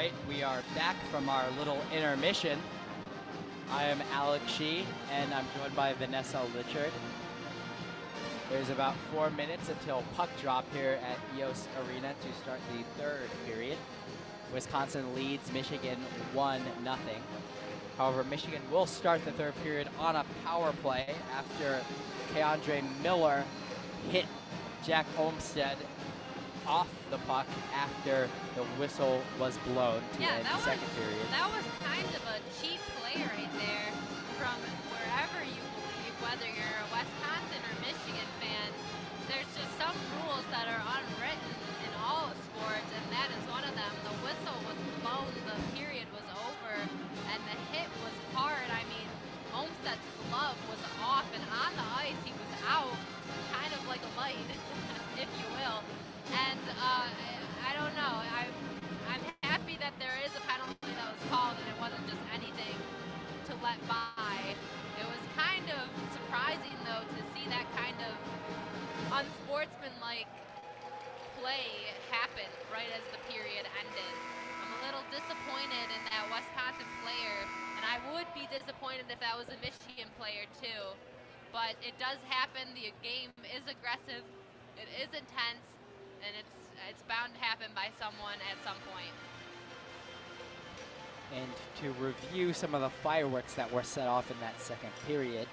S1: right, we are back from our little intermission. I am Alex Shee, and I'm joined by Vanessa Litchard. There's about 4 minutes until puck drop here at Yost Arena to start the third period. Wisconsin leads Michigan 1-0. However, Michigan will start the third period on a power play after Keandre Miller hit Jack Olmstead off the puck after the whistle was blown to end the second period.
S2: That was kind of a cheap play right there from wherever you believe, whether you're a Wisconsin or Michigan fan. There's just some rules that are unwritten in all sports, and that is one of them. The whistle was blown, the period was over, and the hit was hard. I mean, Olmstead's glove was off, and on the ice he was out, kind of like a light, if you will. And I don't know. I'm happy that there is a penalty that was called, and it wasn't just anything to let by. It was kind of surprising, though, to see that kind of unsportsmanlike play happen right as the period ended. I'm a little disappointed in that Wisconsin player, and I would be disappointed if that was a Michigan player too. But it does happen. The game is aggressive. It is intense. And it's bound to happen by someone at some point.
S1: And to review some of the fireworks that were set off in that second period,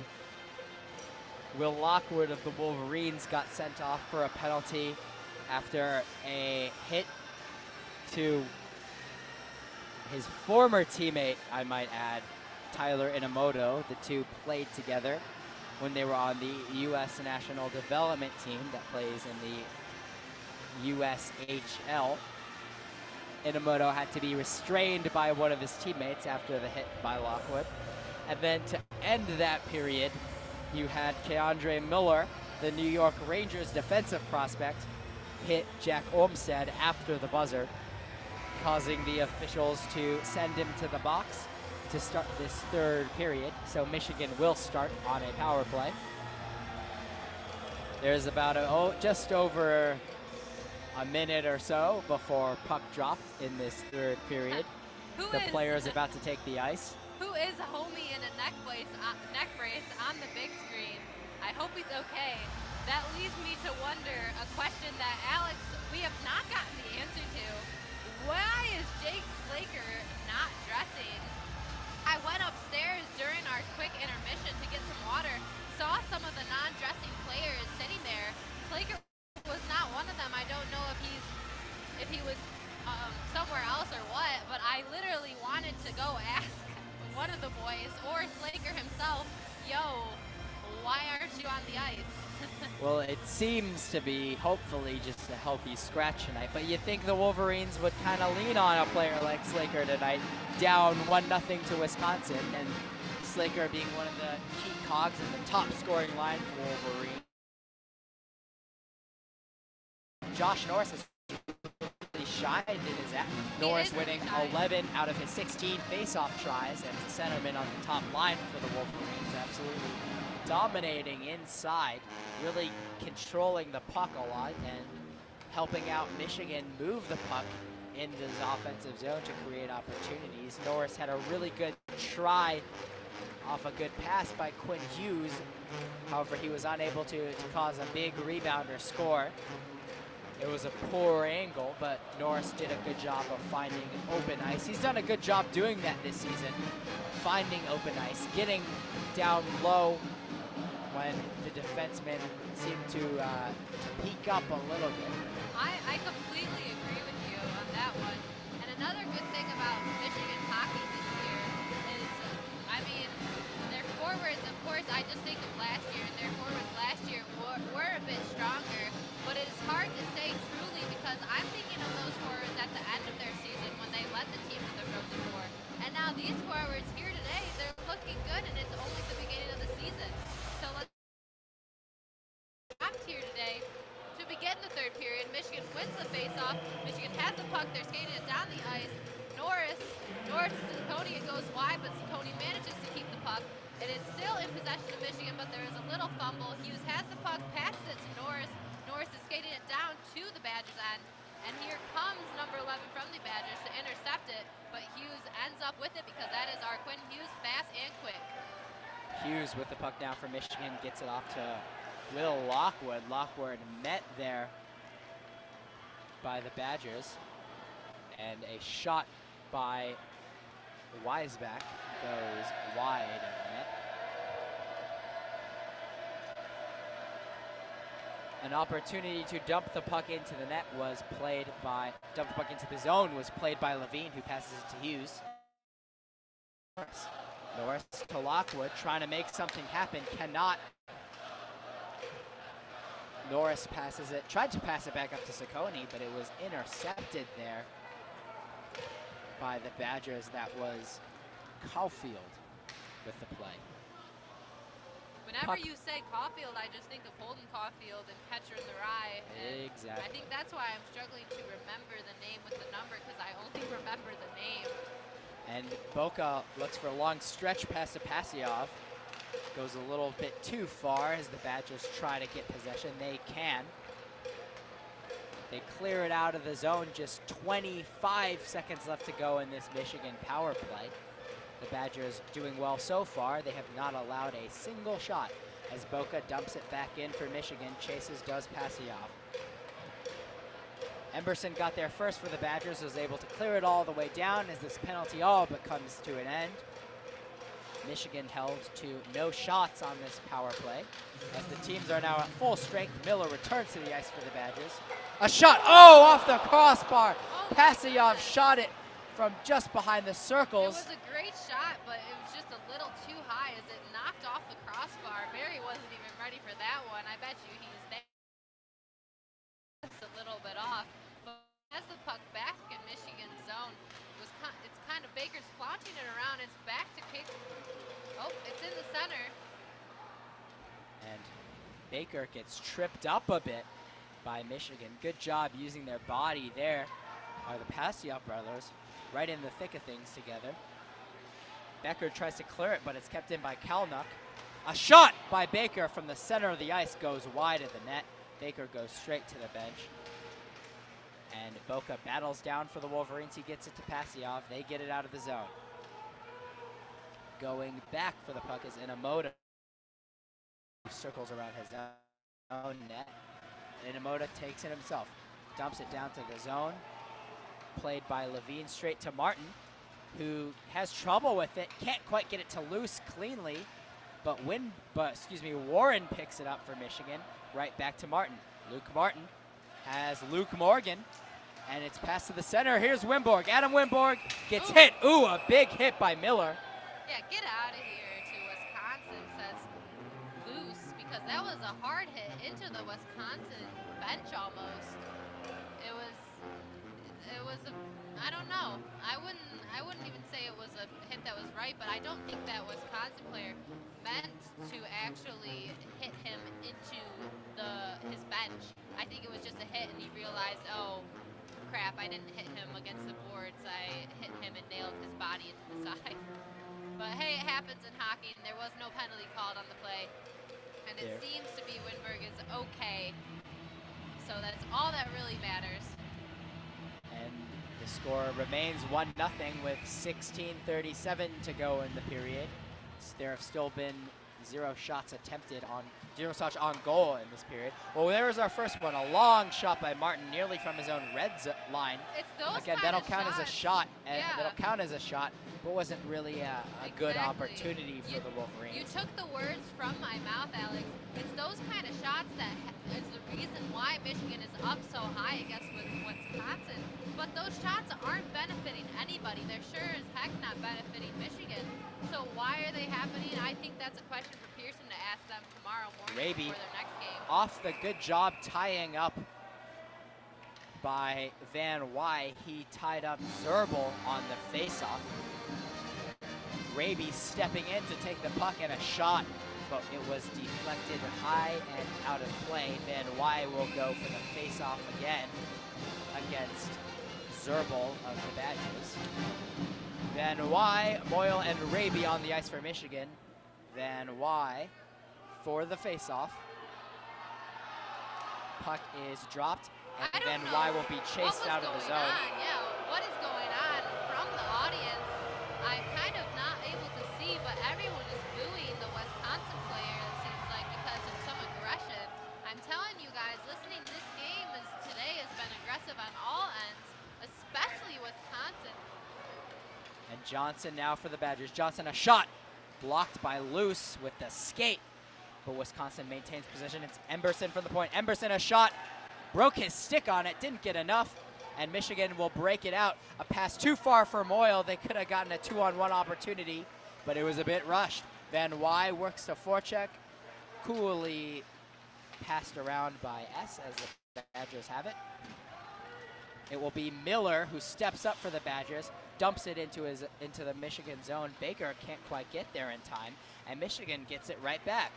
S1: Will Lockwood of the Wolverines got sent off for a penalty after a hit to his former teammate, I might add, Tyler Inamoto. The two played together when they were on the U.S. national development team that plays in the USHL. Inamoto had to be restrained by one of his teammates after the hit by Lockwood. And then to end that period, you had Keandre Miller, the New York Rangers defensive prospect, hit Jack Olmstead after the buzzer, causing the officials to send him to the box to start this third period. So Michigan will start on a power play. There's about just over a minute or so before puck drop in this third period. The player is about to take the ice.
S2: Who is homie in a neck brace on the big screen? I hope he's okay. That leads me to wonder a question that, Alex, we have not gotten the answer to. Why is Jake Slaker not dressing? I went upstairs during our quick intermission to get some water, saw some of the non-dressing players sitting there. Slaker was not one of them. I don't know if he was somewhere else or what, but I literally wanted to go ask one of the boys or Slaker himself, yo, why aren't you on the ice?
S1: Well, it seems to be hopefully just a healthy scratch tonight, but you think the Wolverines would kind of lean on a player like Slaker tonight, down 1-0 to Wisconsin, and Slaker being one of the key cogs in the top scoring line for Wolverines. Josh Norris has really shined in his act. Norris winning 11 out of his 16 face-off tries as the centerman on the top line for the Wolverines, absolutely dominating inside, really controlling the puck a lot and helping out Michigan move the puck into his offensive zone to create opportunities. Norris had a really good try off a good pass by Quinn Hughes. However, he was unable to cause a big rebound or score. It was a poor angle, but Norris did a good job of finding open ice. He's done a good job doing that this season, finding open ice, getting down low when the defensemen seem to peak up a little bit.
S2: I completely agree with you on that one. And another good thing about Michigan hockey this year is, I mean, their forwards, of course, I just think of last year, and their forwards last year were a bit stronger, but it is hard to say truly because I'm thinking of those forwards at the end of their season when they led the team to the Frozen Four. And now these forwards here today, they're looking good, and it's only the beginning of the season. So let's dropped here today to begin the third period. Michigan wins the faceoff. Michigan has the puck. They're skating it down the ice. Norris to Ciccone. It goes wide, but Ciccone manages to keep the puck. It is still in possession of Michigan, but there is a little fumble. Hughes has the puck, passes it to Norris. Norris is skating it down to the Badgers end. And here comes number 11 from the Badgers to intercept it, but Hughes ends up with it because that is our Quinn Hughes, fast and quick.
S1: Hughes with the puck now for Michigan, gets it off to Will Lockwood. Lockwood met there by the Badgers, and a shot by Weisbach goes wide of the net. An opportunity to dump the puck into the net was played by, dump the puck into the zone was played by Levine, who passes it to Hughes. Norris to Lockwood, trying to make something happen, cannot. Norris passes it, tried to pass it back up to Saccone, but it was intercepted there by the Badgers. That was Caulfield with the play.
S2: Whenever you say Caulfield, I just think of Holden Caulfield and Catcher in the Rye.
S1: Exactly.
S2: I think that's why I'm struggling to remember the name with the number, because I only remember the name.
S1: And Boca looks for a long stretch pass to Passiov. Goes a little bit too far as the Badgers try to get possession. They can. They clear it out of the zone. Just 25 seconds left to go in this Michigan power play. The Badgers doing well so far. They have not allowed a single shot as Boca dumps it back in for Michigan. Chases does Passiov. Emberson got there first for the Badgers, was able to clear it all the way down as this penalty all but comes to an end. Michigan held to no shots on this power play. As the teams are now at full strength, Miller returns to the ice for the Badgers. A shot, oh, off the crossbar. Passiov shot it from just behind the circles.
S2: It was a great shot, but it was just a little too high as it knocked off the crossbar. Barry wasn't even ready for that one. I bet you he's there. It's a little bit off. But as the puck back in Michigan's zone, it's kind of Baker's flaunting it around. It's back to kick. Oh, it's in the center.
S1: And Baker gets tripped up a bit by Michigan. Good job using their body there by the Passiov brothers. Right in the thick of things together. Becker tries to clear it, but it's kept in by Kalnuk. A shot by Baker from the center of the ice goes wide of the net. Baker goes straight to the bench. And Boca battles down for the Wolverines. He gets it to Passiov. They get it out of the zone. Going back for the puck is Inamoto. Circles around his own net. And Inamoto takes it himself. Dumps it down to the zone. Played by Levine straight to Martin, who has trouble with it. Can't quite get it to loose cleanly, but Warren picks it up for Michigan. Right back to Martin. Luke Martin has Luke Morgan, and it's passed to the center. Here's Wimborg. Adam Wimborg gets hit. Ooh, a big hit by Miller.
S2: Yeah, get out of here to Wisconsin, says loose, because that was a hard hit into the Wisconsin bench almost. It was a, I don't know. I wouldn't even say it was a hit that was right, but I don't think that Wisconsin player meant to actually hit him into his bench. I think it was just a hit and he realized, oh crap, I didn't hit him against the boards. I hit him and nailed his body into the side. But hey, it happens in hockey, and there was no penalty called on the play. And it seems to be Wimberg is okay. So that's all that really matters.
S1: And the score remains 1-0 with 16:37 to go in the period. There have still been zero shots on goal in this period. Well, there was our first one, a long shot by Martin, nearly from his own red line.
S2: It's those
S1: Again, that'll count as a shot, and that'll count as a shot, but wasn't really a good opportunity for the Wolverines.
S2: You took the words from my mouth, Alex. It's those kind of shots that is the reason why Michigan is up so high against Wisconsin. But those shots aren't benefiting anybody. They're sure as heck not benefiting Michigan. So why are they happening? I think that's a question for Pearson to ask them tomorrow morning before their next game.
S1: Off the good job tying up by Van Wy. He tied up Zerbel on the faceoff. Raby stepping in to take the puck and a shot, but it was deflected high and out of play. Van Wy will go for the faceoff again against Zerbel of the Badgers. Van Wy, Moyle, and Raby on the ice for Michigan. Van Wy for the faceoff. Puck is dropped And Van Wy will be chased out of the zone.
S2: Yeah, what is going on from the audience? I'm kind of not able to see, but everyone is booing the Wisconsin player, it seems like, because of some aggression. I'm telling you guys, listening to this game today has been aggressive on all ends, especially Wisconsin.
S1: And Johnson now for the Badgers. Johnson, a shot blocked by Luce with the skate, but Wisconsin maintains position. It's Emberson from the point. Emberson, a shot, broke his stick on it, didn't get enough, and Michigan will break it out. A pass too far for Moyle. They could have gotten a 2-on-1 opportunity, but it was a bit rushed. Van Wy works to forecheck, coolly passed around by S as the Badgers have it. It will be Miller who steps up for the Badgers, dumps it into the Michigan zone. Baker can't quite get there in time, and Michigan gets it right back.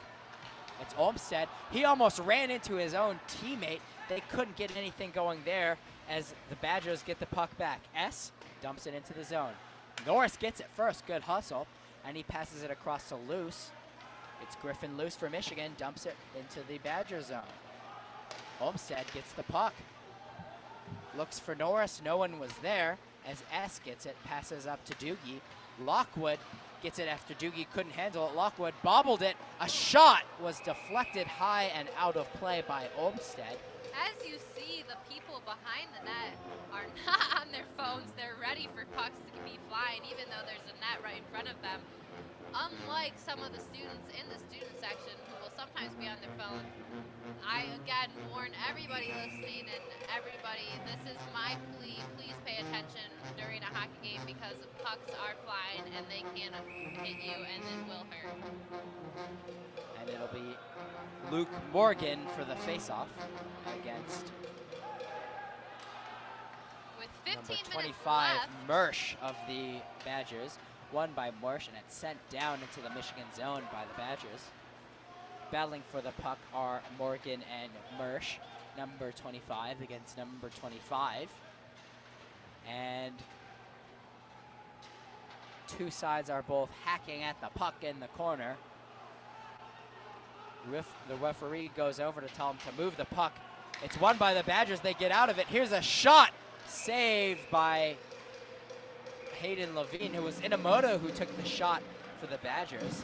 S1: It's Olmstead. He almost ran into his own teammate. They couldn't get anything going there as the Badgers get the puck back. S dumps it into the zone. Norris gets it first, good hustle, and he passes it across to Luce. It's Griffin Luce for Michigan, dumps it into the Badger zone. Olmstead gets the puck. Looks for Norris, no one was there, as S gets it, passes up to Doogie. Lockwood gets it after Doogie couldn't handle it. Lockwood bobbled it. A shot was deflected high and out of play by Olmstead.
S2: As you see, the people behind the net are not on their phones. They're ready for pucks to be flying, even though there's a net right in front of them. Unlike some of the students in the student section who will sometimes be on their phone, I again warn everybody listening and everybody, this is my plea, please pay attention during a hockey game because pucks are flying and they can hit you and it will hurt.
S1: And it'll be Luke Morgan for the faceoff against
S2: with 15
S1: number 25,
S2: minutes left.
S1: Mersch of the Badgers. Won by Mersch, and it's sent down into the Michigan zone by the Badgers. Battling for the puck are Morgan and Mersch, number 25 against number 25. And two sides are both hacking at the puck in the corner. The referee goes over to tell him to move the puck. It's won by the Badgers. They get out of it. Here's a shot saved by Hayden Levine, who was Inamoto, who took the shot for the Badgers.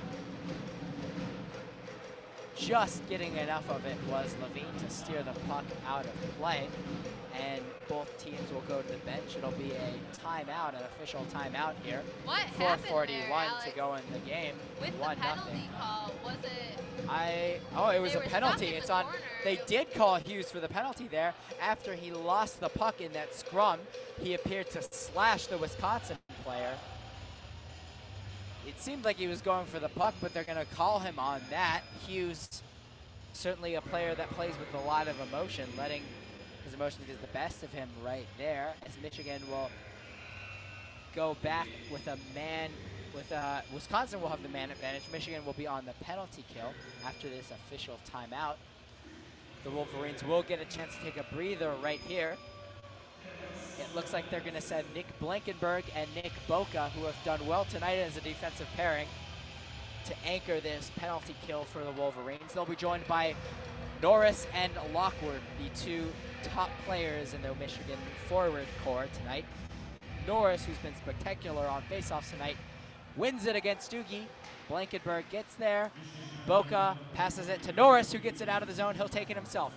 S1: Just getting enough of it was Levine to steer the puck out of play, and both teams will go to the bench. It'll be a timeout, an official timeout here.
S2: What happened there,
S1: 4:41
S2: Alex?
S1: to go in the game.
S2: With the
S1: 1-0.
S2: penalty call, was it?
S1: It was a penalty. It's on.
S2: Corner.
S1: They did call Hughes for the penalty there after he lost the puck in that scrum. He appeared to slash the Wisconsin player. It seemed like he was going for the puck, but they're going to call him on that. Hughes, certainly a player that plays with a lot of emotion, letting his emotions get the best of him right there, as Michigan will go back with a man. Wisconsin will have the man advantage. Michigan will be on the penalty kill after this official timeout. The Wolverines will get a chance to take a breather right here. It looks like they're going to send Nick Blankenberg and Nick Boca, who have done well tonight as a defensive pairing, to anchor this penalty kill for the Wolverines. They'll be joined by Norris and Lockwood, the two top players in the Michigan forward core tonight. Norris, who's been spectacular on faceoffs tonight, wins it against Doogie. Blankenberg gets there. Boca passes it to Norris, who gets it out of the zone. He'll take it himself.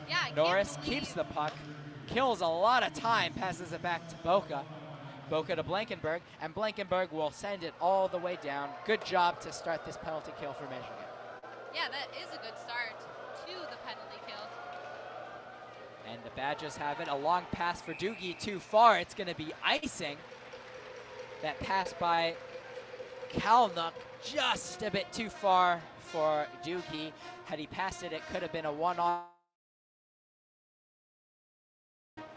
S2: Yeah,
S1: Norris keeps the puck, kills a lot of time, passes it back to Boca. Boca to Blankenberg, and Blankenberg will send it all the way down. Good job to start this penalty kill for Michigan.
S2: Yeah, that is a good start to the penalty kill.
S1: And the Badgers have it. A long pass for Doogie, too far. It's going to be icing. That pass by Kalnuk, just a bit too far for Doogie. Had he passed it, it could have been a one-on.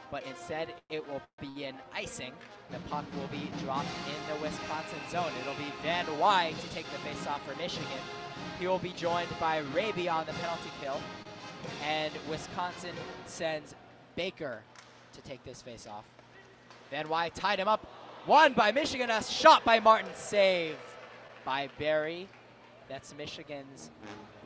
S1: But instead, it will be an icing. The puck will be dropped in the Wisconsin zone. It'll be Van Wy to take the faceoff for Michigan. He will be joined by Raby on the penalty kill. And Wisconsin sends Baker to take this faceoff. Van Wy tied him up. Won by Michigan, a shot by Martin, save by Barry. That's Michigan's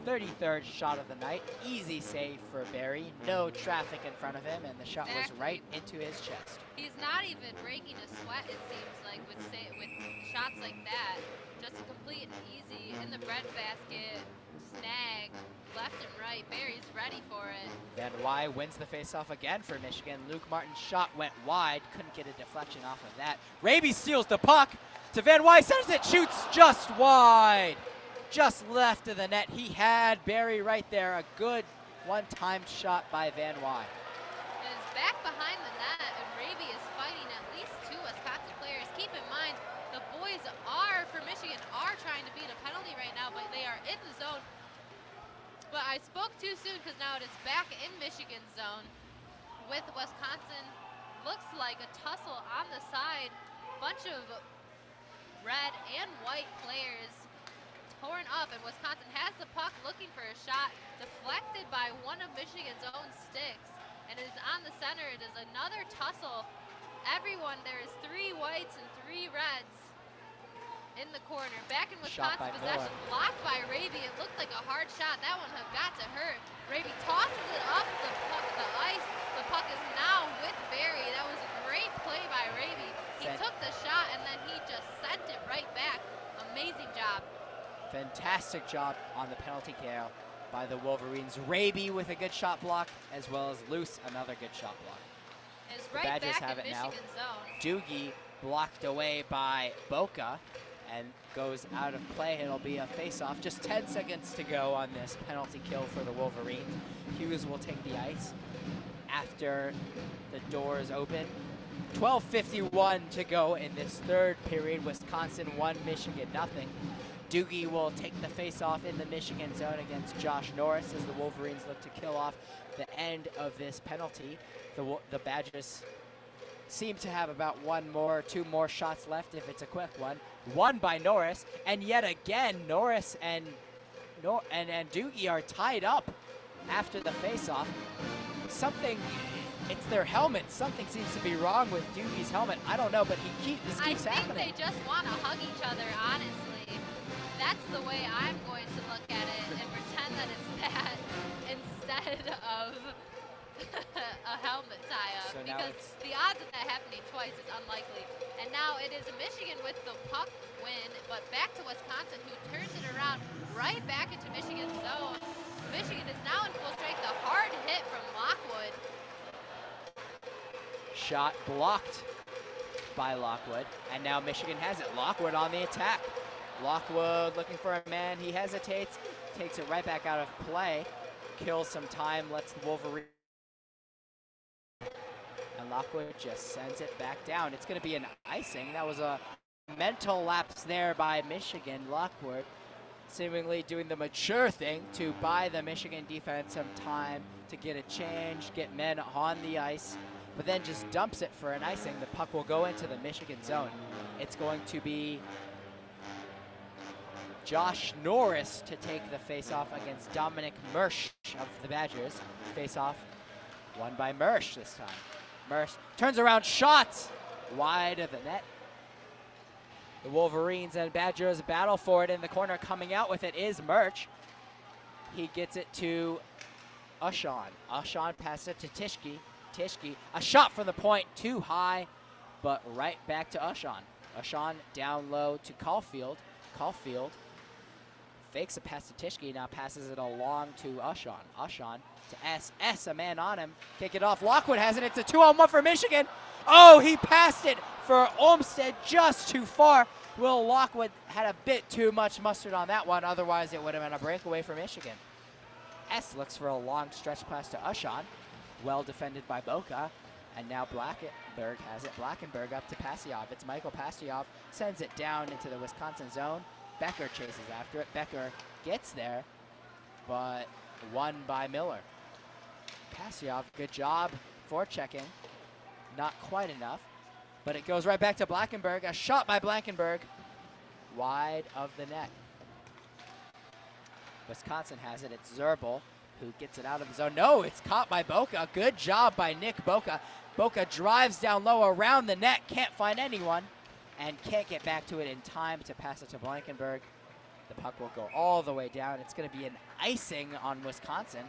S1: 33rd shot of the night. Easy save for Barry. No traffic in front of him, and the shot was right into his chest.
S2: He's not even breaking a sweat, it seems like, with shots like that. Just a complete and easy in the breadbasket, snag, left and right. Barry's ready for it.
S1: Van Wy wins the faceoff again for Michigan. Luke Martin's shot went wide. Couldn't get a deflection off of that. Raby steals the puck to Van Wy. Sends it, shoots just wide. Just left of the net. He had Barry right there. A good one-time shot by Van Wy.
S2: It is back behind the net, and Raby is fighting at least two Wisconsin players. Keep in mind, the boys for Michigan are trying to beat a penalty right now, but they are in the zone. But I spoke too soon because now it is back in Michigan's zone with Wisconsin. Looks like a tussle on the side. Bunch of red and white players torn up, and Wisconsin has the puck looking for a shot, deflected by one of Michigan's own sticks, and it is on the center. It is another tussle. Everyone, there is 3 whites and 3 reds in the corner. Back in Wisconsin possession, blocked by Raby. It looked like a hard shot. That one have got to hurt. Raby tosses it up the ice. The puck is now with Barry. That was a great play by Raby. He took the shot and then he just sent it right back. Amazing job.
S1: Fantastic job on the penalty kill by the Wolverines. Raby with a good shot block, as well as Luce, another good shot block.
S2: It's right
S1: the Badgers
S2: back
S1: have
S2: in
S1: it
S2: Michigan
S1: now.
S2: zone.
S1: Doogie blocked away by Boca and goes out of play. It'll be a face-off. Just 10 seconds to go on this penalty kill for the Wolverines. Hughes will take the ice after the doors open. 12:51 to go in this third period. Wisconsin 1, Michigan nothing. Doogie will take the face-off in the Michigan zone against Josh Norris as the Wolverines look to kill off the end of this penalty. The Badgers seem to have about 2 more shots left if it's a quick one. One by Norris, and yet again Norris and Doogie are tied up after the face-off. It's their helmet. Something seems to be wrong with Doogie's helmet. I don't know, but this keeps happening.
S2: I think they just want to hug each other, honestly. That's the way I'm going to look at it and pretend that it's that instead of a helmet tie-up,
S1: so
S2: because the odds of that happening twice is unlikely. And now it is Michigan with the puck win, but back to Wisconsin, who turns it around right back into Michigan's zone. Michigan is now in full strength. The hard hit from Lockwood.
S1: Shot blocked by Lockwood, and now Michigan has it. Lockwood on the attack. Lockwood looking for a man. He hesitates, takes it right back out of play, kills some time, lets the Wolverines. And Lockwood just sends it back down. It's going to be an icing. That was a mental lapse there by Michigan. Lockwood seemingly doing the mature thing to buy the Michigan defense some time to get a change, get men on the ice, but then just dumps it for an icing. The puck will go into the Michigan zone. It's going to be Josh Norris to take the face-off against Dominic Mersch of the Badgers. Face-off won by Mersch this time. Mersch turns around, shots wide of the net. The Wolverines and Badgers battle for it in the corner. Coming out with it is Mersch. He gets it to Ushan. Ushan passes it to Tischke. Tischke, a shot from the point, too high, but right back to Ushan. Ushan down low to Caulfield. Caulfield fakes a pass to Tischke, now passes it along to Ushan. Ushan to S, a man on him. Kick it off, Lockwood has it, it's a 2-on-1 for Michigan. Oh, he passed it for Olmsted just too far. Will Lockwood had a bit too much mustard on that one, otherwise it would have been a breakaway for Michigan. S looks for a long stretch pass to Ushan. Well defended by Boca, and now Blackenberg has it. Blackenberg up to Pasyov. It's Michael Pasyov, sends it down into the Wisconsin zone. Becker chases after it. Becker gets there, but won by Miller. Pasyov, good job forechecking. Not quite enough, but it goes right back to Blackenberg. A shot by Blackenberg, wide of the net. Wisconsin has it. It's Zerbel who gets it out of the zone. No, it's caught by Boca. Good job by Nick Boca. Boca drives down low around the net, can't find anyone, and can't get back to it in time to pass it to Blankenberg. The puck will go all the way down. It's going to be an icing on Wisconsin,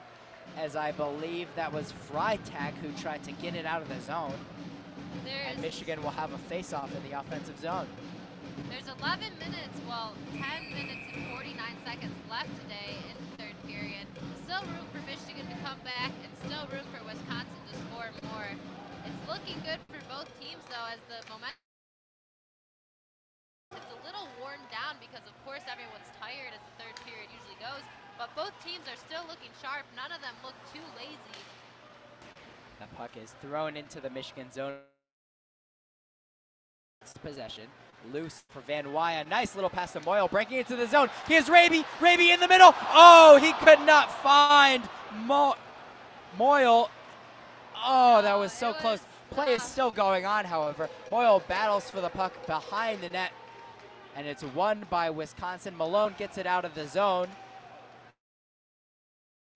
S1: as I believe that was Freitag who tried to get it out of the zone. And Michigan will have a face-off in the offensive zone.
S2: There's 11 minutes, well, 10 minutes and 49 seconds left today in the third period. Still room for Michigan to come back, and still room for Wisconsin to score more. It's looking good for both teams, though, as the momentum. It's a little worn down because, of course, everyone's tired as the third period usually goes. But both teams are still looking sharp. None of them look too lazy.
S1: The puck is thrown into the Michigan zone. Possession. Loose for Van Wy. A nice little pass to Moyle, breaking into the zone. Here's Raby. Raby in the middle. Oh, he could not find Moyle. Oh, that was so close. Play is still going on, however. Moyle battles for the puck behind the net, and it's won by Wisconsin. Malone gets it out of the zone.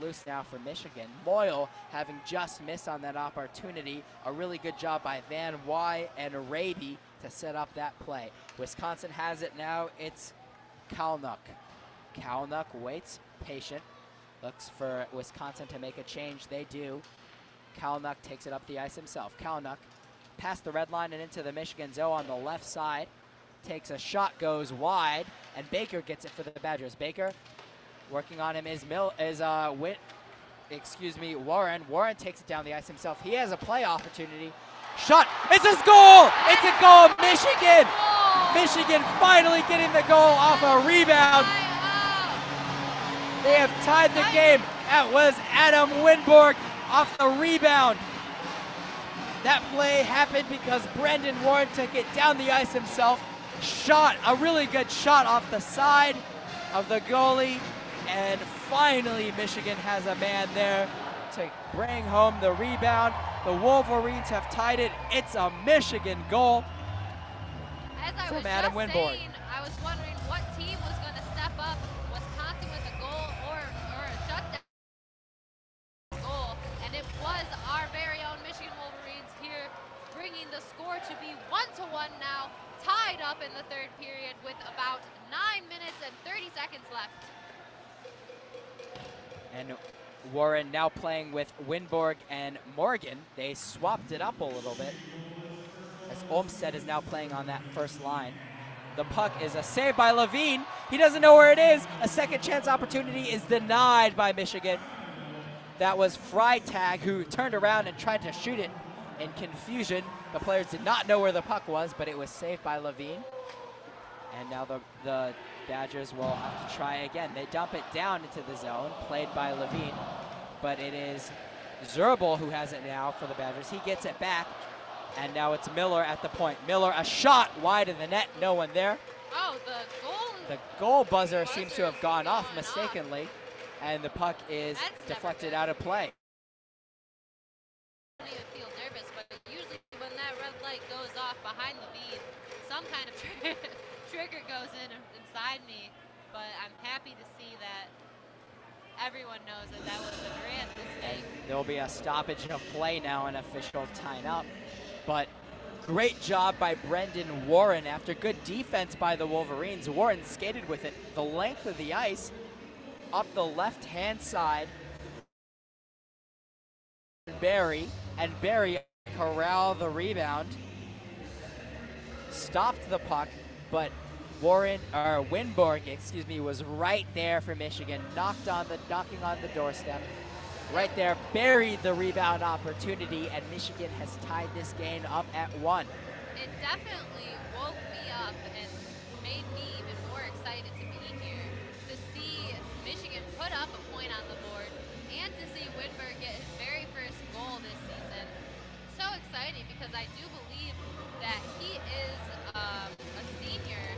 S1: Loose now for Michigan. Moyle having just missed on that opportunity. A really good job by Van Wy and Raby to set up that play. Wisconsin has it now. It's Kalnuk. Kalnuk waits, patient, looks for Wisconsin to make a change. They do. Kalnuk takes it up the ice himself. Kalnuk past the red line and into the Michigan zone on the left side. Takes a shot, goes wide, and Baker gets it for the Badgers. Baker working on him is Warren. Warren takes it down the ice himself. He has a play opportunity. Shot, it's a goal! It's a goal, Michigan! Michigan finally getting the goal off a rebound. They have tied the game. That was Adam Winborg off the rebound. That play happened because Brendan Warren took it down the ice himself. Shot, a really good shot off the side of the goalie. And finally, Michigan has a man there to bring home the rebound. The Wolverines have tied it. It's a Michigan goal from Adam Winborg.
S2: I was wondering what team was going to step up. Wisconsin with a goal or a shutdown goal. And it was our very own Michigan Wolverines here, bringing the score to be 1-1 now, tied up in the third period with about 9 minutes and 30 seconds left.
S1: And Warren now playing with Winborg and Morgan. They swapped it up a little bit, as Olmstead is now playing on that first line. The puck is a save by Levine. He doesn't know where it is. A second chance opportunity is denied by Michigan. That was Freitag who turned around and tried to shoot it in confusion. The players did not know where the puck was, but it was saved by Levine. And now the Badgers will have to try again. They dump it down into the zone, played by Levine, but it is Zerbal who has it now for the Badgers. He gets it back, and now it's Miller at the point. Miller, a shot wide of the net, no one there.
S2: Oh,
S1: the goal buzzer seems to have gone off mistakenly, and the puck is deflected out of play.
S2: I don't even feel nervous, but usually when that red light goes off behind Levine, some kind of trigger goes inside me, but I'm happy to see that everyone knows that that was a grand mistake.
S1: There will be a stoppage of play now, an official timeout. But great job by Brendan Warren after good defense by the Wolverines. Warren skated with it the length of the ice up the left-hand side. Barry corralled the rebound, stopped the puck, but Winborg, was right there for Michigan, knocking on the doorstep. Right there, buried the rebound opportunity, and Michigan has tied this game up at 1.
S2: It definitely woke me up and made me even more excited to be here, to see Michigan put up a point on the board, and to see Winborg get his very first goal this season. So exciting, because I do believe that he is a senior,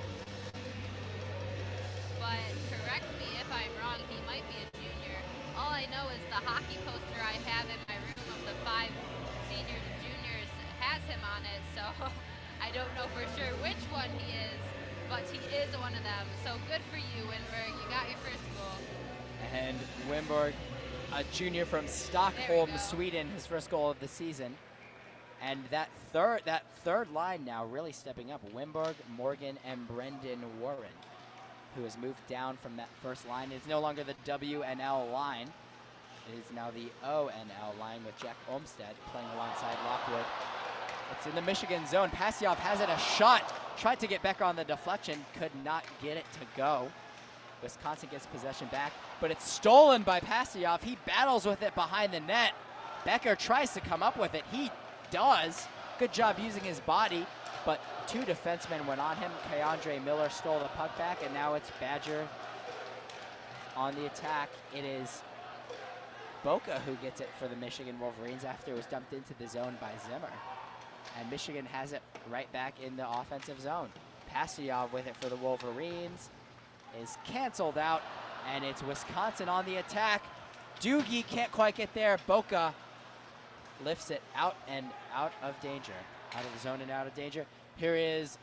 S2: but correct me if I'm wrong, he might be a junior. All I know is the hockey poster I have in my room of the 5 seniors and juniors has him on it, so I don't know for sure which one he is, but he is one of them. So good for you, Winborg. You got your first goal.
S1: And Winborg, a junior from Stockholm, Sweden, his first goal of the season. And that third line now really stepping up. Winborg, Morgan, and Brendan Warren. who has moved down from that first line. It's no longer the W and L line. It is now the O and L line with Jack Olmstead playing alongside Lockwood. It's in the Michigan zone. Pastyov has it, a shot. Tried to get Becker on the deflection, could not get it to go. Wisconsin gets possession back, but it's stolen by Pastyov. He battles with it behind the net. Becker tries to come up with it. He does. Good job using his body, but two defensemen went on him. Keandre Miller stole the puck back, and now it's Badger on the attack. It is Boca who gets it for the Michigan Wolverines after it was dumped into the zone by Zimmer. And Michigan has it right back in the offensive zone. Pastyov with it for the Wolverines is canceled out, and it's Wisconsin on the attack. Doogie can't quite get there. Boca lifts it out and out of danger. Out of the zone and out of danger. Here is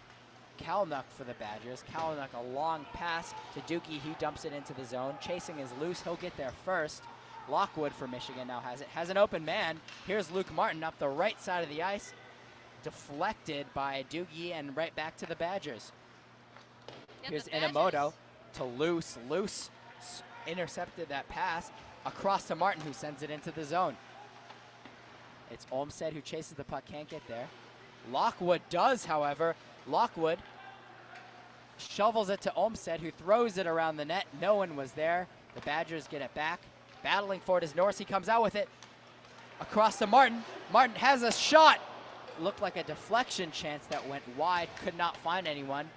S1: Kalnuk for the Badgers. Kalnuk, a long pass to Doogie. He dumps it into the zone. Chasing is loose. He'll get there first. Lockwood for Michigan now has it. Has an open man. Here's Luke Martin up the right side of the ice. Deflected by Doogie and right back to the Badgers. Here's Inamoto to Luce. Luce intercepted that pass across to Martin, who sends it into the zone. It's Olmstead who chases the puck, can't get there. Lockwood does, however. Lockwood shovels it to Olmstead, who throws it around the net. No one was there. The Badgers get it back. Battling for it as Norsey comes out with it. Across to Martin. Martin has a shot. Looked like a deflection chance that went wide. Could not find anyone.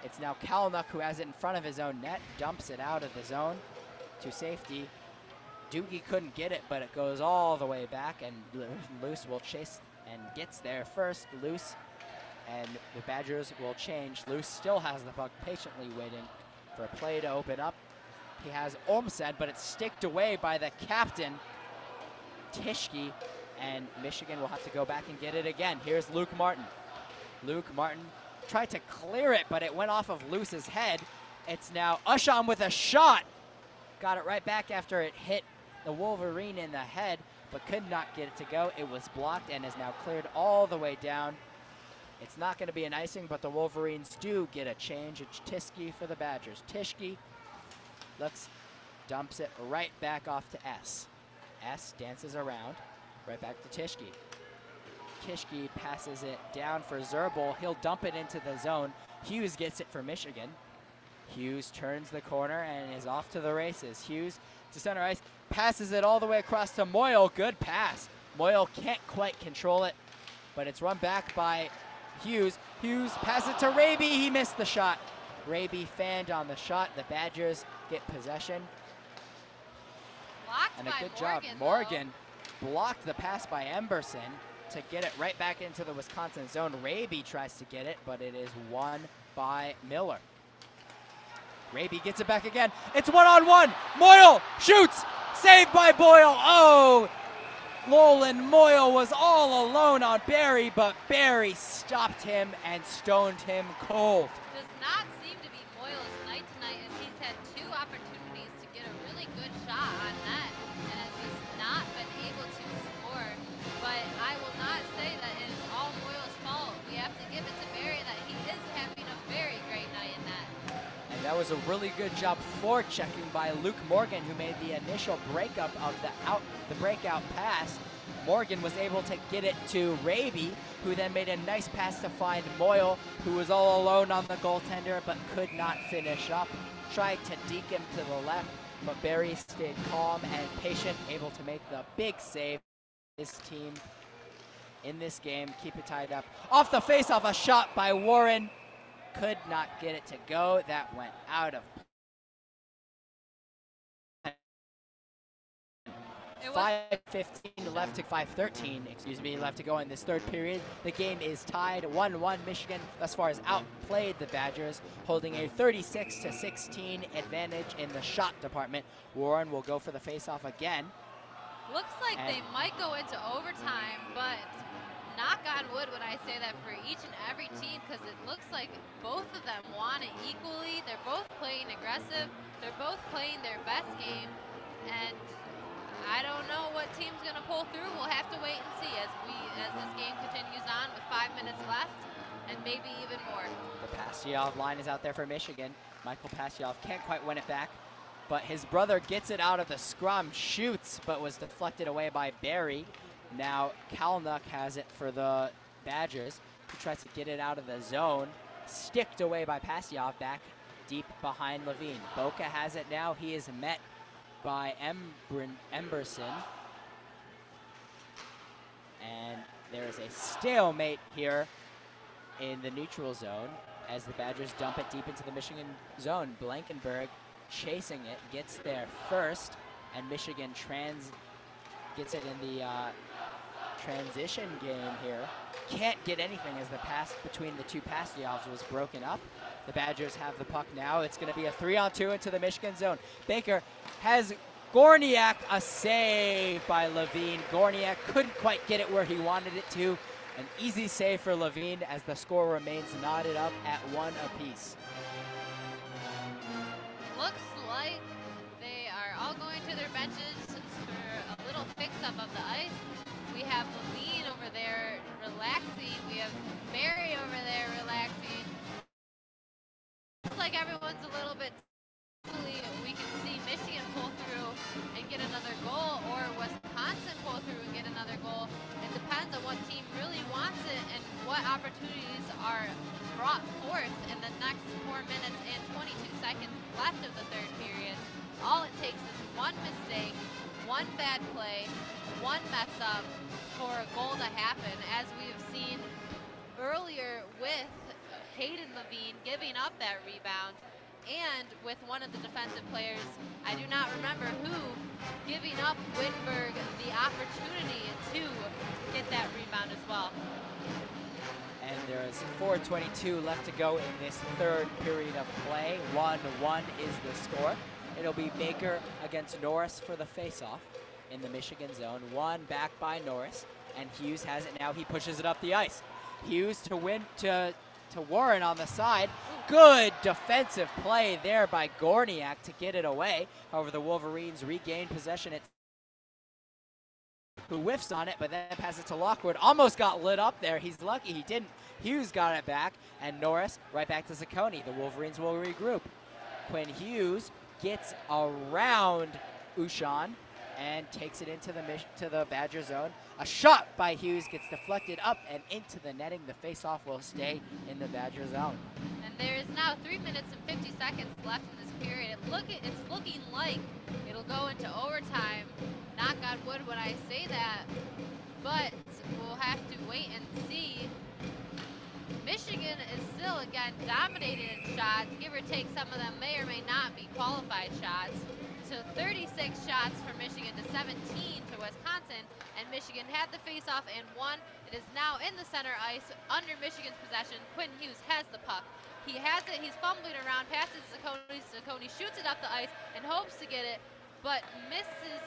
S1: It's now Kalnuk who has it in front of his own net. Dumps it out of the zone to safety. Doogie couldn't get it, but it goes all the way back, and Luce will chase and gets there first. Luce, and the Badgers will change. Luce still has the puck, patiently waiting for a play to open up. He has Olmstead, but it's sticked away by the captain, Tischke, and Michigan will have to go back and get it again. Here's Luke Martin. Luke Martin tried to clear it, but it went off of Luce's head. It's now Usham with a shot. Got it right back after it hit the Wolverine in the head, but could not get it to go. It was blocked and is now cleared all the way down. It's not going to be an icing, but the Wolverines do get a change. It's Tischke for the Badgers. Tischke dumps it right back off to S. S dances around, right back to Tischke. Tischke passes it down for Zerbel. He'll dump it into the zone. Hughes gets it for Michigan. Hughes turns the corner and is off to the races. Hughes to center ice, passes it all the way across to Moyle. Good pass. Moyle can't quite control it, but it's run back by Hughes. Hughes passes it to Raby. He missed the shot. Raby fanned on the shot. The Badgers get possession.
S2: Blocked
S1: and a
S2: by
S1: good job. Morgan blocked the pass by Emberson to get it right back into the Wisconsin zone. Raby tries to get it, but it is won by Miller. Raby gets it back again. It's one-on-one. Moyle shoots. Saved by Boyle. Oh, Nolan Moyle was all alone on Barry, but Barry stopped him and stoned him cold.
S2: Does not seem to be Moyle's night tonight, as he's had two opportunities to get a really good shot on net and has just not been able to score. But I will not say that it is all Moyle's fault. We have to give it to Barry that he is having a very great night in net.
S1: And that was a really good job forechecking by Luke Morgan, who made the initial breakup of the breakout pass. Morgan was able to get it to Raby, who then made a nice pass to find Moyle, who was all alone on the goaltender but could not finish up. Tried to deke him to the left, but Barry stayed calm and patient, able to make the big save. His team in this game, keep it tied up. Off the face-off, a shot by Warren. Could not get it to go. That went out of 5:15 left to 5:13, excuse me, left to go in this third period. The game is tied 1-1. Michigan thus far has outplayed the Badgers, holding a 36-16 advantage in the shot department. Warren will go for the face-off again.
S2: Looks like they might go into overtime, but knock on wood would I say that for each and every team, because it looks like both of them want it equally. They're both playing aggressive. They're both playing their best game, and I don't know what team's going to pull through. We'll have to wait and see as this game continues on with 5 minutes left. and maybe even more.
S1: The Pastyov line is out there for Michigan. Michael Pastyov can't quite win it back, but his brother gets it out of the scrum, shoots, but was deflected away by Barry. Now Kalnuk has it for the Badgers, who tries to get it out of the zone, sticked away by Pastyov back deep behind Levine. Boca has it now. He is met by Emberson. And there is a stalemate here in the neutral zone as the Badgers dump it deep into the Michigan zone. Blankenberg chasing it, gets there first, and Michigan gets it in the transition game here. Can't get anything as the pass between the two Pastyovs was broken up. The Badgers have the puck now. It's going to be a 3-on-2 into the Michigan zone. Baker has Gorniak, a save by Levine. Gorniak couldn't quite get it where he wanted it to. An easy save for Levine as the score remains knotted up at 1 apiece.
S2: Looks like they are all going to their benches for a little fix-up of the ice. We have Levine over there relaxing. We have Barry over there relaxing. Looks like everyone's a little bit. Hopefully we can see Michigan pull through and get another goal, or Wisconsin pull through and get another goal. It depends on what team really wants it and what opportunities are brought forth in the next 4 minutes and 22 seconds left of the third period. All it takes is one mistake, one bad play, one mess up for a goal to happen, as we've seen earlier with Hayden Levine giving up that rebound, and with one of the defensive players, I do not remember who, giving up Wittenberg the opportunity to get that rebound as well.
S1: And there is 4:22 left to go in this third period of play. 1-1 is the score. It'll be Baker against Norris for the face-off in the Michigan zone. One back by Norris, and Hughes has it now. He pushes it up the ice. Hughes to Warren on the side. Good defensive play there by Gorniak to get it away. However, the Wolverines regain possession. It's who whiffs on it, but then passes it to Lockwood. Almost got lit up there. He's lucky he didn't. Hughes got it back, and Norris right back to Zacconi. The Wolverines will regroup. Quinn Hughes gets around Ushan and takes it into the Badger zone. A shot by Hughes gets deflected up and into the netting. The face-off will stay in the Badger zone.
S2: And there is now 3 minutes and 50 seconds left in this period. It's looking like it'll go into overtime. Knock on wood when I say that, but we'll have to wait and see. Michigan is still, again, dominating in shots. Give or take, some of them may or may not be qualified shots. So 36 shots for Michigan to 17 to Wisconsin, and Michigan had the face-off and won. It is now in the center ice under Michigan's possession. Quinn Hughes has the puck. He has it, he's fumbling around, passes Zacconi. Zacconi shoots it up the ice and hopes to get it, but misses.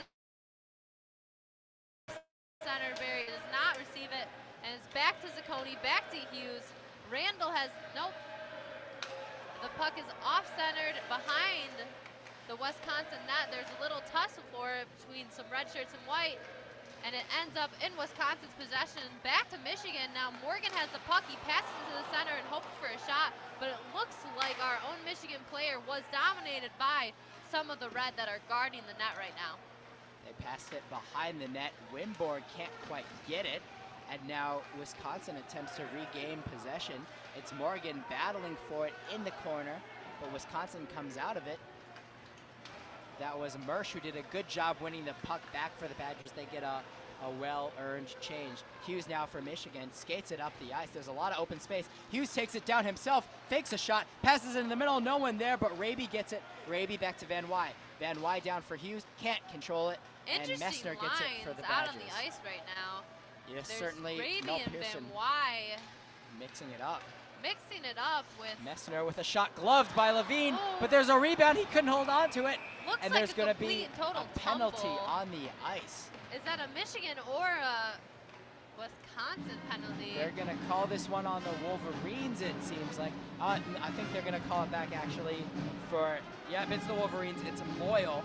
S2: Center Barry does not receive it, and it's back to Zacconi, back to Hughes. Randall has, nope. The puck is off-centered behind the Wisconsin net. There's a little tussle for it between some red shirts and white, and it ends up in Wisconsin's possession. Back to Michigan. Now Morgan has the puck. He passes to the center and hopes for a shot, but it looks like our own Michigan player was dominated by some of the red that are guarding the net right now.
S1: They passed it behind the net. Winborg can't quite get it, and now Wisconsin attempts to regain possession. It's Morgan battling for it in the corner, but Wisconsin comes out of it. That was Mersch who did a good job winning the puck back for the Badgers. They get a well-earned change. Hughes now for Michigan, skates it up the ice. There's a lot of open space. Hughes takes it down himself, fakes a shot, passes it in the middle, no one there, but Raby gets it. Raby back to Van Wy. Van Wy down for Hughes, can't control it, and Messner gets it for the Badgers.
S2: Out on the ice right now.
S1: Yes,
S2: There's
S1: certainly.
S2: Raby
S1: Mel
S2: and
S1: Pearson
S2: Van Wy
S1: mixing it up.
S2: Mixing it up with
S1: Messner with a shot gloved by Levine, but there's a rebound. He couldn't hold on to it.
S2: Looks
S1: and
S2: like
S1: there's going to be a penalty
S2: tumble
S1: on the ice.
S2: Is that a Michigan or a Wisconsin penalty?
S1: They're going to call this one on the Wolverines, it seems like. I think they're going to call it back, actually, for, yeah, it's the Wolverines. It's Moyle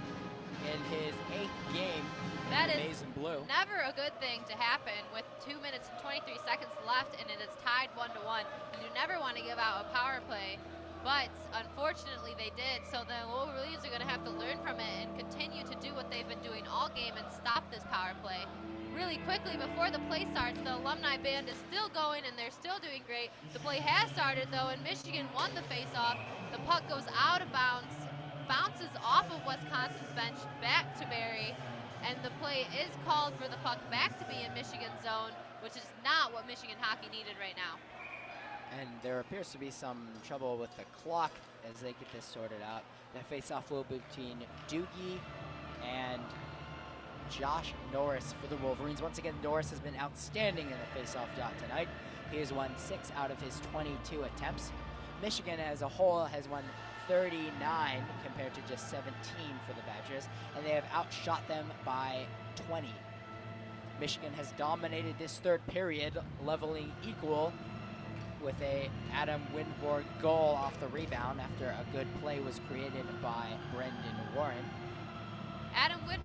S1: in his 8th game.
S2: That is
S1: maize and blue.
S2: never a good thing to happen with 2 minutes and 23 seconds left and it is tied 1-1. You never want to give out a power play, but unfortunately they did. So the Wolverines are going to have to learn from it and continue to do what they've been doing all game and stop this power play. Really quickly before the play starts, the alumni band is still going and they're still doing great. The play has started though, and Michigan won the face-off. The puck goes out of bounds, bounces off of Wisconsin's bench back to Barry, and the play is called for the puck back to be in Michigan's zone, which is not what Michigan hockey needed right now.
S1: And there appears to be some trouble with the clock as they get this sorted out. The face-off will be between Doogie and Josh Norris for the Wolverines. Once again, Norris has been outstanding in the face-off dot tonight. He has won 6 out of his 22 attempts. Michigan as a whole has won 39 compared to just 17 for the Badgers, and they have outshot them by 20. Michigan has dominated this third period, leveling equal with a Adam Winborg goal off the rebound after a good play was created by Brendan Warren.
S2: Adam Winborg,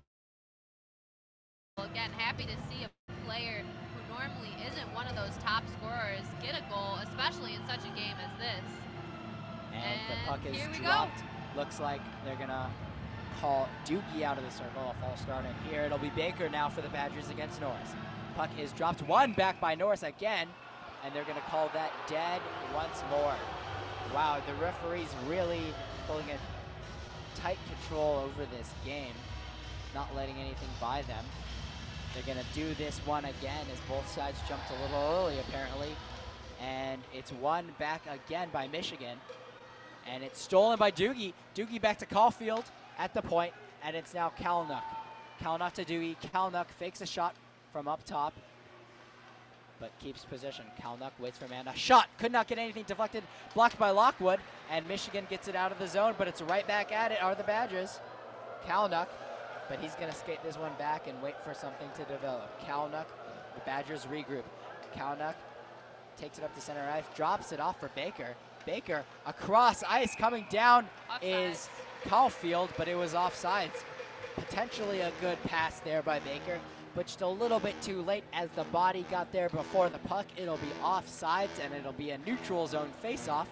S2: again, happy to see a player who normally isn't one of those top scorers get a goal, especially in such a game as this.
S1: And the puck is dropped. Looks like they're gonna call Doogie out of the circle. A false start in here. It'll be Baker now for the Badgers against Norris. Puck is dropped, one back by Norris again, and they're gonna call that dead once more. Wow, the referee's really holding a tight control over this game, not letting anything by them. They're gonna do this one again as both sides jumped a little early apparently, and it's won back again by Michigan. And it's stolen by Doogie. Doogie back to Caulfield at the point, and it's now Kalnuk. Kalnuk to Doogie. Kalnuk fakes a shot from up top, but keeps possession. Kalnuk waits for man. A shot, could not get anything deflected, blocked by Lockwood, and Michigan gets it out of the zone, but it's right back at it are the Badgers. Kalnuk, but he's gonna skate this one back and wait for something to develop. Kalnuk, the Badgers regroup. Kalnuk takes it up to center ice, drops it off for Baker. Baker across ice, coming down is Caulfield, but it was offsides. Potentially a good pass there by Baker, but just a little bit too late as the body got there before the puck. It'll be offsides and it'll be a neutral zone face-off.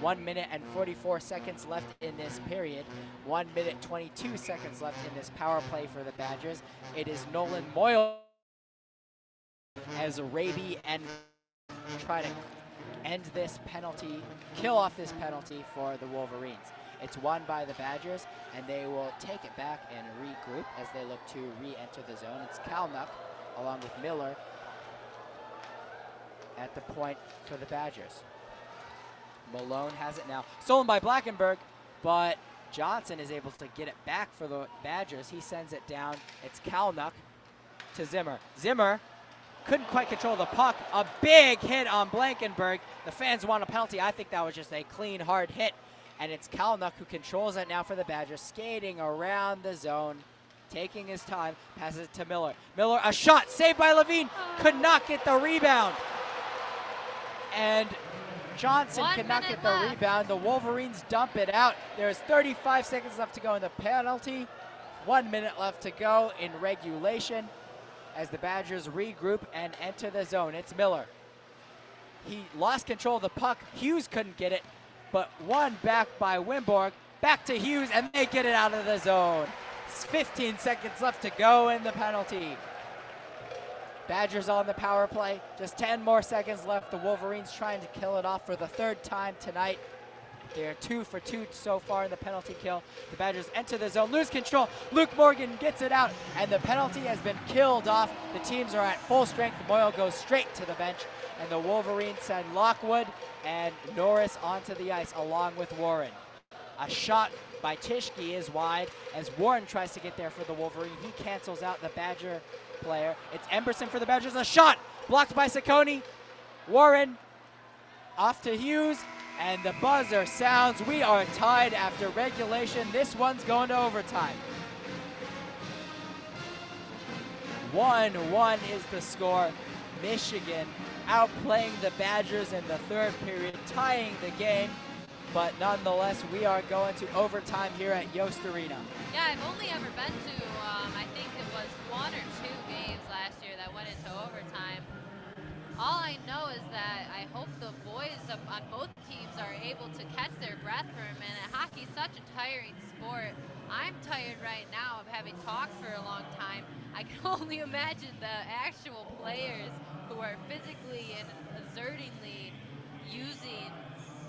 S1: 1 minute and 44 seconds left in this period. 1 minute 22 seconds left in this power play for the Badgers. It is Nolan Moyle as Raby and try to end this penalty, kill off this penalty for the Wolverines. It's won by the Badgers, and they will take it back and regroup as they look to re-enter the zone. It's Kalnuk along with Miller at the point for the Badgers. Malone has it now. Stolen by Blackenberg, but Johnson is able to get it back for the Badgers. He sends it down. It's Kalnuk to Zimmer. Zimmer couldn't quite control the puck. A big hit on Blankenberg. The fans want a penalty. I think that was just a clean, hard hit. And it's Kalnuk who controls it now for the Badgers, skating around the zone, taking his time, passes it to Miller. Miller, a shot, saved by Levine, could not get the rebound. And Johnson could not get the rebound. The Wolverines dump it out. There's 35 seconds left to go in the penalty. 1 minute left to go in regulation as the Badgers regroup and enter the zone. It's Miller. He lost control of the puck. Hughes couldn't get it, but won back by Winborg. Back to Hughes, and they get it out of the zone. 15 seconds left to go in the penalty. Badgers on the power play. Just 10 more seconds left. The Wolverines trying to kill it off for the third time tonight. They're 2 for 2 so far in the penalty kill. The Badgers enter the zone, lose control. Luke Morgan gets it out, and the penalty has been killed off. The teams are at full strength. Moyle goes straight to the bench, and the Wolverines send Lockwood and Norris onto the ice along with Warren. A shot by Tischke is wide as Warren tries to get there for the Wolverine. He cancels out the Badger player. It's Emberson for the Badgers. A shot blocked by Saccone. Warren off to Hughes. And the buzzer sounds. We are tied after regulation. This one's going to overtime. 1-1 is the score. Michigan outplaying the Badgers in the third period, tying the game. But nonetheless, we are going to overtime here at Yost Arena.
S2: Yeah, I've only ever been to, I think it was 1 went into overtime. All I know is that I hope the boys on both teams are able to catch their breath for a minute. Hockey's such a tiring sport. I'm tired right now of having talked for a long time. I can only imagine the actual players who are physically and exertingly using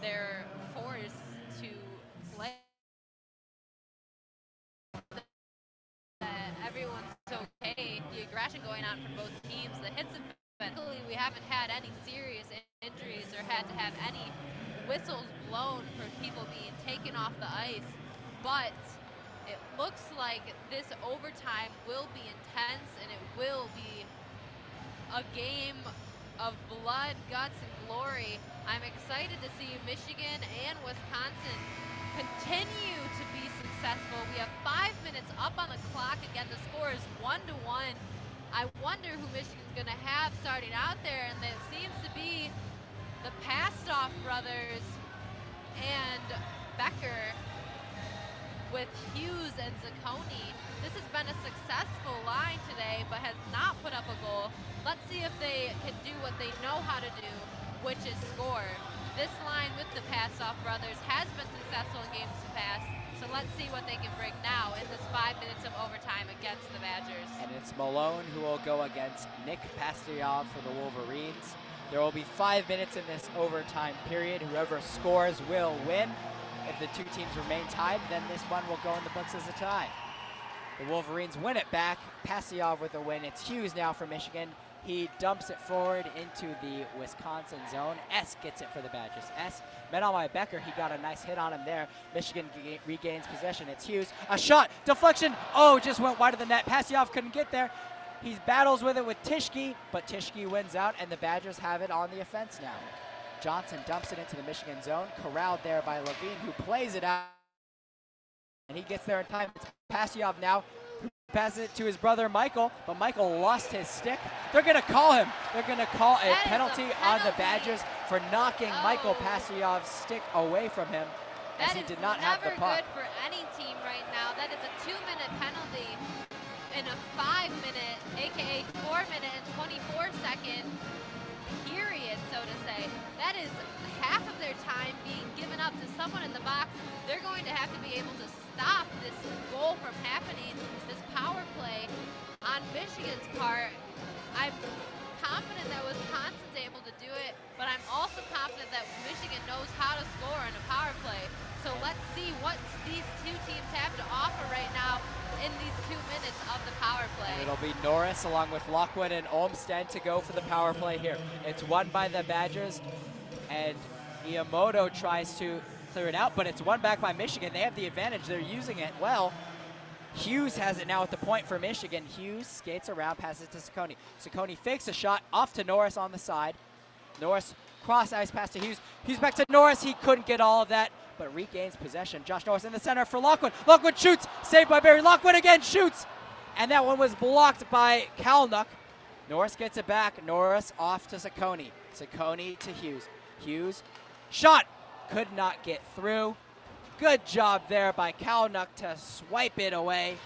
S2: their force to play. That everyone's okay. The aggression going on from both teams. The hits have been. Luckily, we haven't had any serious injuries or had to have any whistles blown for people being taken off the ice. But it looks like this overtime will be intense, and it will be a game of blood, guts, and glory. I'm excited to see Michigan and Wisconsin continue to be successful. We have 5 minutes up on the clock. Again, the score is 1-1. I wonder who Michigan's going to have starting out there, and it seems to be the Pastoff brothers and Becker with Hughes and Zacconi. This has been a successful line today, but has not put up a goal. Let's see if they can do what they know how to do, which is score. This line with the Pastoff brothers has been successful in games past, so let's see what they can bring now in this 5 minutes of overtime against the Badgers.
S1: And it's Malone who will go against Nick Pastujov for the Wolverines. There will be 5 minutes in this overtime period. Whoever scores will win. If the two teams remain tied, then this one will go in the books as a tie. The Wolverines win it back. Pastujov with a win. It's Hughes now for Michigan. He dumps it forward into the Wisconsin zone. S gets it for the Badgers. S met on by Becker. He got a nice hit on him there. Michigan regains possession. It's Hughes. A shot. Deflection. Oh, just went wide of the net. Pastujov couldn't get there. He battles with it with Tischke, but Tischke wins out, and the Badgers have it on the offense now. Johnson dumps it into the Michigan zone. Corralled there by Levine, who plays it out. And he gets there in time. It's Pastujov now, who passes it to his brother Michael, but Michael lost his stick. They're going to call him. They're going to call a penalty on the Badgers for knocking Michael Pastujov's stick away from him, as he did not have the puck.
S2: That is never good for any team right now. That is a 2-minute penalty in a 5-minute, aka 4-minute and 24-second period, so to say. That is half of their time being given up to someone in the box. They're going to have to be able to stop this goal from happening, this power play on Michigan's part. I'm confident that Wisconsin's able to do it, but I'm also confident that Michigan knows how to score in a power play. So let's see what these two teams have to offer right now in these 2 minutes of the power play.
S1: And it'll be Norris along with Lockwood and Olmstead to go for the power play here. It's won by the Badgers, and Iamoto tries to clear it out, but it's won back by Michigan. They have the advantage. They're using it well. Hughes has it now at the point for Michigan. Hughes skates around, passes it to Zacconi. Zacconi fakes a shot off to Norris on the side. Norris cross ice pass to Hughes. Hughes back to Norris. He couldn't get all of that, but regains possession. Josh Norris in the center for Lockwood. Lockwood shoots, saved by Barry. Lockwood again shoots, and that one was blocked by Kalnuck. Norris gets it back. Norris off to Zacconi. Zacconi to Hughes. Hughes, shot, could not get through. Good job there by Kalnuck to swipe it away.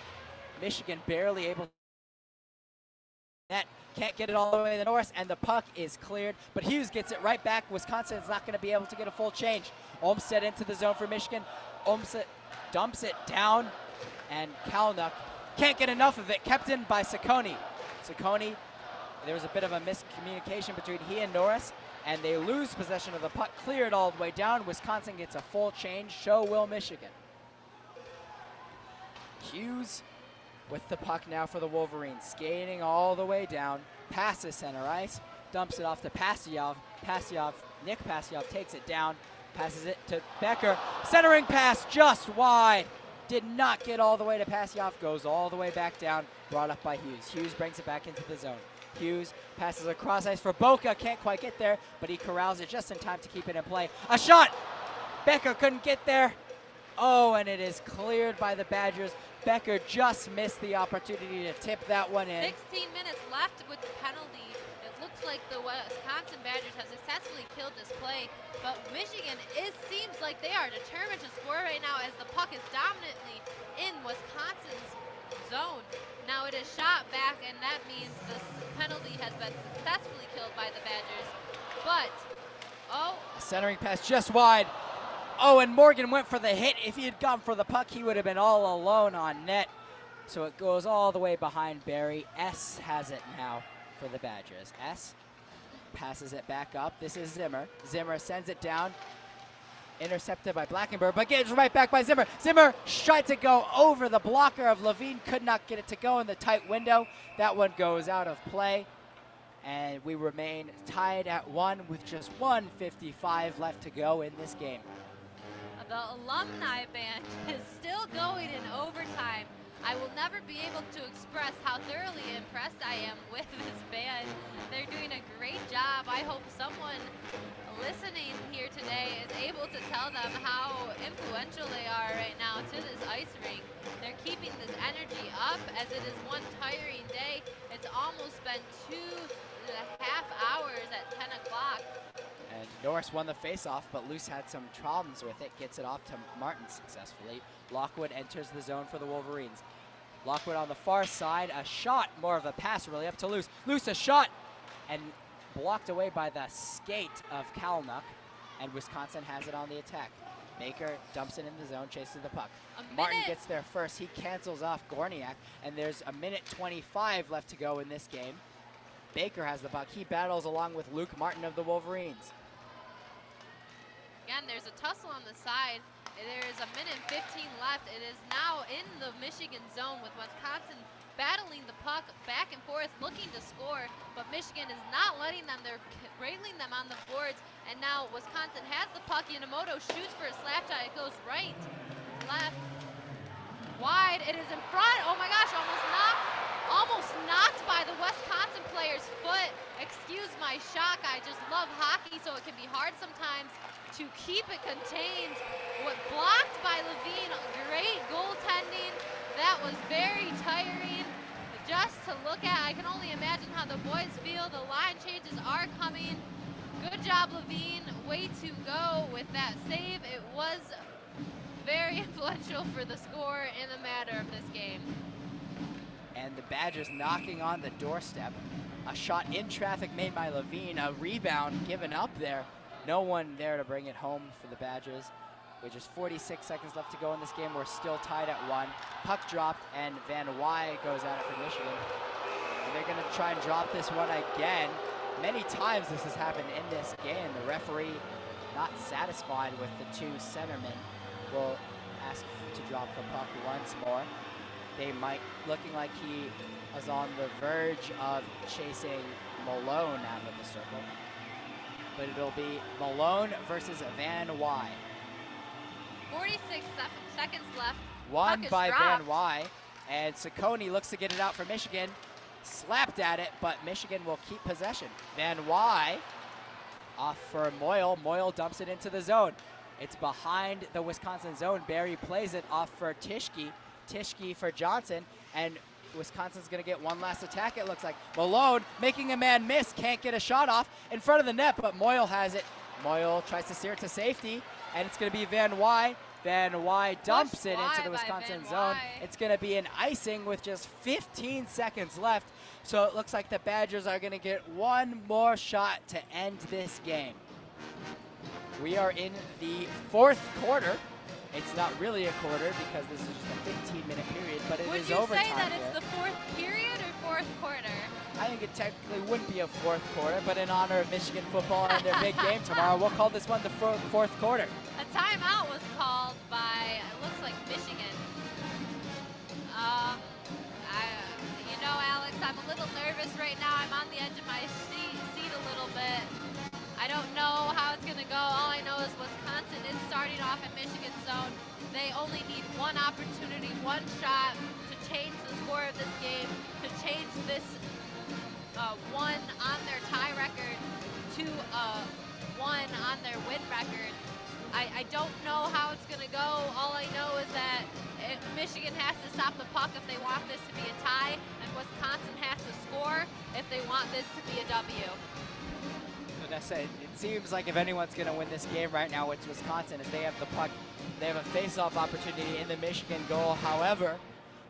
S1: Michigan barely able to net. Can't get it all the way to Norris, and the puck is cleared, but Hughes gets it right back. Wisconsin is not going to be able to get a full change. Olmstead into the zone for Michigan. Olmstead dumps it down, and Kalnuck can't get enough of it. Kept in by Zacconi. Zacconi, there was a bit of a miscommunication between he and Norris, and they lose possession of the puck, cleared all the way down. Wisconsin gets a full change. So will Michigan. Hughes with the puck now for the Wolverines, skating all the way down, passes center ice, dumps it off to Pastujov. Nick Pastujov takes it down, passes it to Becker. Centering pass just wide. Did not get all the way to Pastujov, goes all the way back down, brought up by Hughes. Hughes brings it back into the zone. Hughes passes across ice for Boca, can't quite get there, but he corrals it just in time to keep it in play. A shot! Becker couldn't get there. Oh, and it is cleared by the Badgers. Becker just missed the opportunity to tip that one in.
S2: 16 minutes left with the penalty. It looks like the Wisconsin Badgers have successfully killed this play, but Michigan seems like they are determined to score right now as the puck is dominantly in Wisconsin's zone. Now it is shot back, and that means the penalty has been successfully killed by the Badgers. But, oh.
S1: A centering pass just wide. Oh, and Morgan went for the hit. If he had gone for the puck, he would have been all alone on net. So it goes all the way behind Barry. S has it now for the Badgers. S passes it back up. This is Zimmer. Zimmer sends it down. Intercepted by Blackenberg, but gets right back by Zimmer. Zimmer tried to go over the blocker of Levine, could not get it to go in the tight window. That one goes out of play, and we remain tied at 1 with just 1:55 left to go in this game.
S2: The alumni band is still going in overtime. I will never be able to express how thoroughly impressed I am with this band. They're doing a great job. I hope someone listening here today is able to tell them how influential they are right now to this ice rink. They're keeping this energy up as it is one tiring day. It's almost been 2.5 hours at 10 o'clock.
S1: And Norris won the faceoff, but Luce had some problems with it. Gets it off to Martin successfully. Lockwood enters the zone for the Wolverines. Lockwood on the far side, a shot, more of a pass really up to Luce. Luce a shot, and blocked away by the skate of Kalnuk, and Wisconsin has it on the attack. Baker dumps it in the zone, chases the puck. Martin gets there first. He cancels off Gorniak, and there's a minute 25 left to go in this game. Baker has the puck. He battles along with Luke Martin of the Wolverines.
S2: Again, there's a tussle on the side. There is a minute and 15 left. It is now in the Michigan zone with Wisconsin battling the puck back and forth, looking to score, but Michigan is not letting them. They're railing them on the boards, and now Wisconsin has the puck. Yamamoto shoots for a slap shot. It goes right, left, wide. It is in front. Oh my gosh, almost knocked by the Wisconsin player's foot. Excuse my shock. I just love hockey, so it can be hard sometimes to keep it contained. What blocked by Levine, great goaltending. That was very tiring just to look at. I can only imagine how the boys feel. The line changes are coming. Good job, Levine. Way to go with that save. It was very influential for the score in the matter of this game.
S1: And the Badgers knocking on the doorstep. A shot in traffic made by Levine. A rebound given up there. No one there to bring it home for the Badgers. With just 46 seconds left to go in this game, we're still tied at 1. Puck dropped, and Van Wy goes at it for Michigan. And they're gonna try and drop this one again. Many times this has happened in this game. The referee, not satisfied with the two centermen, will ask to drop the puck once more. They might, looking like he was on the verge of chasing Malone out of the circle. But it'll be Malone versus Van Wy.
S2: 46 seconds left.
S1: Won by Van Wy, and Ciccone looks to get it out for Michigan. Slapped at it, but Michigan will keep possession. Van Wy off for Moyle. Moyle dumps it into the zone. It's behind the Wisconsin zone. Barry plays it off for Tischke. Tischke for Johnson, and Wisconsin's gonna get one last attack, it looks like. Malone making a man miss, can't get a shot off in front of the net, but Moyle has it. Moyle tries to steer it to safety, and it's gonna be Van Wy. Van Wy dumps it into the Wisconsin zone. It's gonna be an icing with just 15 seconds left. So it looks like the Badgers are gonna get one more shot to end this game. We are in the fourth quarter. It's not really a quarter because this is just a 15-minute period, but it is overtime.
S2: Would you say that it's the fourth period or fourth quarter?
S1: I think it technically wouldn't be a fourth quarter, but in honor of Michigan football and their big game tomorrow, we'll call this one the fourth quarter.
S2: A timeout was called by, it looks like Michigan. You know, Alex, I'm a little nervous right now. I'm on the edge of my seat a little bit. I don't know how it's gonna go. All I know is Wisconsin is starting off in Michigan's zone. They only need one opportunity, one shot to change the score of this game, to change this one on their tie record to one on their win record. I don't know how it's gonna go. All I know is that Michigan has to stop the puck if they want this to be a tie, and Wisconsin has to score if they want this to be a W.
S1: Vanessa, it seems like if anyone's going to win this game right now, it's Wisconsin, as they have the puck. They have a face-off opportunity in the Michigan goal. However,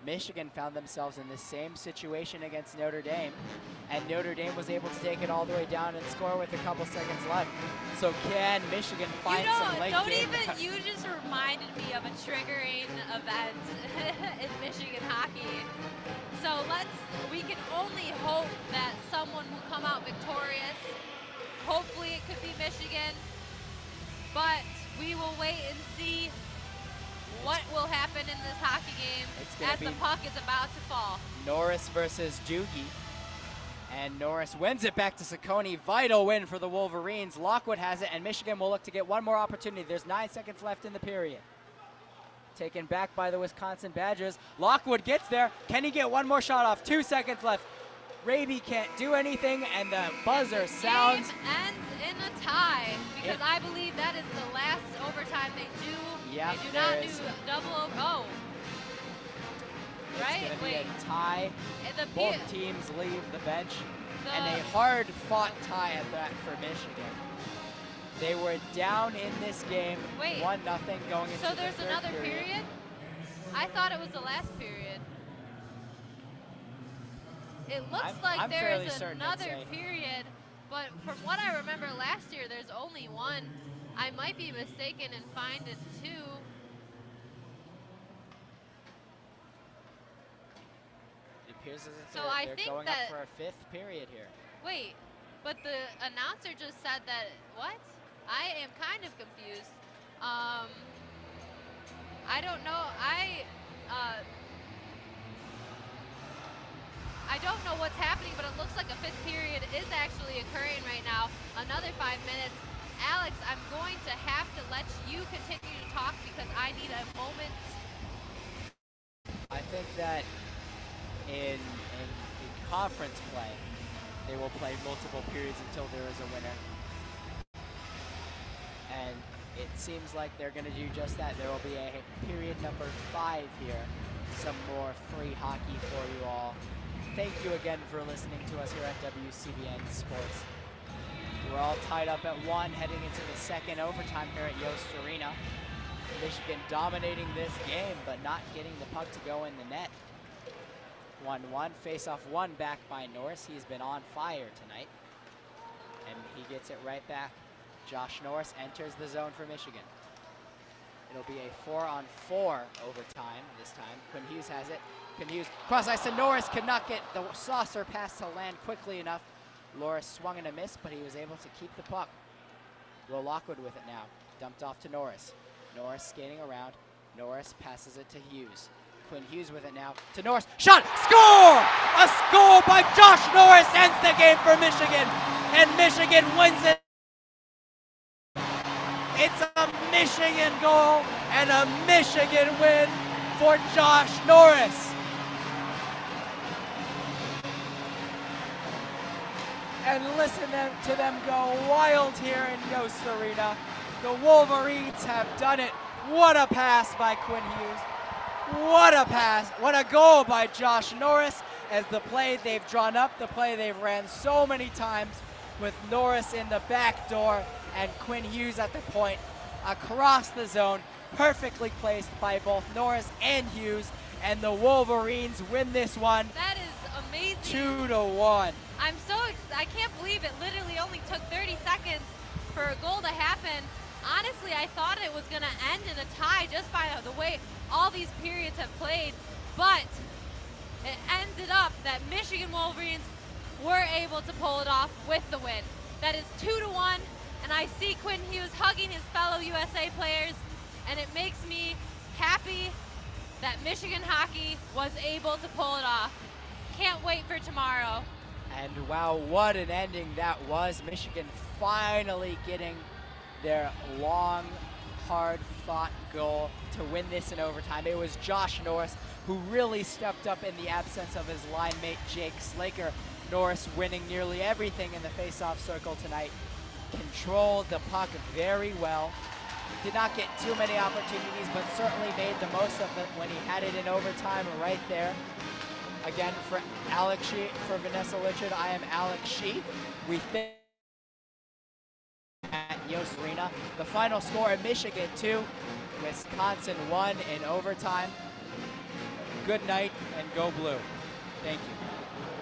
S1: Michigan found themselves in the same situation against Notre Dame, and Notre Dame was able to take it all the way down and score with a couple seconds left. So can Michigan find some late game?
S2: You just reminded me of a triggering event in Michigan hockey. So we can only hope that someone will come out victorious. Hopefully it could be Michigan, but we will wait and see what will happen in this hockey game as the puck is about to fall.
S1: Norris versus Doogie. And Norris wins it back to Saccone. Vital win for the Wolverines. Lockwood has it, and Michigan will look to get one more opportunity. There's 9 seconds left in the period. Taken back by the Wisconsin Badgers. Lockwood gets there. Can he get one more shot off? 2 seconds left. Raby can't do anything, and the buzzer sounds.
S2: Game ends in a tie, because I believe that is the last overtime they do.
S1: Yep,
S2: they do not do double over. Oh.
S1: It's going to be a tie. Both teams leave the bench, and a hard-fought tie at that for Michigan. They were down in this game, 1-0 going into the third period.
S2: So there's another period? I thought it was the last period. It looks like there is another period, but from what I remember last year, there's only one. I might be mistaken and find it too.
S1: It appears as if
S2: so
S1: they're going up for a 5th period here.
S2: Wait, but the announcer just said that, what? I am kind of confused. I don't know. I don't know what's happening, but it looks like a 5th period is actually occurring right now. Another 5 minutes. Alex, I'm going to have to let you continue to talk because I need a moment.
S1: I think that in conference play, they will play multiple periods until there is a winner. And it seems like they're going to do just that. There will be a period number 5 here. Some more free hockey for you all. Thank you again for listening to us here at WCBN Sports. We're all tied up at 1 heading into the second overtime here at Yost Arena. Michigan dominating this game, but not getting the puck to go in the net. 1-1, face-off 1 back by Norris. He's been on fire tonight. And he gets it right back. Josh Norris enters the zone for Michigan. It'll be a 4-on-4 overtime this time. Quinn Hughes has it. Quinn Hughes cross ice to Norris, could not get the saucer pass to land quickly enough. Loris swung and a miss, but he was able to keep the puck. Will Lockwood with it now. Dumped off to Norris. Norris skating around. Norris passes it to Hughes. Quinn Hughes with it now to Norris. Shot! Score! A score by Josh Norris ends the game for Michigan. And Michigan wins it. It's a Michigan goal and a Michigan win for Josh Norris. And listen to them go wild here in Yost Arena. The Wolverines have done it. What a pass by Quinn Hughes. What a pass. What a goal by Josh Norris as the play they've drawn up, the play they've ran so many times with Norris in the back door and Quinn Hughes at the point across the zone, perfectly placed by both Norris and Hughes, and the Wolverines win this one.
S2: That is amazing.
S1: 2-1.
S2: I can't believe it literally only took 30 seconds for a goal to happen. Honestly, I thought it was going to end in a tie just by the way all these periods have played, but it ended up that Michigan Wolverines were able to pull it off with the win. That is 2-1, and I see Quinn Hughes hugging his fellow USA players, and it makes me happy that Michigan hockey was able to pull it off. Can't wait for tomorrow.
S1: And wow, what an ending that was. Michigan finally getting their long, hard-fought goal to win this in overtime. It was Josh Norris who really stepped up in the absence of his line mate Jake Slaker. Norris winning nearly everything in the face-off circle tonight. Controlled the puck very well. Did not get too many opportunities, but certainly made the most of it when he had it in overtime right there. Again, for Alex Shee, for Vanessa Litchard, I am Alex Shee. We think at Yost Arena. The final score, Michigan 2, Wisconsin 1 in overtime. good night, and go blue. Thank you.